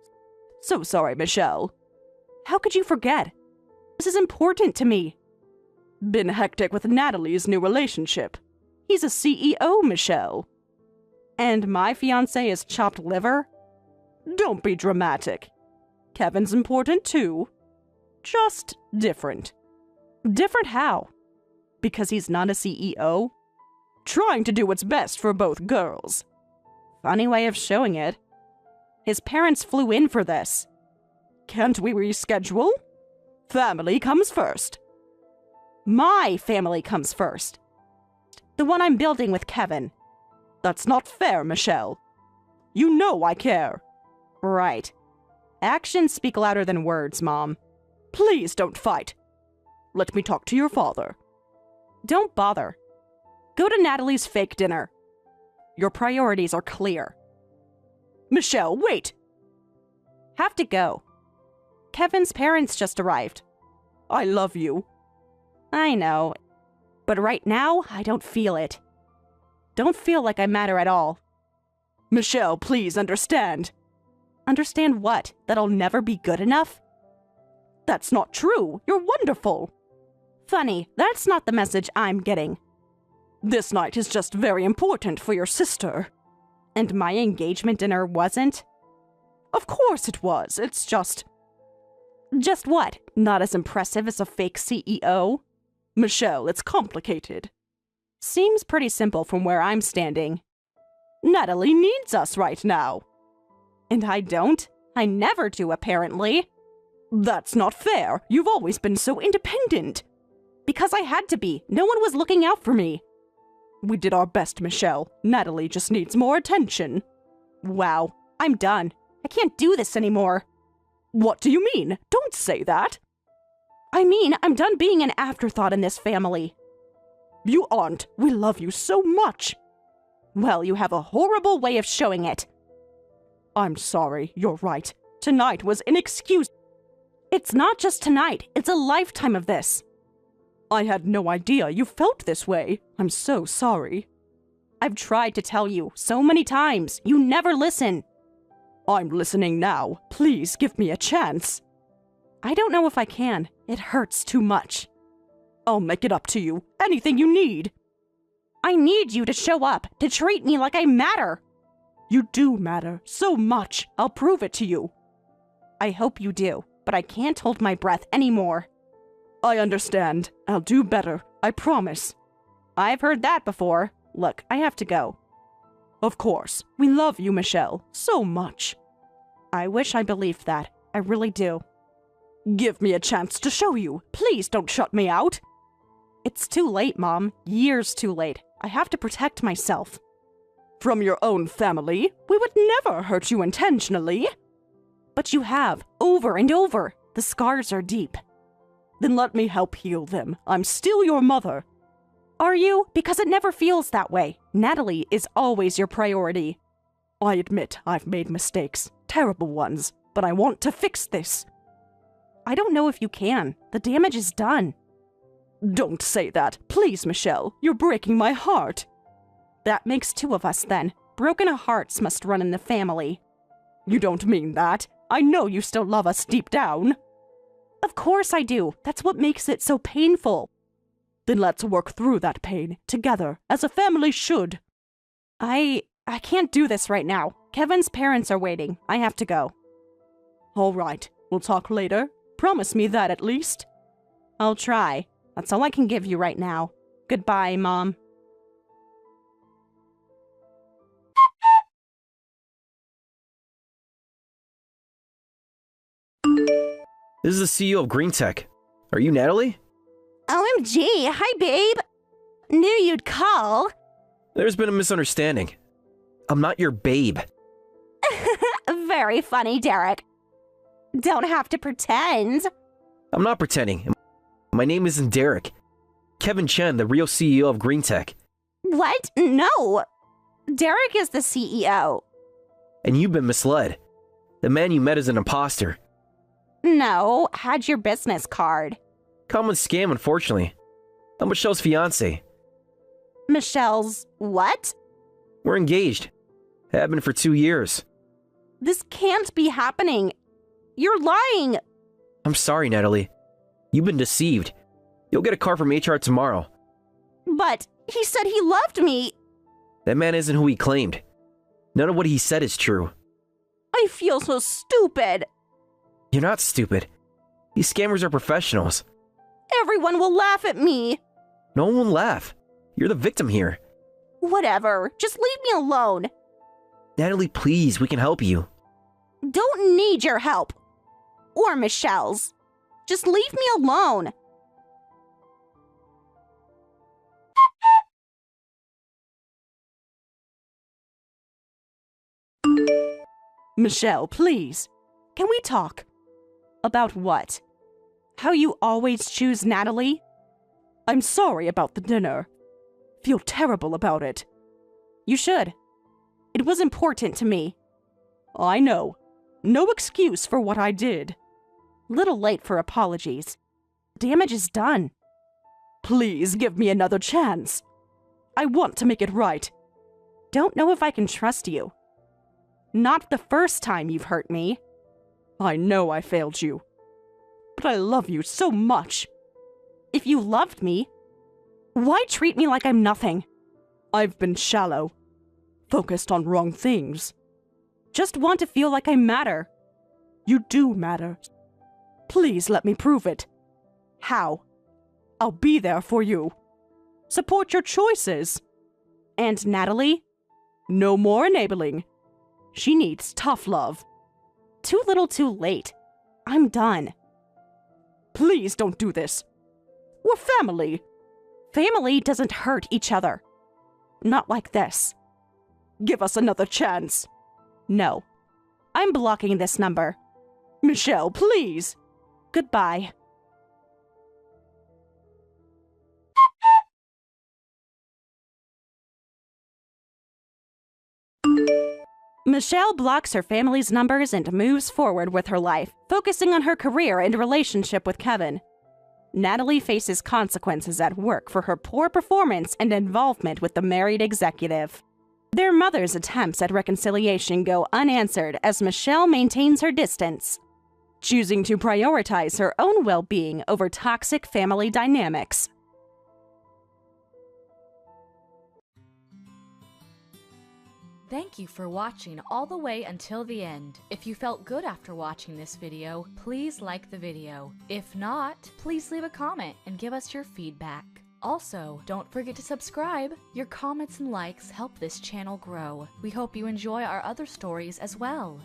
So sorry, Michelle. How could you forget? This is important to me. Been hectic with Natalie's new relationship. He's a CEO, Michelle. And my fiancé is chopped liver? Don't be dramatic. Kevin's important too. Just different. Different how? Because he's not a CEO? Trying to do what's best for both girls. Funny way of showing it. His parents flew in for this. Can't we reschedule? Family comes first. My family comes first. The one I'm building with Kevin. That's not fair, Michelle. You know I care. Right. Actions speak louder than words, Mom. Please don't fight. Let me talk to your father. Don't bother. Go to Natalie's fake dinner. Your priorities are clear. Michelle, wait! Have to go. Kevin's parents just arrived. I love you. I know. But right now, I don't feel it. Don't feel like I matter at all. Michelle, please understand. Understand what? That I'll never be good enough? That's not true. You're wonderful. Funny, that's not the message I'm getting. This night is just very important for your sister. And my engagement dinner wasn't? Of course it was. It's just... Just what? Not as impressive as a fake CEO? Michelle, it's complicated. Seems pretty simple from where I'm standing. Natalie needs us right now. And I don't? I never do, apparently. That's not fair. You've always been so independent. Because I had to be. No one was looking out for me. We did our best, Michelle. Natalie just needs more attention. Wow, I'm done. I can't do this anymore. What do you mean? Don't say that. I mean, I'm done being an afterthought in this family. You aren't. We love you so much. Well, you have a horrible way of showing it. I'm sorry, you're right. Tonight was inexcusable. It's not just tonight, it's a lifetime of this. I had no idea you felt this way. I'm so sorry. I've tried to tell you so many times. You never listen. I'm listening now. Please give me a chance. I don't know if I can. It hurts too much. I'll make it up to you. Anything you need. I need you to show up, to treat me like I matter. You do matter so much. I'll prove it to you. I hope you do, but I can't hold my breath anymore. I understand. I'll do better. I promise. I've heard that before. Look, I have to go. Of course. We love you, Michelle, so much. I wish I believed that. I really do. Give me a chance to show you. Please don't shut me out. It's too late, Mom. Years too late. I have to protect myself. From your own family? We would never hurt you intentionally. But you have, over and over. The scars are deep. Then let me help heal them. I'm still your mother. Are you? Because it never feels that way. Natalie is always your priority. I admit I've made mistakes. Terrible ones. But I want to fix this. I don't know if you can. The damage is done. Don't say that. Please, Michelle. You're breaking my heart. That makes two of us, then. Broken hearts must run in the family. You don't mean that. I know you still love us deep down. Of course I do. That's what makes it so painful. Then let's work through that pain, together, as a family should. I can't do this right now. Kevin's parents are waiting. I have to go. All right. We'll talk later. Promise me that at least. I'll try. That's all I can give you right now. Goodbye, Mom. This is the CEO of Green Tech. Are you Natalie? OMG, hi babe. Knew you'd call. There's been a misunderstanding. I'm not your babe. Very funny, Derek. Don't have to pretend. I'm not pretending. My name isn't Derek. Kevin Chen, the real CEO of Green Tech. What? No. Derek is the CEO. And you've been misled. The man you met is an imposter. No, had your business card. Common scam, unfortunately. I'm Michelle's fiancé. Michelle's what? We're engaged. Have been for 2 years. This can't be happening. You're lying. I'm sorry, Natalie. You've been deceived. You'll get a card from HR tomorrow. But he said he loved me. That man isn't who he claimed. None of what he said is true. I feel so stupid. You're not stupid. These scammers are professionals. Everyone will laugh at me. No one will laugh. You're the victim here. Whatever. Just leave me alone. Natalie, please, we can help you. Don't need your help. Or Michelle's. Just leave me alone. Michelle, please. Can we talk? About what? How you always choose Natalie? I'm sorry about the dinner. Feel terrible about it. You should. It was important to me. I know. No excuse for what I did. Little late for apologies. Damage is done. Please give me another chance. I want to make it right. Don't know if I can trust you. Not the first time you've hurt me. I know I failed you. But I love you so much. If you loved me, why treat me like I'm nothing? I've been shallow. Focused on wrong things. Just want to feel like I matter. You do matter. Please let me prove it. How? I'll be there for you. Support your choices. And Natalie? No more enabling. She needs tough love. Too little too late. I'm done. Please don't do this. We're family. Family doesn't hurt each other. Not like this. Give us another chance. No. I'm blocking this number. Michelle, please. Goodbye. Michelle blocks her family's numbers and moves forward with her life, focusing on her career and relationship with Kevin. Natalie faces consequences at work for her poor performance and involvement with the married executive. Their mother's attempts at reconciliation go unanswered as Michelle maintains her distance, choosing to prioritize her own well-being over toxic family dynamics. Thank you for watching all the way until the end. If you felt good after watching this video, please like the video. If not, please leave a comment and give us your feedback. Also, don't forget to subscribe. Your comments and likes help this channel grow. We hope you enjoy our other stories as well.